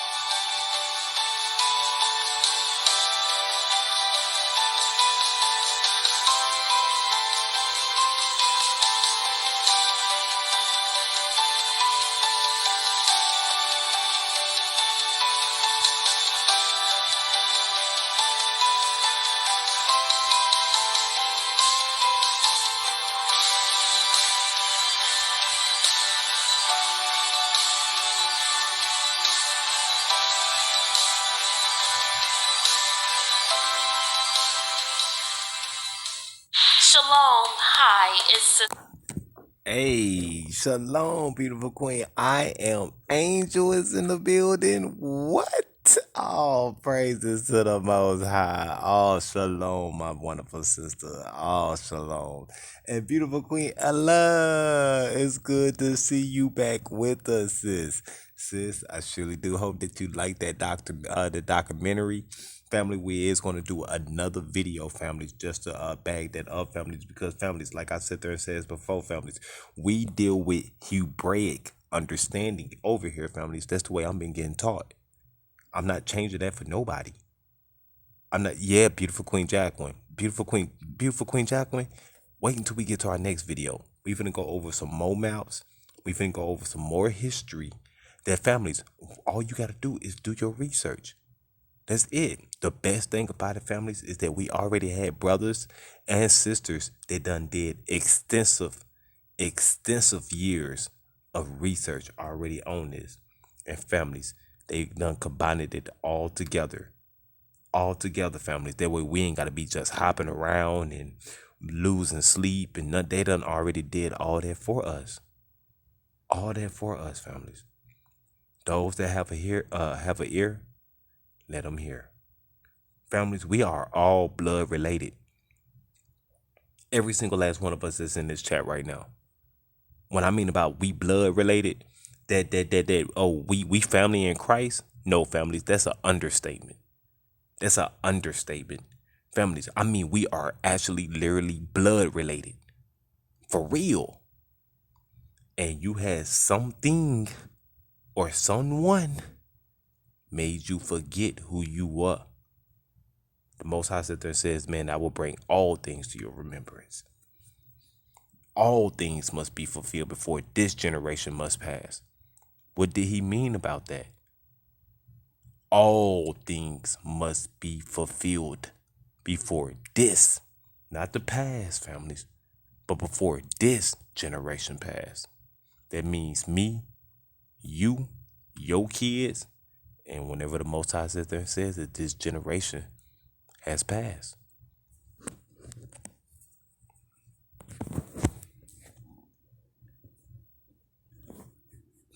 Shalom, hi, it's Hey, shalom, beautiful queen. I am Angel is in the building. What? All praises to the Most High. All shalom, my wonderful sister. All shalom. And beautiful queen Ella, it's good to see you back with us, sis. Sis, I surely do hope that you like that the documentary. Family, we is going to do another video, families, just to bag that up, families, because families, like I said there and says before, families, we deal with Hebraic understanding over here, families. That's the way I'm been getting taught. I'm not changing that for nobody. I'm not, yeah, beautiful Queen Jacqueline. Beautiful Queen Jacqueline. Wait until we get to our next video. We finna go over some more maps. We finna go over some more history. That families, all you gotta do is do your research. That's it. The best thing about it, families, is that we already had brothers and sisters that done did extensive years of research already on this. And families, they done combined it all together. All together, families. That way we ain't got to be just hopping around and losing sleep. And none, they done already did all that for us. All that for us, families. Those that have an ear, let them hear. Families, we are all blood related. Every single last one of us is in this chat right now. When I mean about we blood related, we family in Christ. No, families, that's an understatement. That's an understatement. Families, I mean we are actually literally blood related. For real. And you had something or someone made you forget who you were. The Most High sits there and says, man, I will bring all things to your remembrance. All things must be fulfilled before this generation must pass. What did he mean about that? All things must be fulfilled before this, not the past, families, but before this generation pass. That means me, you, your kids, and whenever the Most High sits there and says that this generation has passed.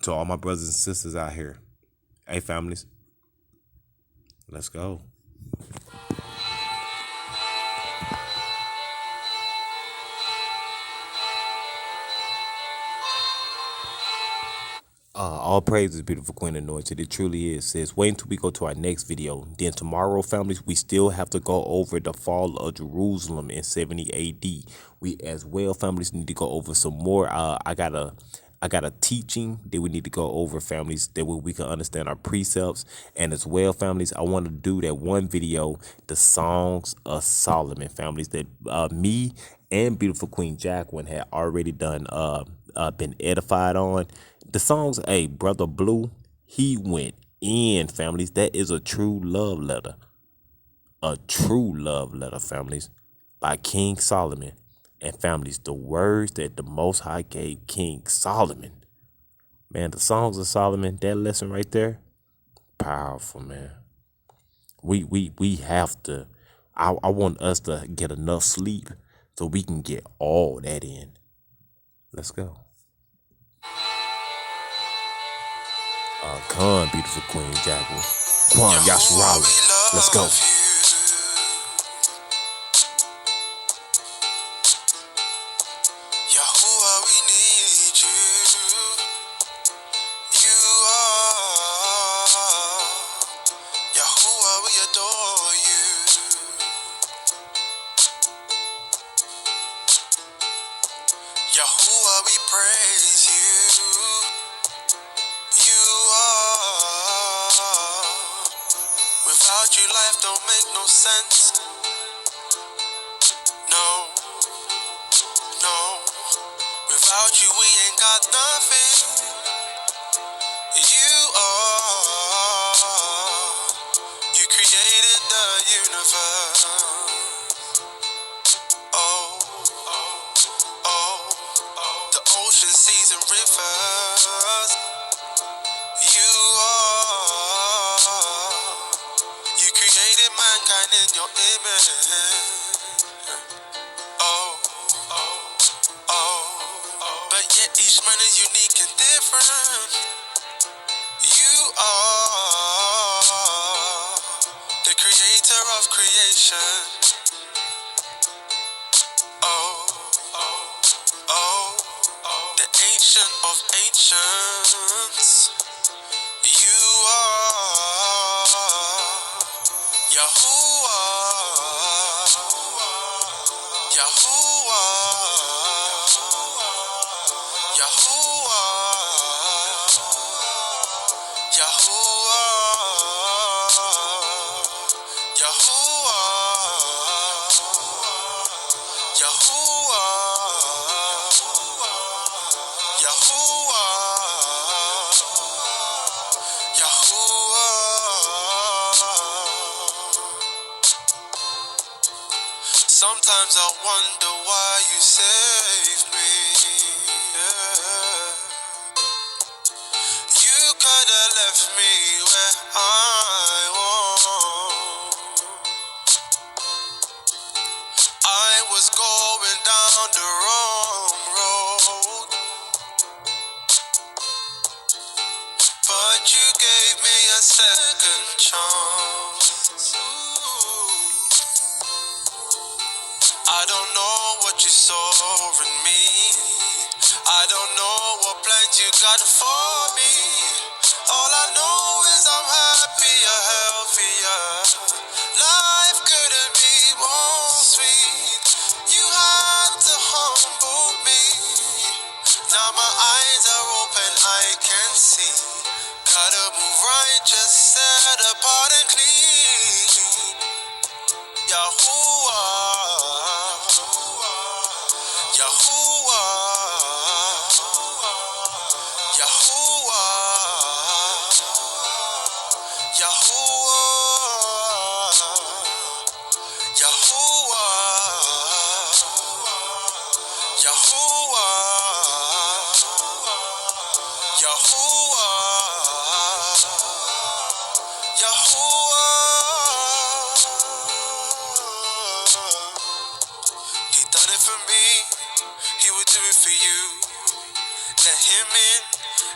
To all my brothers and sisters out here, hey families, let's go. All praises, beautiful Queen Anointed. It truly is, sis. Wait until we go to our next video. Then tomorrow, families, we still have to go over the fall of Jerusalem in 70 AD. We as well, families, need to go over some more. I got a teaching that we need to go over, families, that way we can understand our precepts. And as well, families, I want to do that one video, the Songs of Solomon, families, that me and beautiful Queen Jacqueline had already done been edified on. The songs, hey, Brother Blue, he went in, families. That is a true love letter. A true love letter, families, by King Solomon. And families, the words that the Most High gave King Solomon. Man, the Songs of Solomon, that lesson right there, powerful, man. We have to, I want us to get enough sleep so we can get all that in. Let's go. Come, beautiful Queen Jacqueline. Kwam Yasharala. Let's go. Yahuwah, we need you. You are Yahuwah, we adore you. Yahuwah, we praise you. You are. Without you, life don't make no sense. No, no. Without you, we ain't got nothing. You are. You created the universe. Oh, oh, oh. The ocean, seas, and rivers. You are. You created mankind in your image. Oh, oh, oh. But yet each man is unique and different. You are the creator of creation. Oh, oh, oh. The ancient of ancients. You are Yahuwah, Yahuwah, Yahuwah, Yahuwah, Yahuwah, Yahuwah, Sometimes I wonder why you saved me. Yeah. You could have left me where I was. I was going down the wrong road, but you gave me a second chance. I don't know what you saw in me. I don't know what plans you got for me. All I know is I'm happier, healthier. Life couldn't be more sweet. You had to humble me. Now my eyes are open, I can see. Gotta move righteous, set apart and clean. Yahuwah, Yahuwah, Yahuwah, Yahuwah, Yahuwah, Yahuwah, Yahuwah, Yahuwah. He done it for me, he would do it for you. Let him in,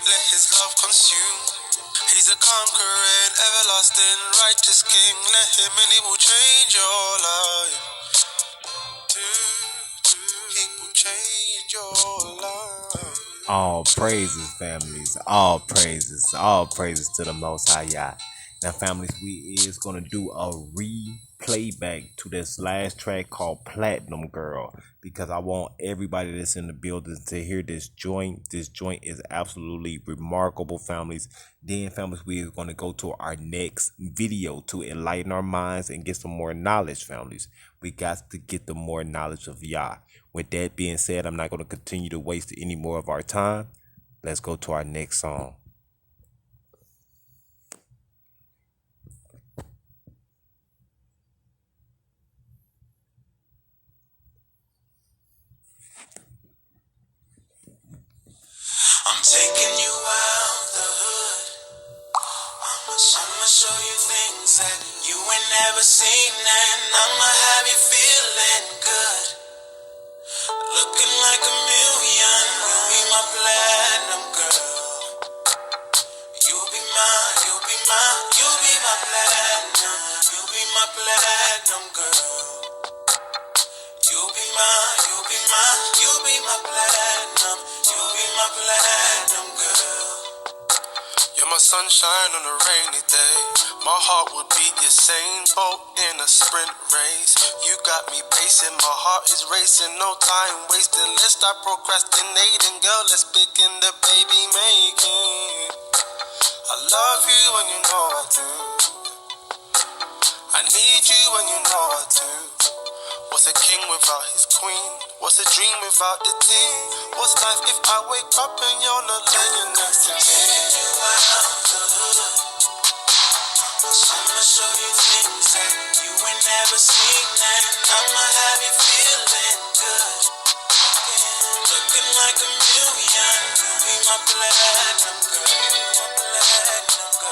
let his love consume. He's a conquering, everlasting, righteous king. Let him in, he will change your life. He will change your life. All praises, families. All praises to the Most High Yah. Now, families, we is gonna do a replay back to this last track called Platinum Girl, because I want everybody that's in the building to hear this joint. This joint is absolutely remarkable, families. Then, families, we is gonna go to our next video to enlighten our minds and get some more knowledge, families. We got to get the more knowledge of Yah. With that being said, I'm not going to continue to waste any more of our time. Let's go to our next song. I'm taking you out the hood. I'ma show you things that you ain't never seen, and I'ma have you feeling good. Looking like a million, you'll be my platinum girl. You'll be my platinum. You'll be my platinum girl. You'll be my platinum. You'll be my platinum girl. You're my sunshine on a rainy day. My heart would beat your same boat in a sprint race. You got me pacing, my heart is racing. No time wasting, let's stop procrastinating. Girl, let's begin the baby making. I love you when you know I do. I need you when you know I do. What's a king without his queen? What's a dream without the team? What's life if I wake up and you're not laying next to me? Taking you out the hood. I'ma show you things that you ain't never seen, and I'ma have you feeling good. Looking like a million, you'll be my platinum girl.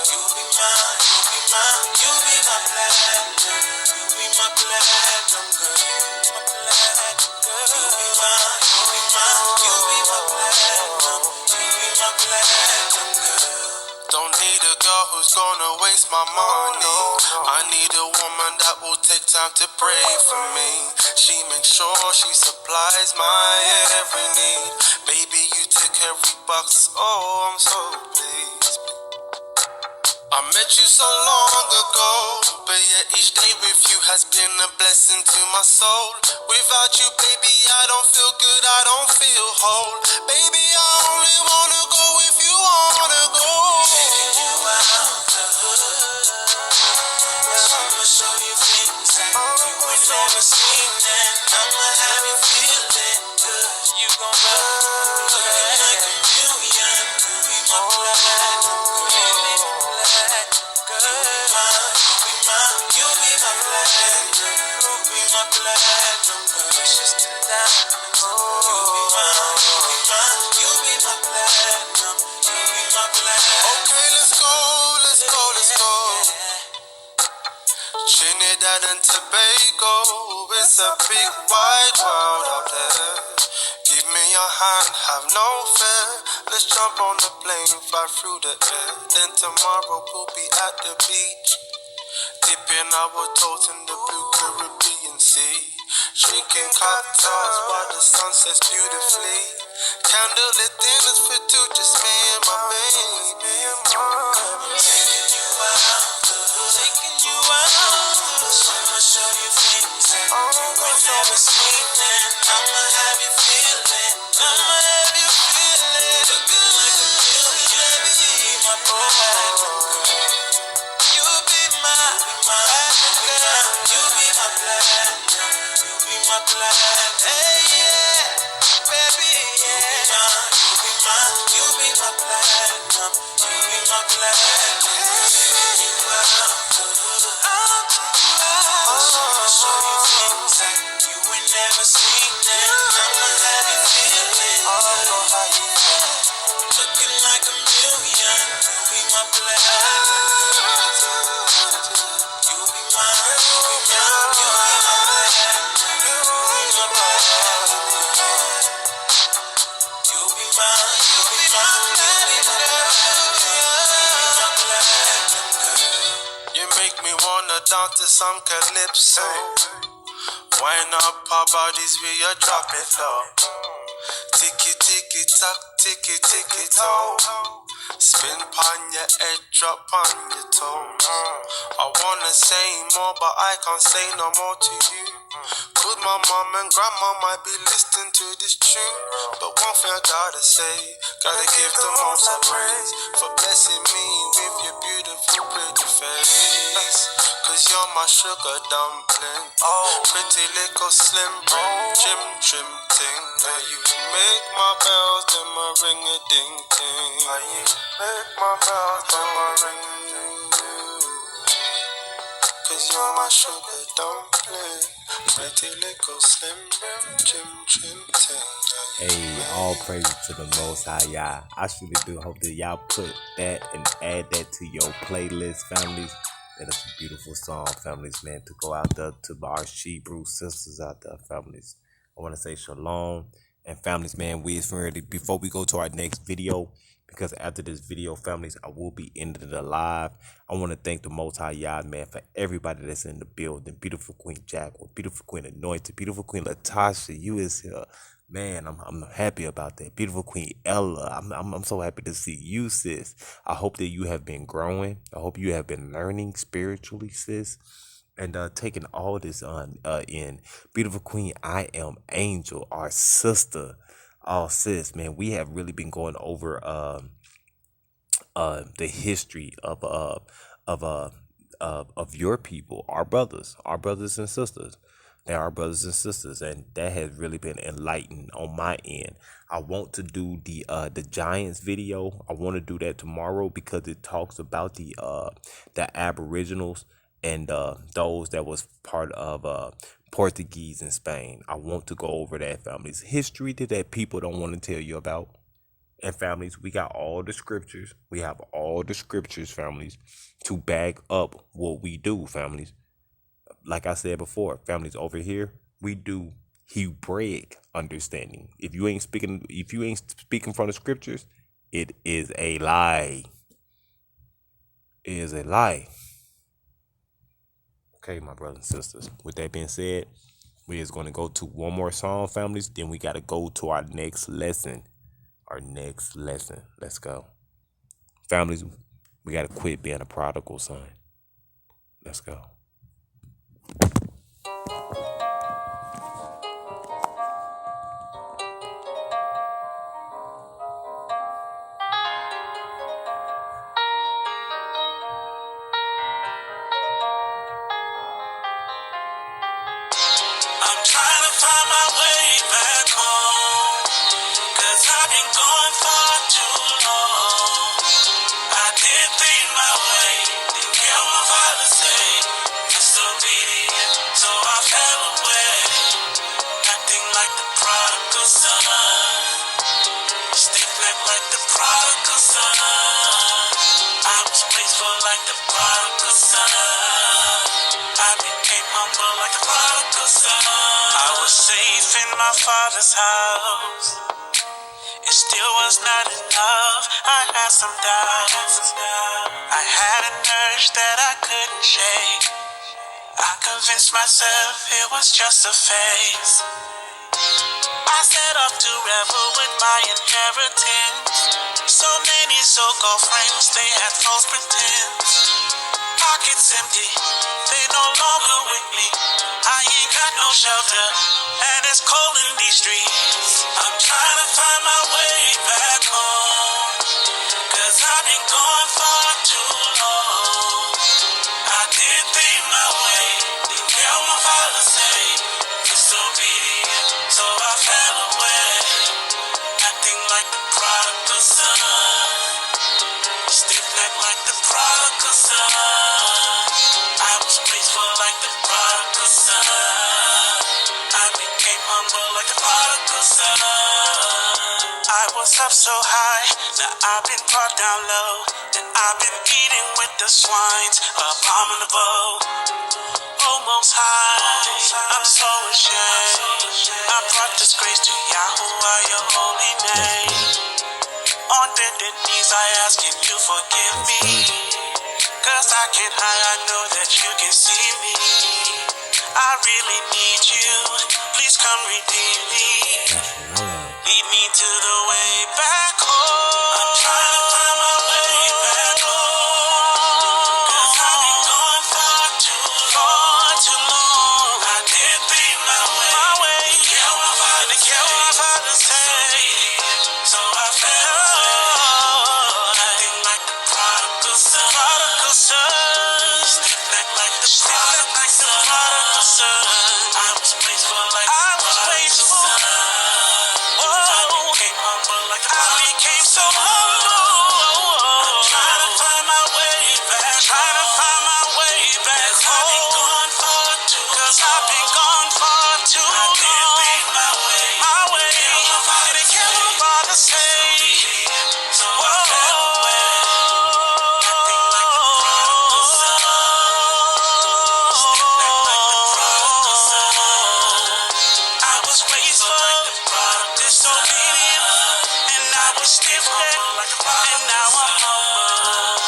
You'll be mine, you'll be my platinum. You'll be my platinum girl. You'll be mine, you'll be my platinum. You'll be my platinum girl. Don't need a girl who's gonna waste my money. I need a woman that will take time to pray for me. She makes sure she supplies my every need. Baby, you tick every box, oh, I'm so pleased. I met you so long ago, but yet each day with you has been a blessing to my soul. Without you, baby, I don't feel good, I don't feel whole. Baby, I only wanna go if you wanna go. Taking you out the hood. I'ma show you things that you ain't never seen, and I'ma have you feeling good. You gon' looking like a million. You'll be my platinum girl. You'll be my platinum. You'll be my platinum girl. Just a diamond. You'll be mine. You'll be my platinum. You'll be my platinum. Okay, let's go. Trinidad and Tobago, it's a big wide world out there. Give me your hand, have no fear. Let's jump on the plane, fly through the air. Then tomorrow we'll be at the beach, dipping our toes in the blue Caribbean Sea, drinking cocktails while the sun sets beautifully. Candlelit dinners for two, just me and my baby. I'm taking you out the hood. Taking you out the hood. I'ma show you things that you ain't never seen, and I'ma have you feeling. I'ma have you feeling. Looking like a million. You'll be my platinum girl. You'll be my platinum girl. You'll be my platinum. You'll be my platinum. Hey, yeah, baby, yeah. You'll be my platinum. You'll be my platinum. Taking you out the hood. I'ma show you things that you ain't never seen, and I'ma have you feeling. Looking like a million. You'll be my platinum. You'll be mine. You'll be my platinum. You'll be my platinum. You'll be mine. You'll be my platinum girl. You make me wanna dance to some calypso. Wind up our bodies, we are dropping low. Tiki tiki tock, ticky toe. Spin pon your head, drop on your toes. I wanna say more, but I can't say no more to you. Could my mom and grandma might be listening to this tune, but one thing I gotta say, gotta give the most I praise for blessing me with your beautiful pretty face. Cause you're my sugar dumpling, pretty little slim trim ting. Now you make my bells, then my ring a ding ding. Make my bells, then my ring a ding ding. Cause you're my sugar dumpling, pretty little slim trim ting. Hey, all praise to the Most High, y'all. I truly do hope that y'all put that and add that to your playlist, families. That is a beautiful song, families, man, to go out there to our Hebrew sisters out there, families. I want to say shalom. And families, man, we is ready before we go to our next video, because after this video, families, I will be ending the live. I want to thank the Most High Yah, man, for everybody that's in the building. Beautiful Queen Jacqueline, beautiful Queen Anointed, beautiful Queen Latasha, you is here. Man, I'm happy about that. Beautiful Queen Ella, I'm so happy to see you, sis. I hope that you have been growing. I hope you have been learning spiritually, sis, and taking all this on in. Beautiful Queen I Am Angel, our sister. Oh, sis, man, we have really been going over the history of your people, our brothers and sisters. They are brothers and sisters, and that has really been enlightened on my end. I want to do the Giants video. I want to do that tomorrow because it talks about the Aboriginals and those that was part of Portuguese in Spain. I want to go over that, families. History that people don't want to tell you about. And families, we got all the scriptures. We have all the scriptures, families, to back up what we do, families. Like I said before, families, over here, we do Hebraic understanding. If you ain't speaking from the scriptures, it is a lie. It is a lie. Okay, my brothers and sisters. With that being said, we is going to go to one more song, families. Then we got to go to our next lesson. Let's go. Families, we got to quit being a prodigal son. Let's go. I'm trying to find my way back home, 'cause I've been gone far too long. I did things my way, didn't care what my father say, disobedient, so I fell away, acting like the prodigal son, stiff-necked like the prodigal son. I was graceful like the prodigal son. I became humble like the prodigal son. I was safe in my father's house. It still was not enough. I had some doubts. I had an urge that I couldn't shake. I convinced myself it was just a phase. I set off to revel with my inheritance. So many so-called friends, they had false pretense. Pockets empty, they no longer with me. I ain't got no shelter, and it's cold in these streets. I'm trying to find my way back home, 'cause I've been gone far too long. I did things my way, didn't care what my father say, disobedient, so I fell away, acting like the prodigal son, stiff-necked like the prodigal son. I was graceful like the prodigal son. I became humble like the prodigal son. I was up so high, now I've been brought down low, and I've been eating with the swines, abominable. Almost high, I'm so ashamed. I brought disgrace to Yahuwah, your holy name. On bended knees I ask, can you forgive me? 'Cause I can't hide, I know that you can see me. I really need you, please come redeem me. Lead me to the way back home. I'm trying to find my way back home. 'Cause I've been gone far too long. I did think my way. Care what my father say. So I fell acting like the prodigal son. Back like the prodigal son. I was wasteful like the prodigal son. I became so humble. I'm trying to find my way back. Home. 'Cause I've been gone far too long. My way. Didn't care what my father say. So I fell away. Acting like the prodigal son. I was wasteful, disobedient, and I was stiff-necked, and now I'm humble.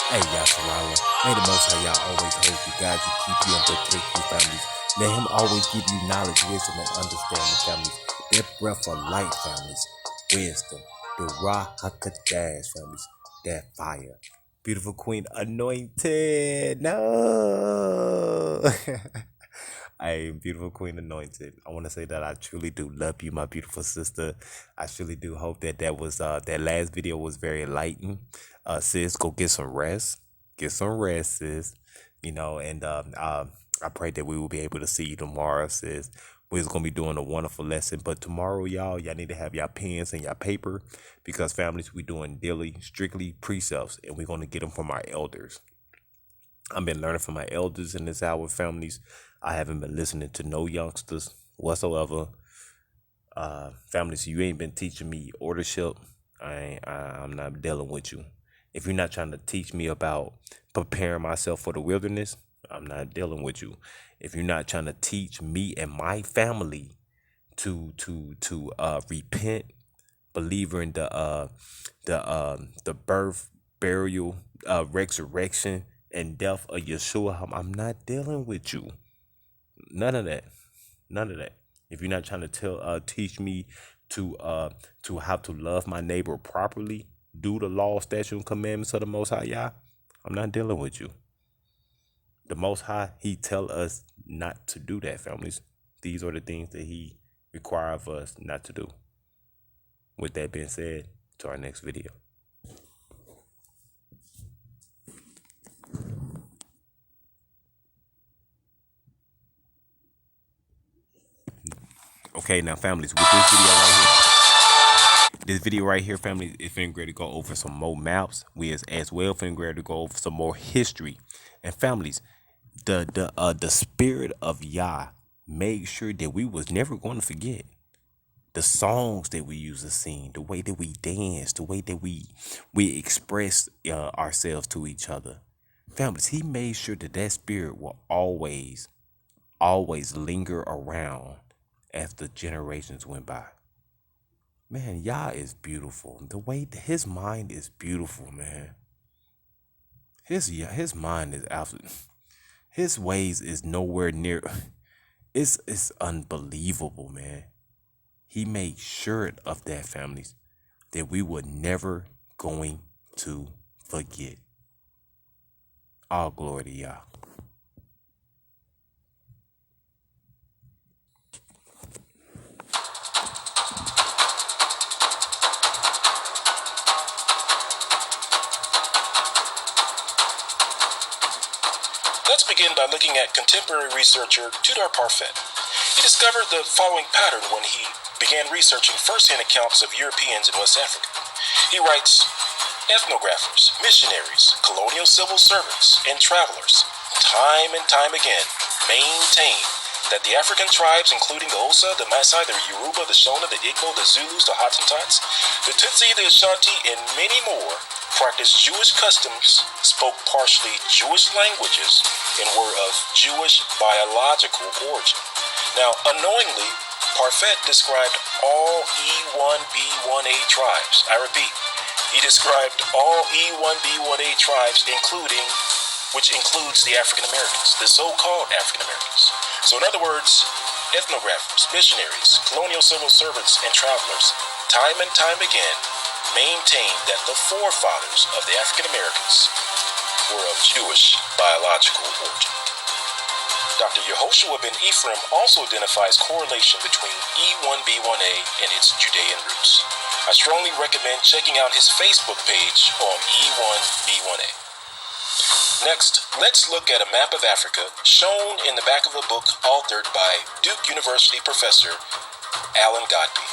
Hey, Yasharala, may the Most High Yah always hold you, guide you, keep you, and protect your families. Let Him always give you knowledge, wisdom, and understanding, families. That breath of light, families. Wisdom. The Ra HaKadash, families. That fire. Beautiful Queen Anointed. No. Hey, beautiful Queen Anointed. I want to say that I truly do love you, my beautiful sister. I truly do hope that that last video was very enlightening. Sis, go get some rest. Get some rest, sis. You know, and I pray that we will be able to see you tomorrow, sis. We're going to be doing a wonderful lesson. But tomorrow, y'all need to have your pens and your paper, because families, we're doing daily, strictly precepts, and we're going to get them from our elders. I've been learning from my elders in this hour, families. I haven't been listening to no youngsters whatsoever. Families, you ain't been teaching me ordership. I'm not dealing with you. If you're not trying to teach me about preparing myself for the wilderness, I'm not dealing with you. If you're not trying to teach me and my family to repent, believer in the birth, burial, resurrection, and death of Yeshua, I'm not dealing with you. None of that. If you're not trying to teach me to how to love my neighbor properly, do the law, statutes, and commandments of the Most High Yah, I'm not dealing with you. The Most High, He tell us not to do that, families. These are the things that He require of us not to do. With that being said, to our next video. Okay, now families, with this video right here, family, is finna ready to go over some more maps. We as well finna ready to go over some more history. And families, the spirit of Yah made sure that we was never going to forget the songs that we used to sing, the way that we danced, the way that we expressed ourselves to each other. Families, He made sure that spirit will always linger around as the generations went by. Man, Yah is beautiful. The way His mind is beautiful, man. His mind is absolute. His ways is nowhere near. It's unbelievable, man. He made sure of that, families, that we were never going to forget. All glory to Yah. Let's begin by looking at contemporary researcher Tudor Parfait. He discovered the following pattern when he began researching first-hand accounts of Europeans in West Africa. He writes, ethnographers, missionaries, colonial civil servants, and travelers, time and time again, maintain that the African tribes, including the Osa, the Maasai, the Yoruba, the Shona, the Igbo, the Zulus, the Hottentots, the Tutsi, the Ashanti, and many more, practiced Jewish customs, spoke partially Jewish languages, and were of Jewish biological origin. Now, unknowingly, Parfait described all E1B1A tribes. I repeat, he described all E1B1A tribes, which includes the African Americans, the so-called African Americans. So in other words, ethnographers, missionaries, colonial civil servants, and travelers, time and time again, maintained that the forefathers of the African Americans were of Jewish biological origin. Dr. Yehoshua ben Ephraim also identifies correlation between E1B1A and its Judean roots. I strongly recommend checking out his Facebook page on E1B1A. Next, let's look at a map of Africa shown in the back of a book authored by Duke University professor Alan Godbey.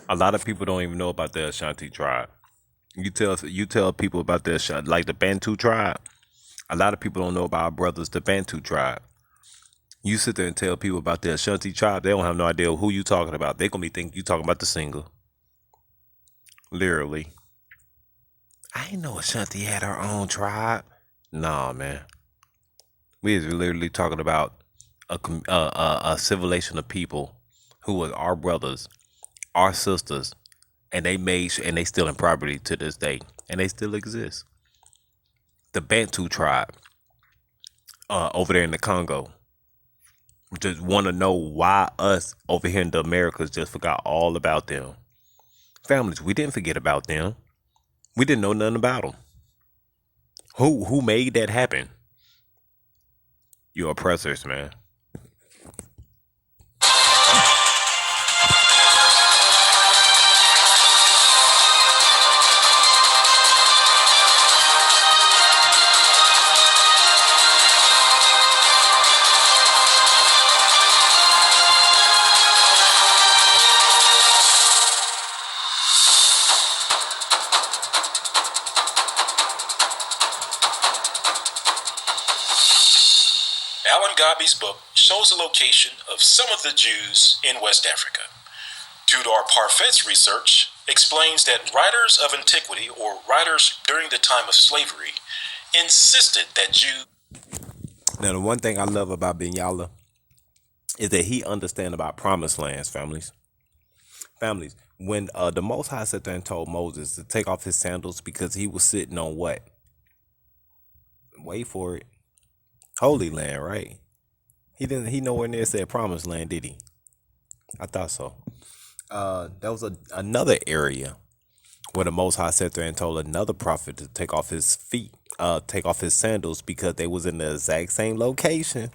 A lot of people don't even know about the Ashanti tribe. You tell people about the Ashanti, like the Bantu tribe. A lot of people don't know about our brothers, the Bantu tribe. You sit there and tell people about the Ashanti tribe, they don't have no idea who you talking about. They gonna be thinking you talking about the singer. Literally. I didn't know Ashanti had her own tribe. Nah, man. We is literally talking about a civilization of people who was our brothers, our sisters, and they still in property to this day, and they still exist. The Bantu tribe, over there in the Congo, just want to know why us over here in the Americas just forgot all about them. Families, we didn't forget about them. We didn't know nothing about them. Who made that happen? Your oppressors, man. Alan Godbey's book shows the location of some of the Jews in West Africa. Tudor Parfet's research explains that writers of antiquity, or writers during the time of slavery, insisted that Jews... Now, the one thing I love about Binyala is that he understands about promised lands, families. Families, when the Most High sat there and told Moses to take off his sandals because he was sitting on what? Wait for it. Holy Land, right? He nowhere near said promised land, did he? I thought so. There was another area where the Most High sat there and told another prophet to take off his feet, take off his sandals, because they was in the exact same location,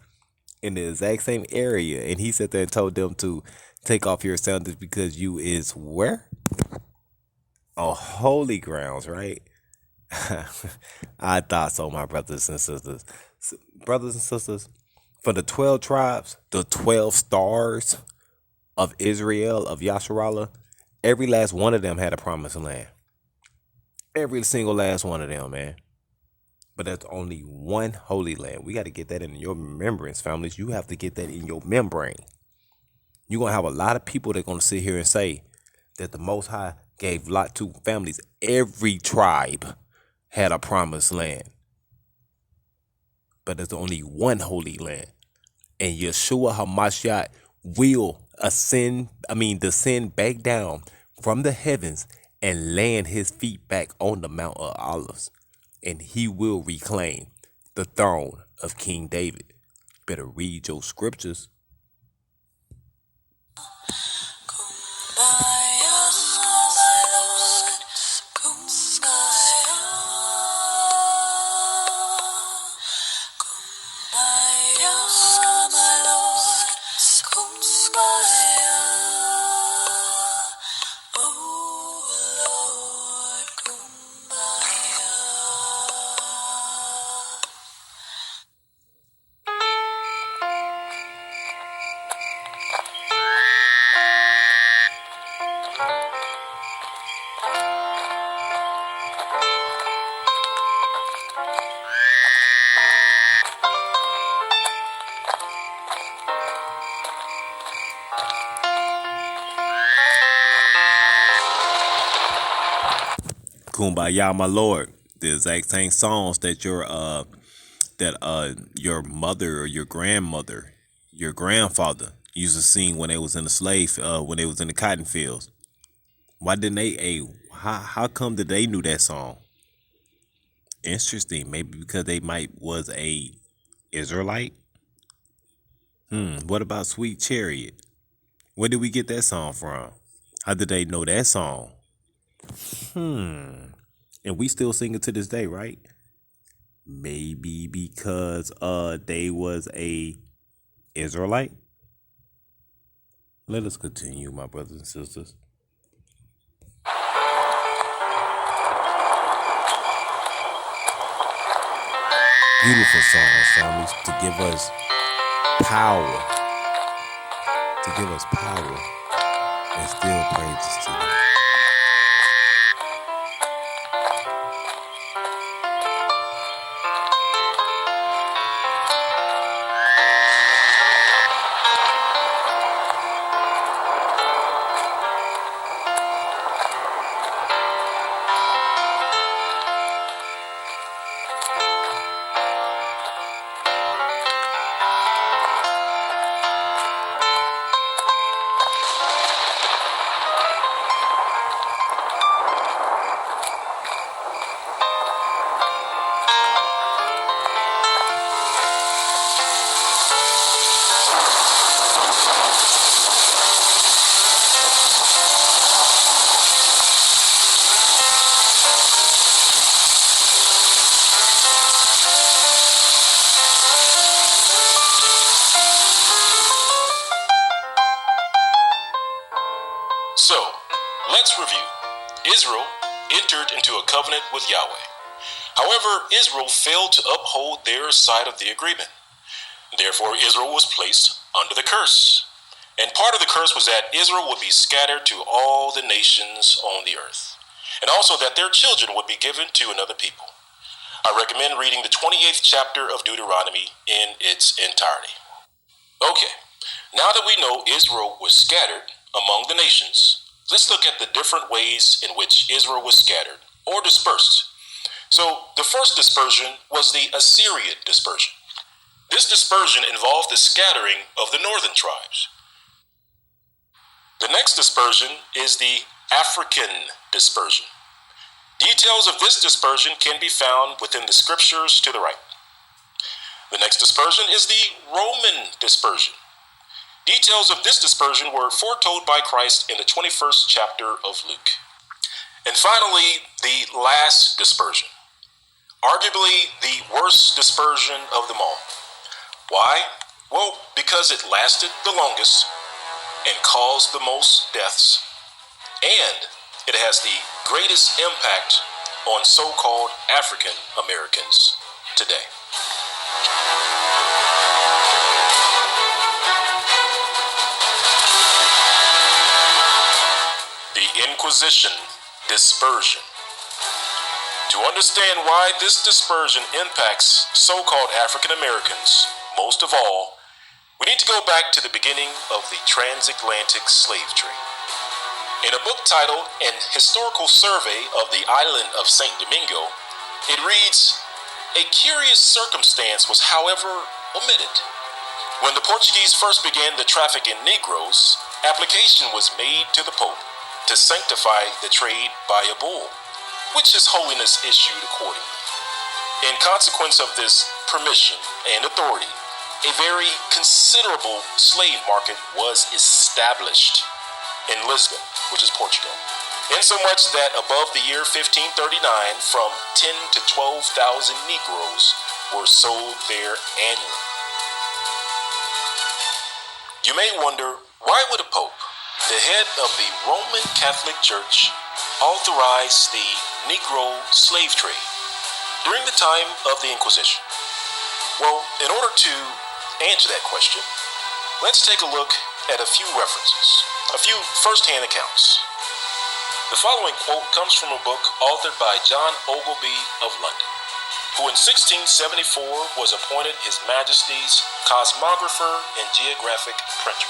in the exact same area. And he sat there and told them to take off your sandals because you is where? On holy grounds, right? I thought so, my brothers and sisters. Brothers and sisters, for the 12 tribes, the 12 stars of Israel, of Yasharallah, every last one of them had a promised land. Every single last one of them, man. But that's only one holy land. We got to get that in your remembrance, families. You have to get that in your membrane. You're going to have a lot of people that are going to sit here and say that the Most High gave lot to families. Every tribe had a promised land. But there's only one holy land. And Yeshua HaMashiach will descend back down from the heavens and land his feet back on the Mount of Olives. And he will reclaim the throne of King David. Better read your scriptures. Kumbaya, my lord. The exact same songs that your mother or your grandmother, your grandfather used to sing when they was in the when they was in the cotton fields. Why didn't they? How come that they knew that song? Interesting. Maybe because they was a Israelite. What about Sweet Chariot? Where did we get that song from? How did they know that song? And we still sing it to this day, right? Maybe because they was a Israelite. Let us continue, my brothers and sisters. Beautiful songs, families, to give us power. To give us power and still praises to them. So, let's review. Israel entered into a covenant with Yahweh. However, Israel failed to uphold their side of the agreement. Therefore, Israel was placed under the curse. And part of the curse was that Israel would be scattered to all the nations on the earth, and also that their children would be given to another people. I recommend reading the 28th chapter of Deuteronomy in its entirety. Okay, now that we know Israel was scattered among the nations, let's look at the different ways in which Israel was scattered or dispersed. So the first dispersion was the Assyrian dispersion. This dispersion involved the scattering of the northern tribes. The next dispersion is the African dispersion. Details of this dispersion can be found within the scriptures to the right. The next dispersion is the Roman dispersion. Details of this dispersion were foretold by Christ in the 21st chapter of Luke. And finally, the last dispersion, arguably the worst dispersion of them all. Why? Well, because it lasted the longest and caused the most deaths, and it has the greatest impact on so-called African Americans today. The Inquisition dispersion. To understand why this dispersion impacts so-called African Americans, most of all, we need to go back to the beginning of the transatlantic slave trade. In a book titled An Historical Survey of the Island of St. Domingo, it reads, "A curious circumstance was, however, omitted. When the Portuguese first began the traffic in Negroes, application was made to the Pope to sanctify the trade by a bull, which His Holiness issued accordingly. In consequence of this permission and authority, a very considerable slave market was established in Lisbon, which is Portugal, insomuch that above the year 1539, from 10 to 12,000 Negroes were sold there annually." You may wonder, why would a Pope, the head of the Roman Catholic Church, authorize the Negro slave trade during the time of the Inquisition? Well, in order to answer that question, let's take a look at a few references, a few first-hand accounts. The following quote comes from a book authored by John Ogilby of London, who in 1674 was appointed His Majesty's cosmographer and geographic printer.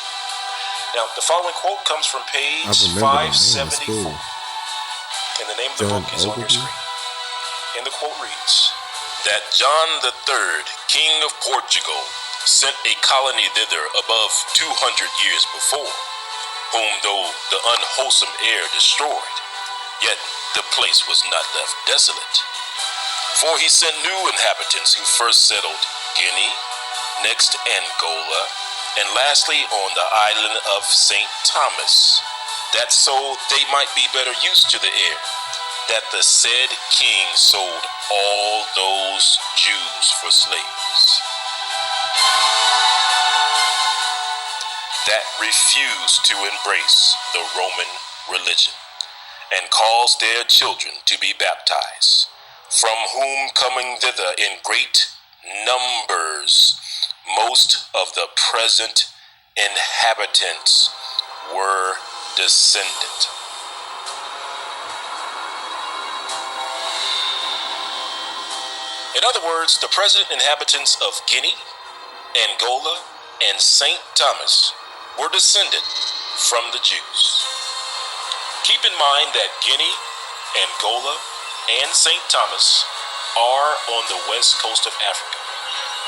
Now, the following quote comes from page 574. and the name of the John book is on your Ogilvy? screen. And the quote reads, that John III, King of Portugal, sent a colony thither above 200 years before, whom though the unwholesome air destroyed, yet the place was not left desolate. For he sent new inhabitants who first settled Guinea, next Angola, and lastly on the island of St. Thomas, that so they might be better used to the air, that the said king sold all those Jews for slaves that refused to embrace the Roman religion, and caused their children to be baptized, from whom coming thither in great numbers most of the present inhabitants were descended. In other words, the present inhabitants of Guinea, Angola, and St. Thomas were descended from the Jews. Keep in mind that Guinea, Angola, and St. Thomas are on the west coast of Africa,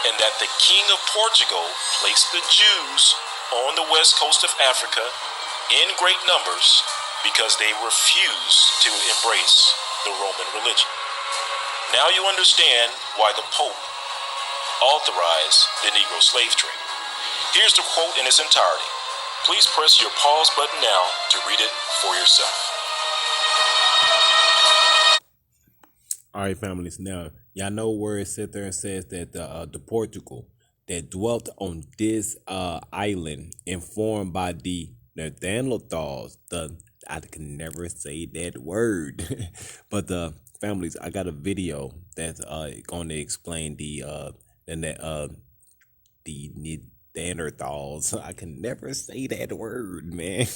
and that the King of Portugal placed the Jews on the west coast of Africa in great numbers because they refused to embrace the Roman religion. Now you understand why the Pope authorized the Negro slave trade. Here's the quote in its entirety. Please press your pause button now to read it for yourself. All right, families. Now, y'all know where it sits there and says that the Portugal that dwelt on this island, informed by the Neanderthals. I can never say that word, but the families. I got a video that's going to explain the Neanderthals. I can never say that word, man.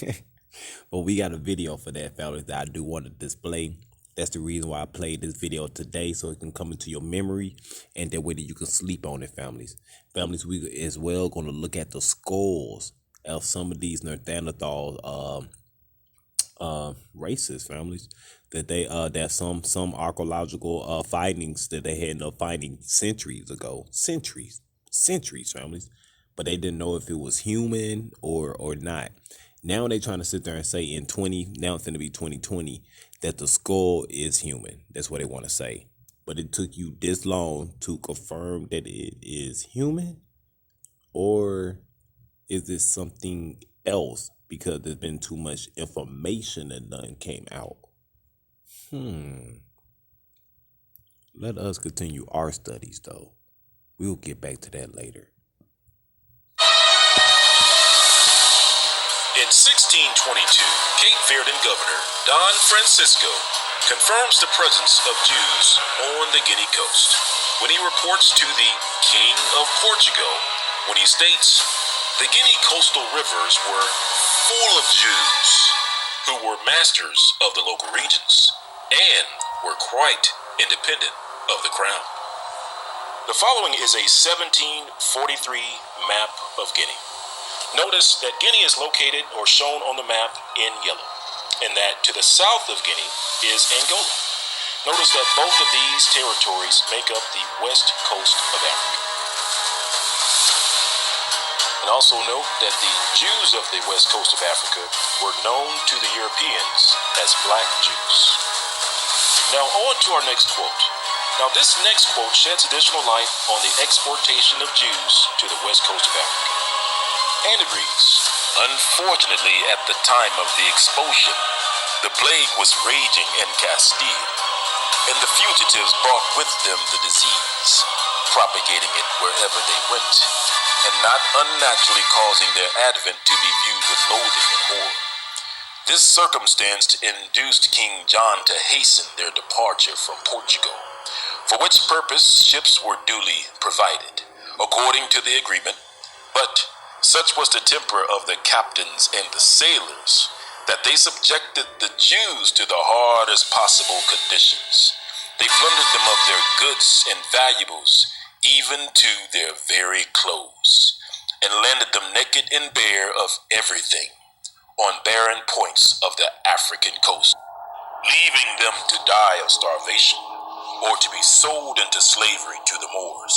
But we got a video for that, fellas, that I do want to display. That's the reason why I played this video today, so it can come into your memory, and that way that you can sleep on it, families. Families, we as well going to look at the skulls of some of these Neanderthal races, families. That they that some archaeological findings that they had up finding centuries ago, centuries, families, but they didn't know if it was human or not. Now they trying to sit there and say now it's going to be 2020, that the skull is human. That's what they want to say. But it took you this long to confirm that it is human, or is this something else? Because there's been too much information that none came out. Let us continue our studies, though. We'll get back to that later. In 1622, Cape Verdean governor Don Francisco confirms the presence of Jews on the Guinea coast when he reports to the King of Portugal, when he states, the Guinea coastal rivers were full of Jews who were masters of the local regions and were quite independent of the crown. The following is a 1743 map of Guinea. Notice that Guinea is located or shown on the map in yellow, and that to the south of Guinea is Angola. Notice that both of these territories make up the west coast of Africa. And also note that the Jews of the west coast of Africa were known to the Europeans as black Jews. Now on to our next quote. Now this next quote sheds additional light on the exportation of Jews to the west coast of Africa. And it reads, unfortunately, at the time of the expulsion, the plague was raging in Castile, and the fugitives brought with them the disease, propagating it wherever they went, and not unnaturally causing their advent to be viewed with loathing and horror. This circumstance induced King John to hasten their departure from Portugal, for which purpose ships were duly provided, according to the agreement, but such was the temper of the captains and the sailors that they subjected the Jews to the hardest possible conditions. They plundered them of their goods and valuables, even to their very clothes, and landed them naked and bare of everything on barren points of the African coast. leaving them to die of starvation or to be sold into slavery to the Moors.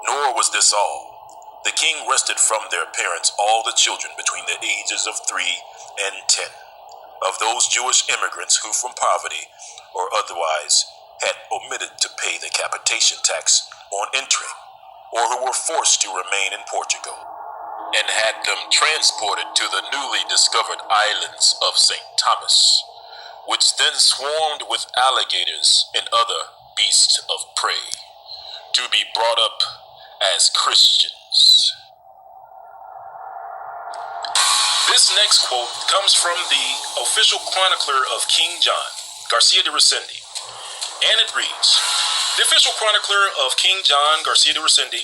Nor was this all. The king wrested from their parents all the children between the ages of 3 and 10 of those Jewish immigrants who from poverty or otherwise had omitted to pay the capitation tax on entering, or who were forced to remain in Portugal, and had them transported to the newly discovered islands of St. Thomas, which then swarmed with alligators and other beasts of prey, to be brought up as Christians. This next quote comes from the official chronicler of King John, Garcia de Resende, and it reads, "The official chronicler of King John, Garcia de Resende,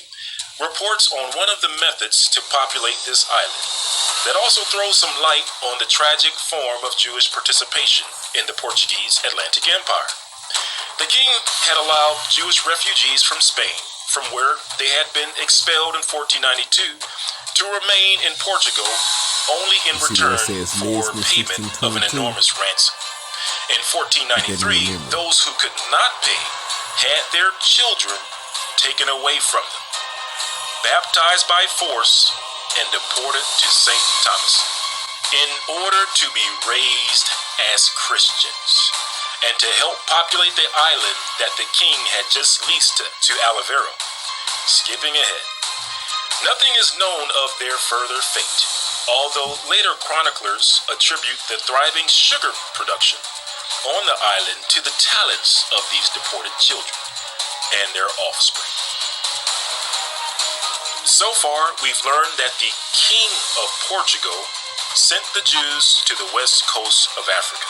reports on one of the methods to populate this island that also throws some light on the tragic form of Jewish participation in the Portuguese Atlantic Empire. The king had allowed Jewish refugees from Spain, from where they had been expelled in 1492, to remain in Portugal only in return for payment of an enormous ransom. In 1493, those who could not pay had their children taken away from them, baptized by force, and deported to St. Thomas in order to be raised as Christians and to help populate the island that the king had just leased to Alivero. Skipping ahead. Nothing is known of their further fate, although later chroniclers attribute the thriving sugar production on the island to the talents of these deported children and their offspring. So far, we've learned that the king of Portugal sent the Jews to the west coast of Africa.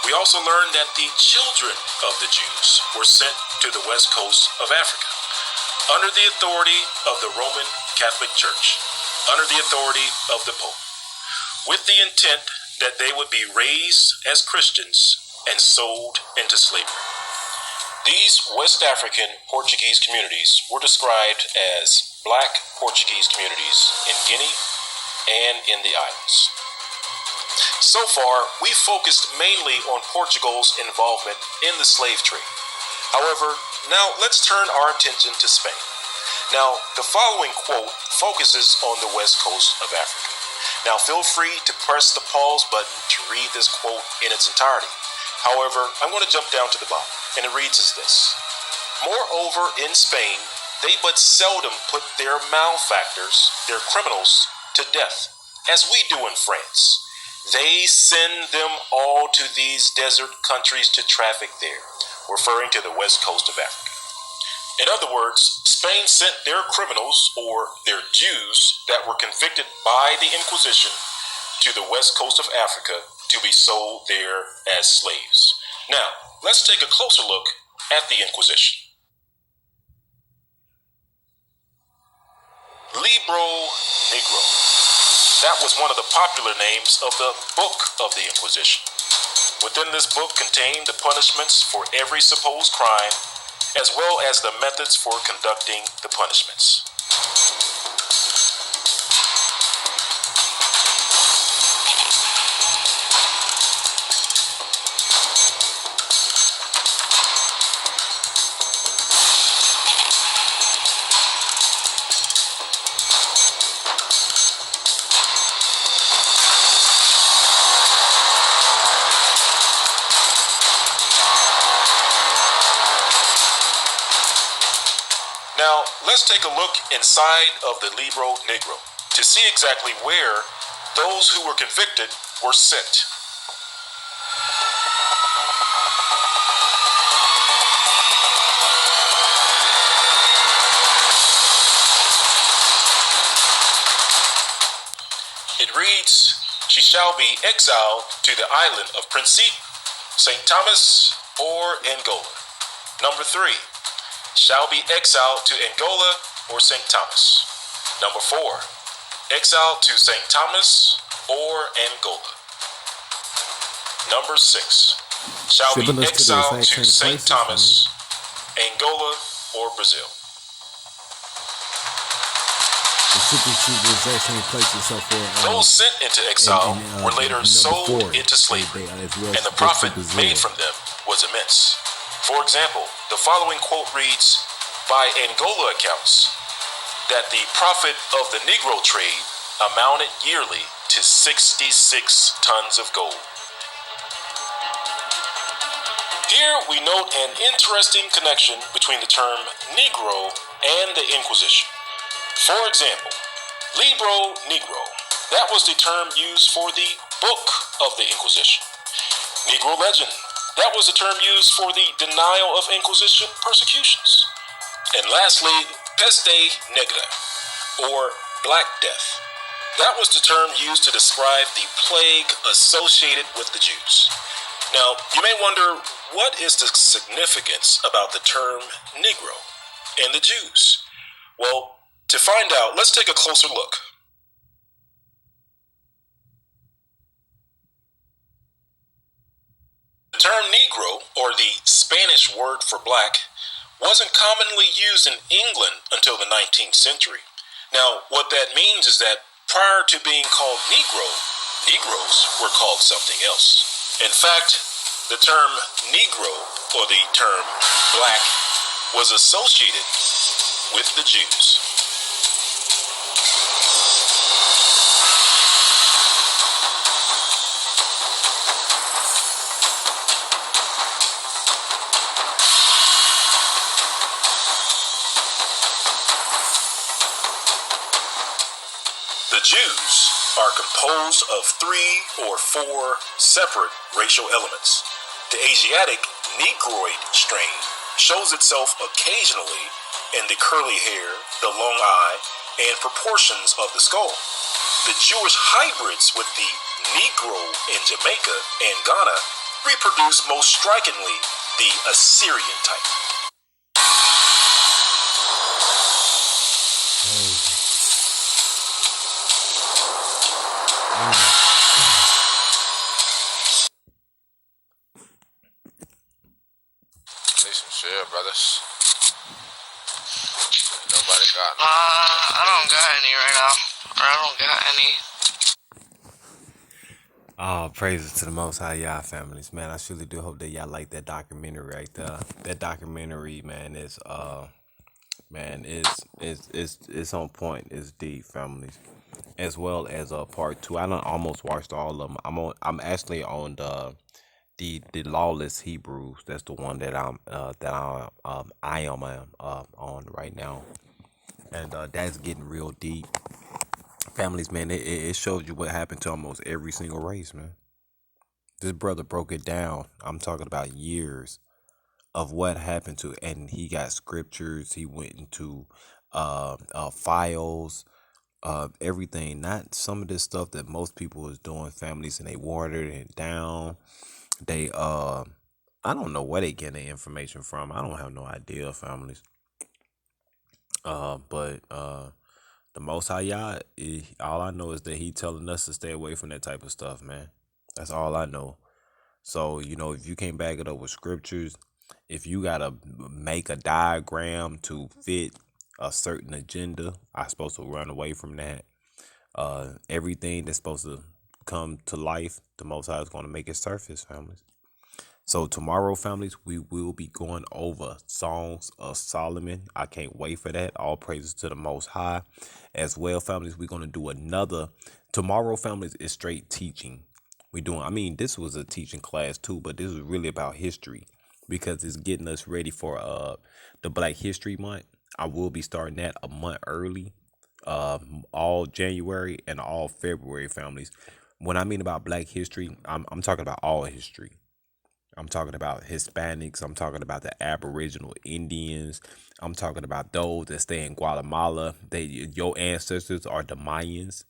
We also learned that the children of the Jews were sent to the west coast of Africa under the authority of the Roman Catholic Church, under the authority of the Pope, with the intent that they would be raised as Christians and sold into slavery. These West African Portuguese communities were described as Black Portuguese communities in Guinea and in the islands. So far, we focused mainly on Portugal's involvement in the slave trade. However, now let's turn our attention to Spain. Now, the following quote focuses on the west coast of Africa. Now, feel free to press the pause button to read this quote in its entirety. However, I'm going to jump down to the bottom, and it reads as this. Moreover, in Spain, they but seldom put their malefactors, their criminals, to death, as we do in France. They send them all to these desert countries to traffic there, referring to the west coast of Africa. In other words, Spain sent their criminals, or their Jews, that were convicted by the Inquisition to the west coast of Africa to be sold there as slaves. Now, let's take a closer look at the Inquisition. Libro Negro. That was one of the popular names of the book of the Inquisition. Within this book contained the punishments for every supposed crime, as well as the methods for conducting the punishments. Now, let's take a look inside of the Libro Negro to see exactly where those who were convicted were sent. It reads, she shall be exiled to the island of Principe, St. Thomas, or Angola. Number 3. Shall be exiled to Angola or St. Thomas. Number 4, exiled to St. Thomas or Angola. Number 6, shall be exiled to St. Thomas, Angola, or Brazil. Those sent into exile were later sold into slavery, and the profit made from them was immense. For example, the following quote reads, by Angola accounts, that the profit of the Negro trade amounted yearly to 66 tons of gold. Here we note an interesting connection between the term Negro and the Inquisition. For example, Libro Negro, that was the term used for the Book of the Inquisition. Negro Legend, that was the term used for the denial of Inquisition persecutions. And lastly, Peste Negra, or Black Death. That was the term used to describe the plague associated with the Jews. Now, you may wonder, what is the significance about the term Negro and the Jews? Well, to find out, let's take a closer look. The term Negro, or the Spanish word for black, wasn't commonly used in England until the 19th century. Now, what that means is that prior to being called Negro, Negroes were called something else. In fact, the term Negro, or the term black, was associated with the Jews. The Jews are composed of 3 or 4 separate racial elements. The Asiatic Negroid strain shows itself occasionally in the curly hair, the long eye, and proportions of the skull. The Jewish hybrids with the Negro in Jamaica and Ghana reproduce most strikingly the Assyrian type. Shit, brothers. Nobody got me. I don't got any right now. I don't got any. Oh, praises to the Most High, y'all families, man. I surely do hope that y'all like that documentary right there. That documentary, man, is it's on point. It's deep, families, as well as part 2. I done almost watched all of them. I'm actually on the Lawless Hebrews. That's the one that I am on right now, and that's getting real deep. Families, man, it shows you what happened to almost every single race, man. This brother broke it down. I'm talking about years of what happened to, and he got scriptures. He went into files, everything. Not some of this stuff that most people was doing, families, and they watered it down. They I don't know where they get the information from. I don't have no idea, families. But the Most High Yah, all I know is that he telling us to stay away from that type of stuff, man. That's all I know. So, if you can't back it up with scriptures, if you gotta make a diagram to fit a certain agenda, I'm supposed to run away from that. Everything that's supposed to come to life, the Most High is going to make it surface, families. So tomorrow, families, we will be going over Songs of Solomon. I can't wait for that. All praises to the Most High. As well, families, we're going to do another. Tomorrow, families, is straight teaching. This was a teaching class too, but this is really about history because it's getting us ready for the Black History Month. I will be starting that a month early, all January and all February, families. When I mean about Black history, I'm talking about all history. I'm talking about Hispanics. I'm talking about the Aboriginal Indians. I'm talking about those that stay in Guatemala. Your ancestors are the Mayans,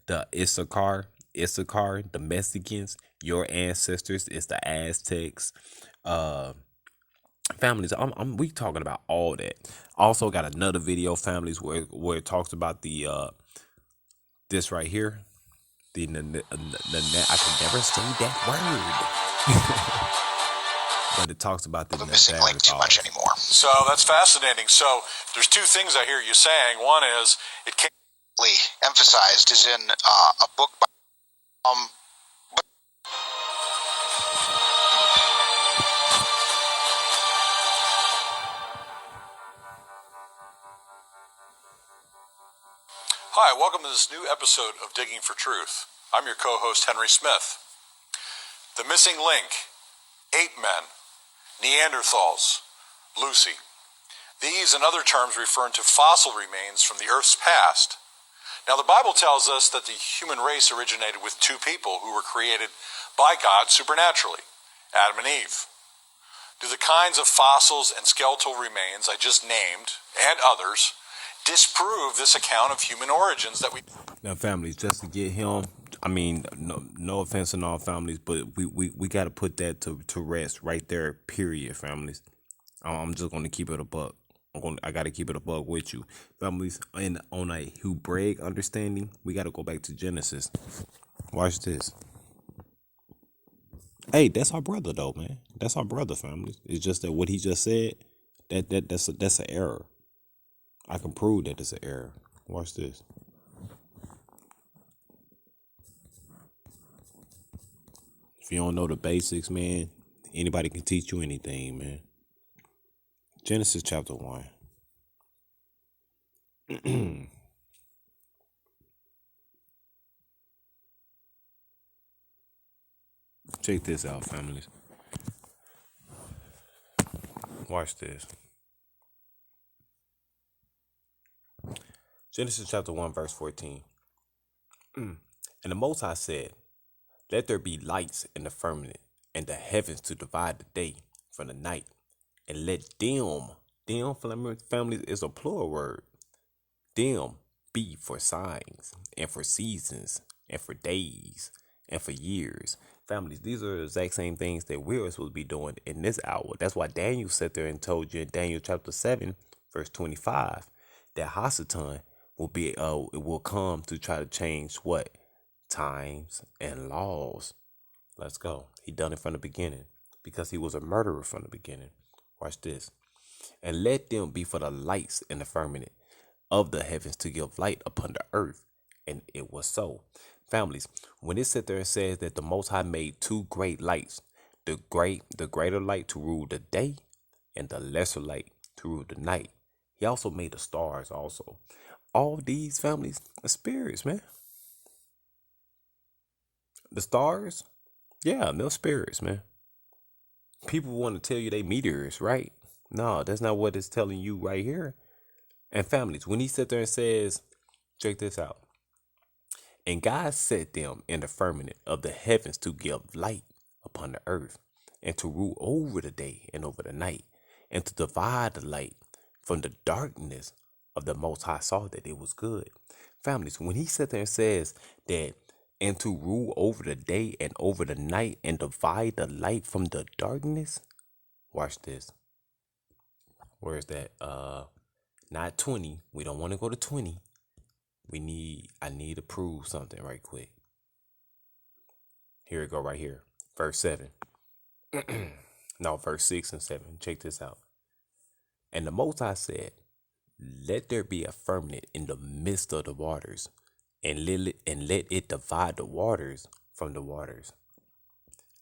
the Issachar, the Mexicans. Your ancestors is the Aztecs. Families, we talking about all that. Also got another video, families, where it talks about the this right here. I can never say that word. But it talks about the missing link too much anymore. So that's fascinating. So there's two things I hear you saying. One is it can't. emphasized is in a book by Hi, welcome to this new episode of Digging for Truth. I'm your co-host, Henry Smith. The missing link, ape men, Neanderthals, Lucy. These and other terms refer to fossil remains from the Earth's past. Now, the Bible tells us that the human race originated with two people who were created by God supernaturally, Adam and Eve. Do the kinds of fossils and skeletal remains I just named, and others, disprove this account of human origins that we... Now, families, just to get him, I mean, no offense in all families, but we got to put that to rest right there, period, families. I'm just going to keep it a buck. I got to keep it a buck with you. Families, and on a Hebraic understanding, we got to go back to Genesis. Watch this. Hey, that's our brother, though, man. That's our brother, family. It's just that what he just said, that's an error. I can prove that it's an error. Watch this. If you don't know the basics, man, anybody can teach you anything, man. Genesis chapter 1. Check this out, families. Watch this. Genesis chapter 1, verse 14. And the Most High said, let there be lights in the firmament, and the heavens to divide the day from the night, and let them families is a plural word, them be for signs, and for seasons, and for days, and for years. Families, these are the exact same things that we're supposed to be doing in this hour. That's why Daniel sat there and told you in Daniel chapter 7, verse 25, that Hasatan will come to try to change what? Times and laws. Let's go. He done it from the beginning because he was a murderer from the beginning. Watch this. And let them be for the lights in the firmament of the heavens to give light upon the earth. And it was so. Families, when it sit there and says that the Most High made two great lights, the greater light to rule the day and the lesser light to rule the night. He also made the stars also. All these families are spirits, man. The stars, yeah, they're spirits, man. People want to tell you they meteors, right? No, that's not what it's telling you right here. And families, when he sits there and says, check this out. And God set them in the firmament of the heavens to give light upon the earth, and to rule over the day and over the night, and to divide the light from the darkness of the Most High saw that it was good. Families, when he sat there and says that, and to rule over the day and over the night, and divide the light from the darkness, watch this. Where is that? Not 20. We don't want to go to 20. I need to prove something right quick. Here we go right here. Verse 7. No, verse 6 and 7. Check this out. And the Most High said, let there be a firmament in the midst of the waters, and let it divide the waters from the waters.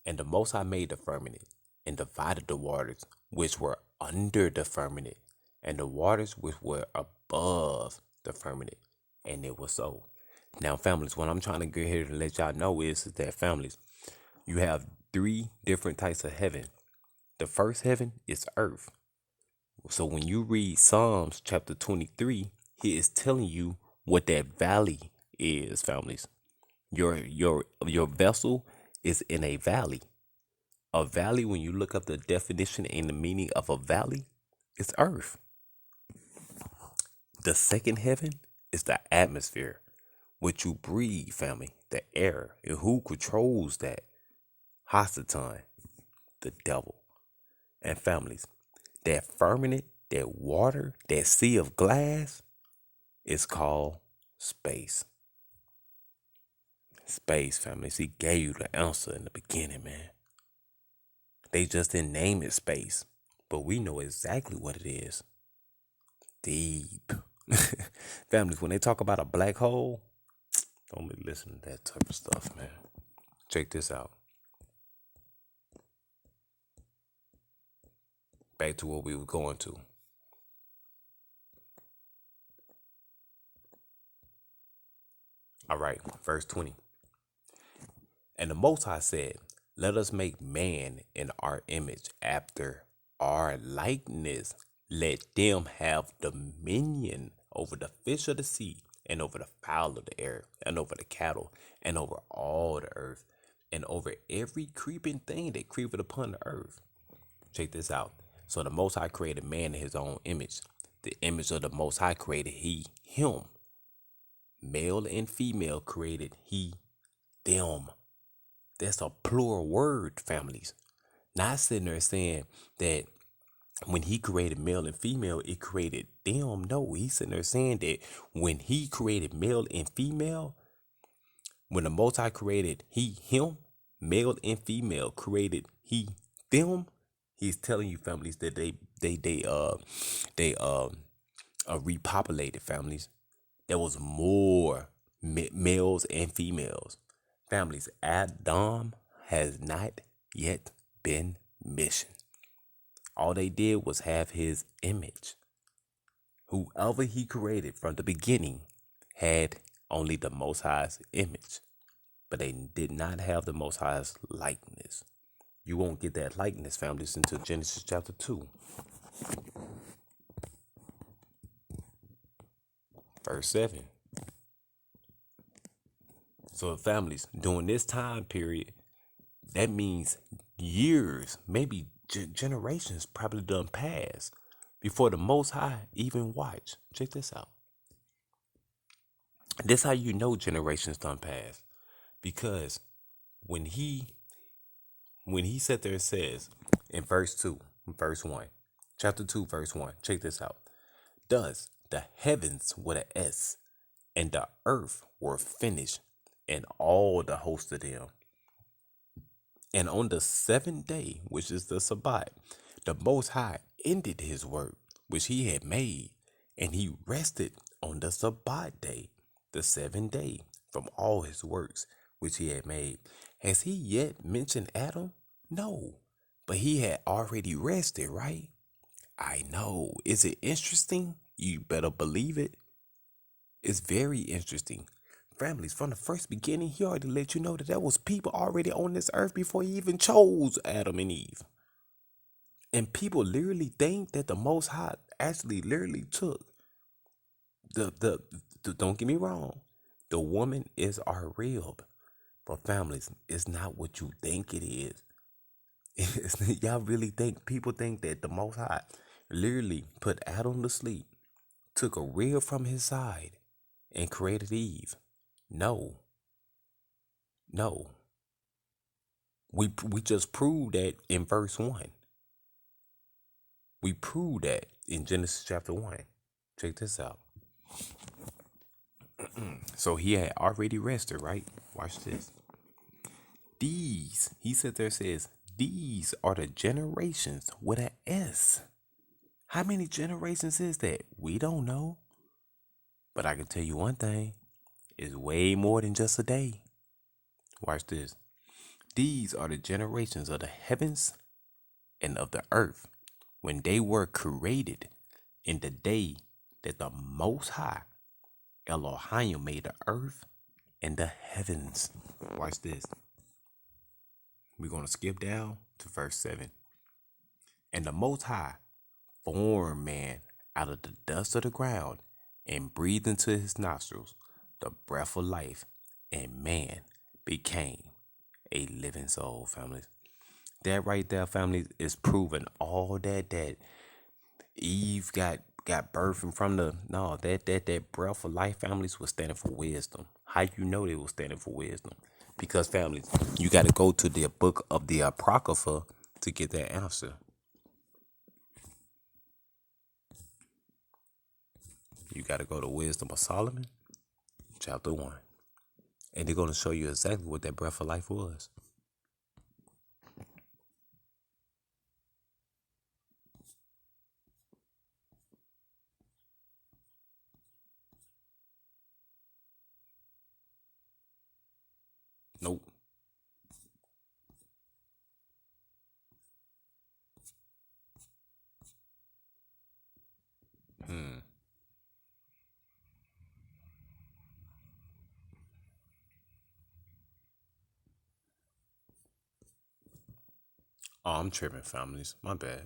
And the Most High made the firmament, and divided the waters which were under the firmament, and the waters which were above the firmament. And it was so. Now, families, what I'm trying to get here to let y'all know is that, families, you have three different types of heaven. The first heaven is earth. So when you read Psalms chapter 23, he is telling you what that valley is, families. Your vessel is in a valley. A valley, when you look up the definition and the meaning of a valley, it's earth. The second heaven is the atmosphere, what you breathe, family, the air. And who controls that? Hasatan, the devil. And families, that firmament, that water, that sea of glass is called space. Space, families. He gave you the answer in the beginning, man. They just didn't name it space, but we know exactly what it is. Deep. Families, when they talk about a black hole, don't be listening to that type of stuff, man. Check this out. Back to what we were going to. All right, verse 20. And the Most High said, let us make man in our image after our likeness. Let them have dominion over the fish of the sea, and over the fowl of the air, and over the cattle, and over all the earth, and over every creeping thing that creepeth upon the earth. Check this out. So the Most High created man in his own image. The image of the Most High created he, him. Male and female created he, them. That's a plural word, families. Not sitting there saying that when he created male and female, it created them. No, he's sitting there saying that when he created male and female, when the Most High created he, him, male and female created he, them, he's telling you, families, that they repopulated, families. There was more males and females. Families, Adam has not yet been mission. All they did was have his image. Whoever he created from the beginning had only the Most High's image, but they did not have the Most High's likeness. You won't get that likeness, families, until Genesis chapter 2. Verse 7. So, families, during this time period, that means years, maybe generations probably done passed before the Most High even watched. Check this out. This how you know generations done passed. Because when he sat there and says in verse 1, chapter 2, verse 1, check this out. Thus the heavens with an S and the earth were finished, and all the host of them. And on the seventh day, which is the Sabbath, the Most High ended his work which he had made, and he rested on the Sabbath day, the seventh day, from all his works which he had made. Has he yet mentioned Adam? No, but he had already rested, right? I know. Is it interesting? You better believe it. It's very interesting. Families, from the first beginning, he already let you know that there was people already on this earth before he even chose Adam and Eve. And people literally think that the Most High actually literally took the don't get me wrong, the woman is our rib. But families, it's not what you think it is. Y'all really think, people think that the Most High literally put Adam to sleep, took a rib from his side, and created Eve. No. We just proved that in verse 1. We proved that in Genesis chapter 1. Check this out. So he had already rested, right? Watch this. These, he sat there and says, these are the generations with an S. How many generations is that? We don't know. But I can tell you one thing. It's way more than just a day. Watch this. These are the generations of the heavens and of the earth when they were created in the day that the Most High, Elohim, made the earth and the heavens. Watch this. We're going to skip down to verse 7. And the Most High formed man out of the dust of the ground and breathed into his nostrils the breath of life, and man became a living soul, families. That right there, families, is proving all that Eve got birthed from that breath of life, families, was standing for wisdom. How you know they was standing for wisdom? Because, families, you got to go to the book of the Apocrypha to get that answer. You got to go to Wisdom of Solomon, chapter 1. And they're going to show you exactly what that breath of life was. Oh, I'm tripping, families. My bad.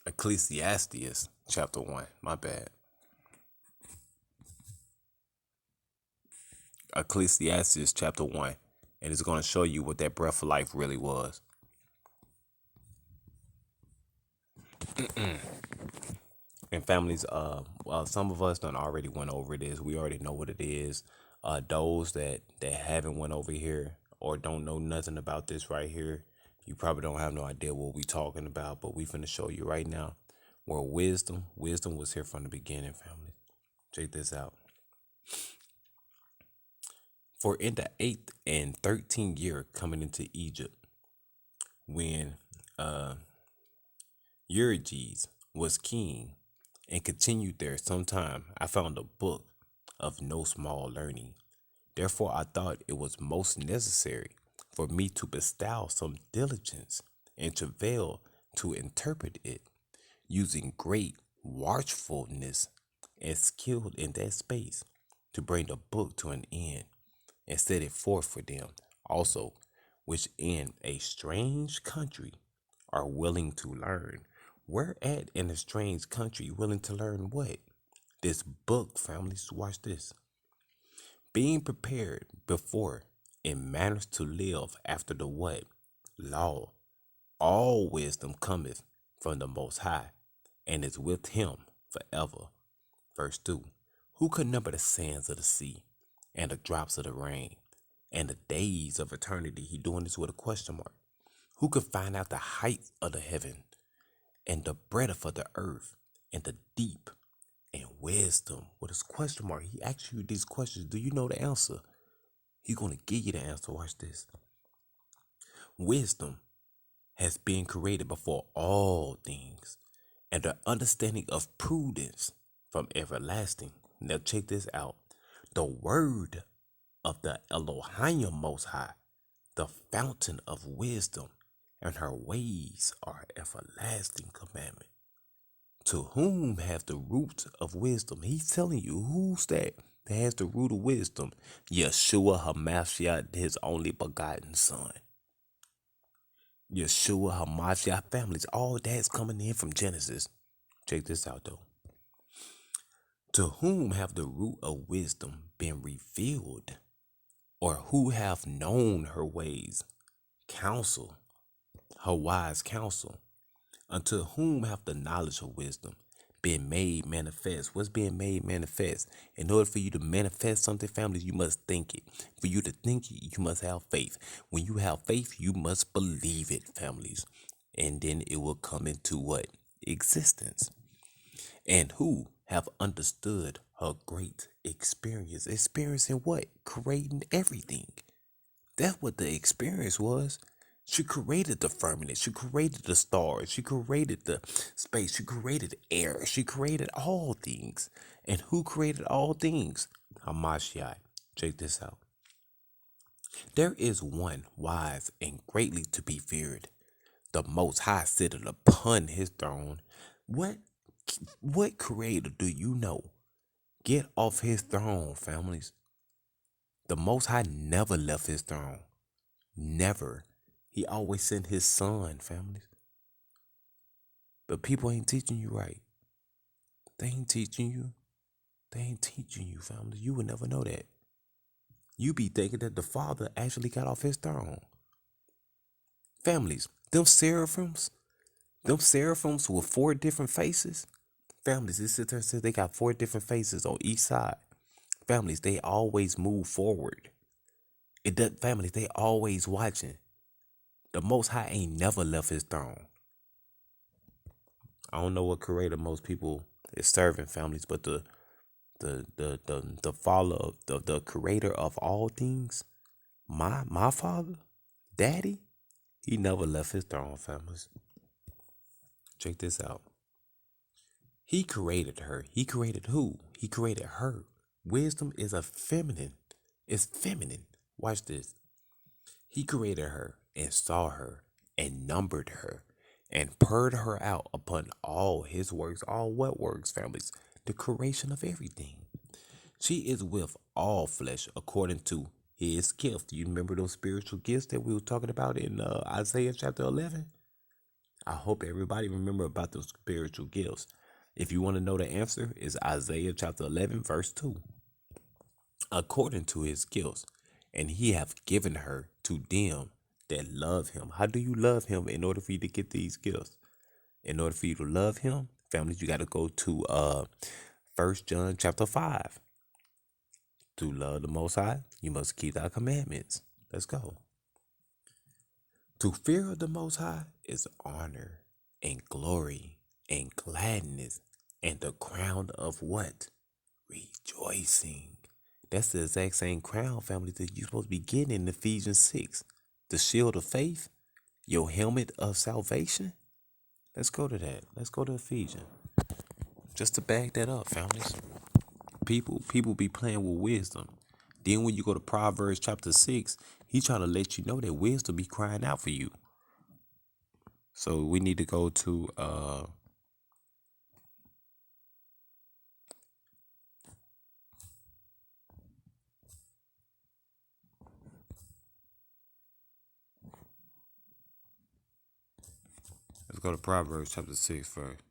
Ecclesiastes chapter 1. My bad. Ecclesiastes chapter 1. And it's going to show you what that breath of life really was. And families, well, some of us done already went over this. We already know what it is. Those that haven't went over here or don't know nothing about this right here, you probably don't have no idea what we talking about. But we finna show you right now where wisdom was here from the beginning, family. Check this out. For in the 8th and 13th year coming into Egypt, when Euergetes was king and continued there some time, I found a book of no small learning. Therefore I thought it was most necessary for me to bestow some diligence and travail to interpret it, using great watchfulness and skill in that space, to bring the book to an end and set it forth for them also, which in a strange country are willing to learn. Whereat in a strange country willing to learn what? This book, families. Watch this. Being prepared before in manners to live after the what? Law. All wisdom cometh from the Most High, and is with him forever. Verse 2. Who could number the sands of the sea, and the drops of the rain, and the days of eternity? He doing this with a question mark. Who could find out the height of the heaven, and the breadth of the earth, and the deep, and wisdom? With his question mark, he asks you these questions. Do you know the answer? He's going to give you the answer. Watch this. Wisdom has been created before all things, and the understanding of prudence from everlasting. Now check this out. The word of the Elohim Most High, the fountain of wisdom, and her ways are everlasting commandment. To whom have the root of wisdom? He's telling you, who's that has the root of wisdom? Yeshua HaMashiach, his only begotten son. Yeshua HaMashiach, families, all that's coming in from Genesis. Check this out though. To whom have the root of wisdom been revealed, or who have known her ways, counsel, her wise counsel? Unto whom have the knowledge of wisdom been made manifest? What's being made manifest? In order for you to manifest something, families, you must think it. For you to think it, you must have faith. When you have faith, you must believe it, families. And then it will come into what? Existence. And who have understood her great experience? Experience in what? Creating everything. That's what the experience was. She created the firmament. She created the stars. She created the space. She created air. She created all things. And who created all things? Hamashiach. Check this out. There is one wise and greatly to be feared. The Most High sitteth upon his throne. What creator do you know? Get off his throne, families. The Most High never left his throne. Never. He always sent his son, families. But people ain't teaching you right. They ain't teaching you. They ain't teaching you, families. You would never know that. You be thinking that the Father actually got off his throne. Families, them seraphims with 4 different faces. Families, it sits there and says they got 4 different faces on each side. Families, they always move forward. It does, families, they always watching. The Most High ain't never left his throne. I don't know what creator most people is serving, families, but the father of the creator of all things, my father, daddy, he never left his throne, families. Check this out. He created her. He created who? He created her. Wisdom is a feminine. It's feminine. Watch this. He created her and saw her and numbered her and purred her out upon all his works. All what works, families? The creation of everything. She is with all flesh according to his gift. You remember those spiritual gifts that we were talking about in Isaiah chapter 11? I hope everybody remember about those spiritual gifts. If you want to know the answer, it's Isaiah chapter 11, verse 2. According to his gifts, and he hath given her to them that love him. How do you love him in order for you to get these gifts? In order for you to love him, families, you got to go to 1 John chapter 5. To love the Most High, you must keep thy commandments. Let's go. To fear the Most High is honor and glory and gladness and the crown of what? Rejoicing. That's the exact same crown, family, that you're supposed to be getting in Ephesians 6. The shield of faith, your helmet of salvation. Let's go to that. Let's go to Ephesians. Just to back that up, families. People be playing with wisdom. Then when you go to Proverbs chapter 6, he trying to let you know that wisdom be crying out for you. So we need to go to let's go to Proverbs chapter 6 first.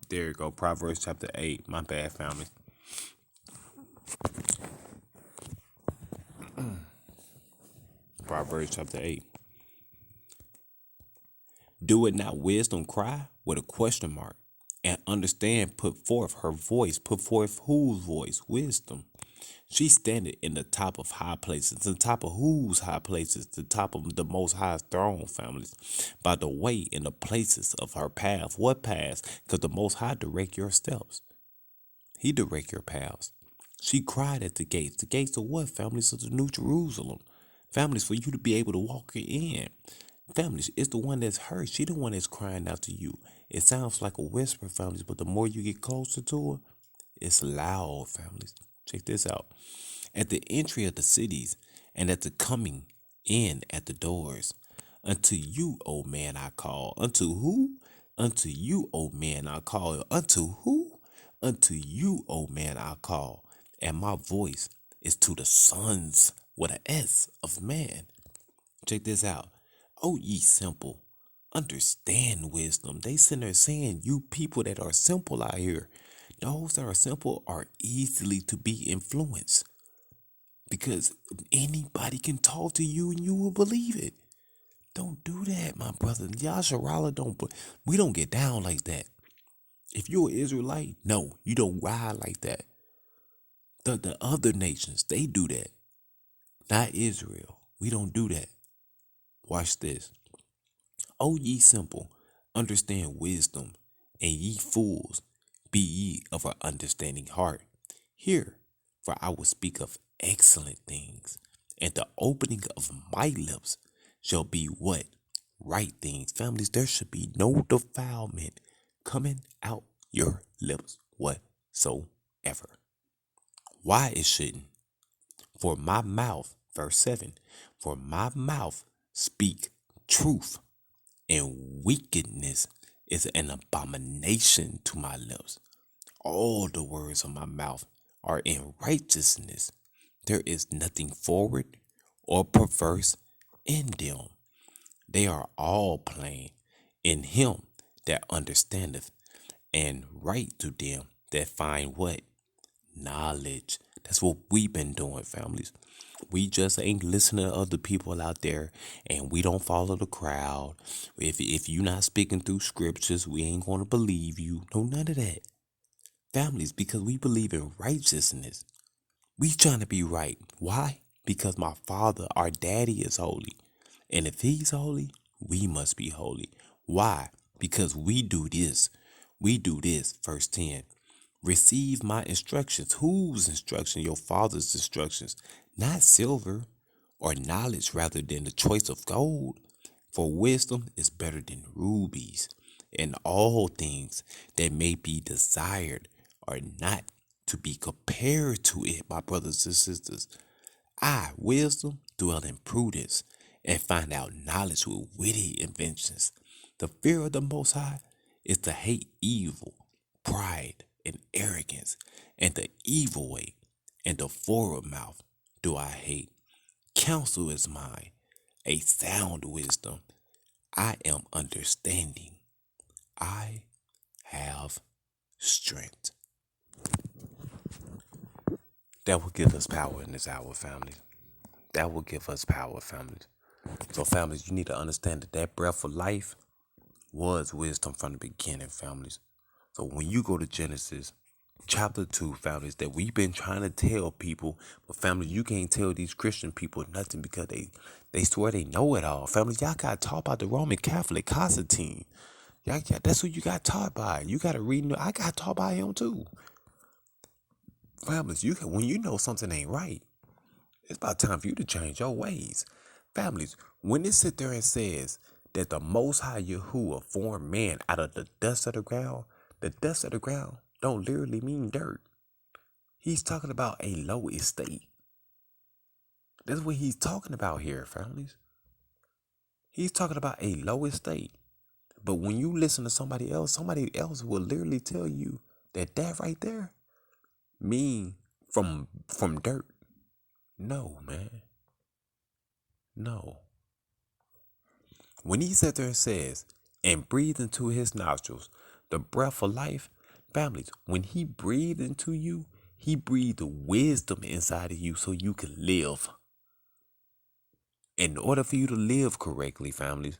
There you go. Proverbs chapter 8. My bad, family. Proverbs chapter 8. Do it not wisdom cry with a question mark, and understand put forth her voice. Put forth whose voice? Wisdom. She standeth in the top of high places. The top of whose high places? The top of the Most High's throne, families. By the way in the places of her path. What paths? Because the Most High direct your steps. He direct your paths. She cried at the gates. The gates of what, families? Of the New Jerusalem. Families, for you to be able to walk in. Families, it's the one that's hurt. She the one that's crying out to you. It sounds like a whisper, families, but the more you get closer to her, it's loud, families. Check this out. At the entry of the cities, and at the coming in at the doors, unto you, O man, I call. Unto who? Unto you, O man, I call. Unto who? Unto you, O man, I call. And my voice is to the sons with an S of man. Check this out. O ye simple, understand wisdom. They sitting there saying, you people that are simple out here, those that are simple are easily to be influenced. Because anybody can talk to you and you will believe it. Don't do that, my brother. Yasharala we don't get down like that. If you're an Israelite, no, you don't ride like that. The other nations, they do that. Not Israel. We don't do that. Watch this. O ye simple, understand wisdom, and ye fools, be ye of an understanding heart. Hear, for I will speak of excellent things, and the opening of my lips shall be what? Right things. Families, there should be no defilement coming out your lips whatsoever. Why it shouldn't? For my mouth, verse 7, for my mouth speak truth, and wickedness is an abomination to my lips. All the words of my mouth are in righteousness. There is nothing forward or perverse in them. They are all plain in him that understandeth, and right to them that find what? Knowledge. That's what we've been doing, families. We just ain't listening to other people out there, and we don't follow the crowd. If you're not speaking through scriptures, we ain't going to believe you. No, none of that. Families, because we believe in righteousness. We trying to be right. Why? Because my father, our daddy, is holy. And if he's holy, we must be holy. Why? Because we do this. We do this. Verse 10. Receive my instructions. Whose instruction? Your father's instructions. Not silver or knowledge rather than the choice of gold. For wisdom is better than rubies. And all things that may be desired are not to be compared to it, my brothers and sisters. I, wisdom, dwell in prudence, and find out knowledge with witty inventions. The fear of the Most High is to hate evil, pride and arrogance and the evil way and the forward mouth do I hate. Counsel is mine, a sound wisdom. I am understanding. I have strength. That will give us power in this hour, family. That will give us power, families. So, families, you need to understand that that breath of life was wisdom from the beginning, families. So, when you go to Genesis chapter 2, families, that we've been trying to tell people, but families, you can't tell these Christian people nothing because they swear they know it all. Families, y'all got taught by the Roman Catholic Constantine. That's who you got taught by. You got to read. I got taught by him too. Families, when you know something ain't right, it's about time for you to change your ways. Families, when it sit there and says that the Most High Yahuwah formed man out of the dust of the ground don't literally mean dirt. He's talking about a low estate. That's what he's talking about here, families. He's talking about a low estate. But when you listen to somebody else will literally tell you that right there mean from dirt. No, man. No. When he sat there and says, and breathed into his nostrils the breath of life, families, when he breathed into you, he breathed wisdom inside of you so you can live. In order for you to live correctly, families,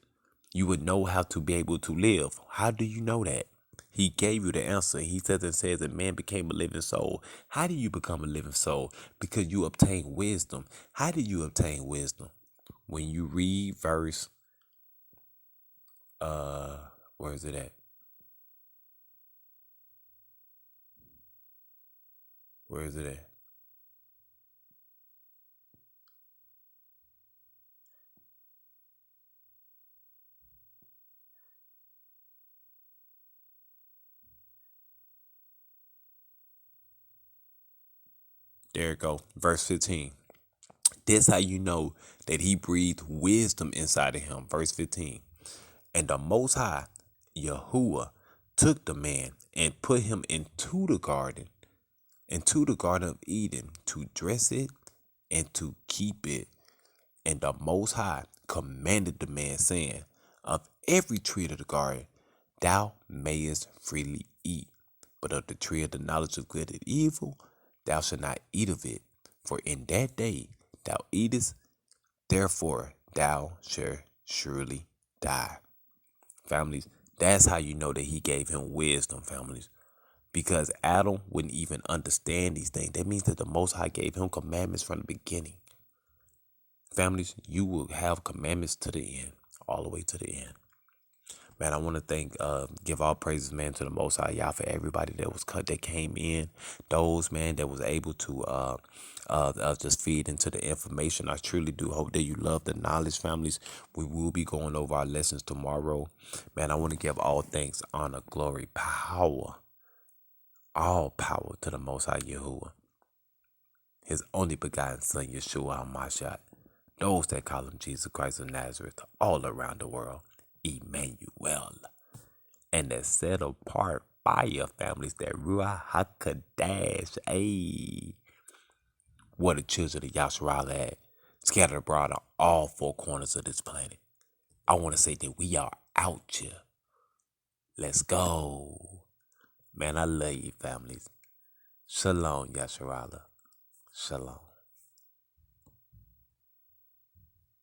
you would know how to be able to live. How do you know that? He gave you the answer. He says that man became a living soul. How do you become a living soul? Because you obtain wisdom. How do you obtain wisdom? When you read verse, where is it at? Where is it at? There it go. Verse 15. This how you know that he breathed wisdom inside of him. Verse 15. And the Most High, Yahuwah, took the man and put him into the Garden of Eden, to dress it and to keep it. And the Most High commanded the man, saying, of every tree of the garden thou mayest freely eat, but of the tree of the knowledge of good and evil thou shalt not eat of it. For in that day thou eatest, therefore thou shalt surely die. Families, that's how you know that he gave him wisdom, families. Because Adam wouldn't even understand these things. That means that the Most High gave him commandments from the beginning. Families, you will have commandments to the end, all the way to the end. Man, I want to give all praises, man, to the Most High, y'all, for everybody that came in, those, man, that was able to just feed into the information. I truly do hope that you love the knowledge, families. We will be going over our lessons tomorrow. Man, I want to give all thanks, honor, glory, power, all power to the Most High Yahuwah, his only begotten Son, Yeshua HaMashiach, those that call him Jesus Christ of Nazareth, all around the world, Emmanuel, and the set apart fire, families, that Ruach HaKodesh, where the children of Yasharala at, scattered abroad on all four corners of this planet. I want to say that we are out here. Let's go. Man, I love you, families. Shalom, Yasharala. Shalom.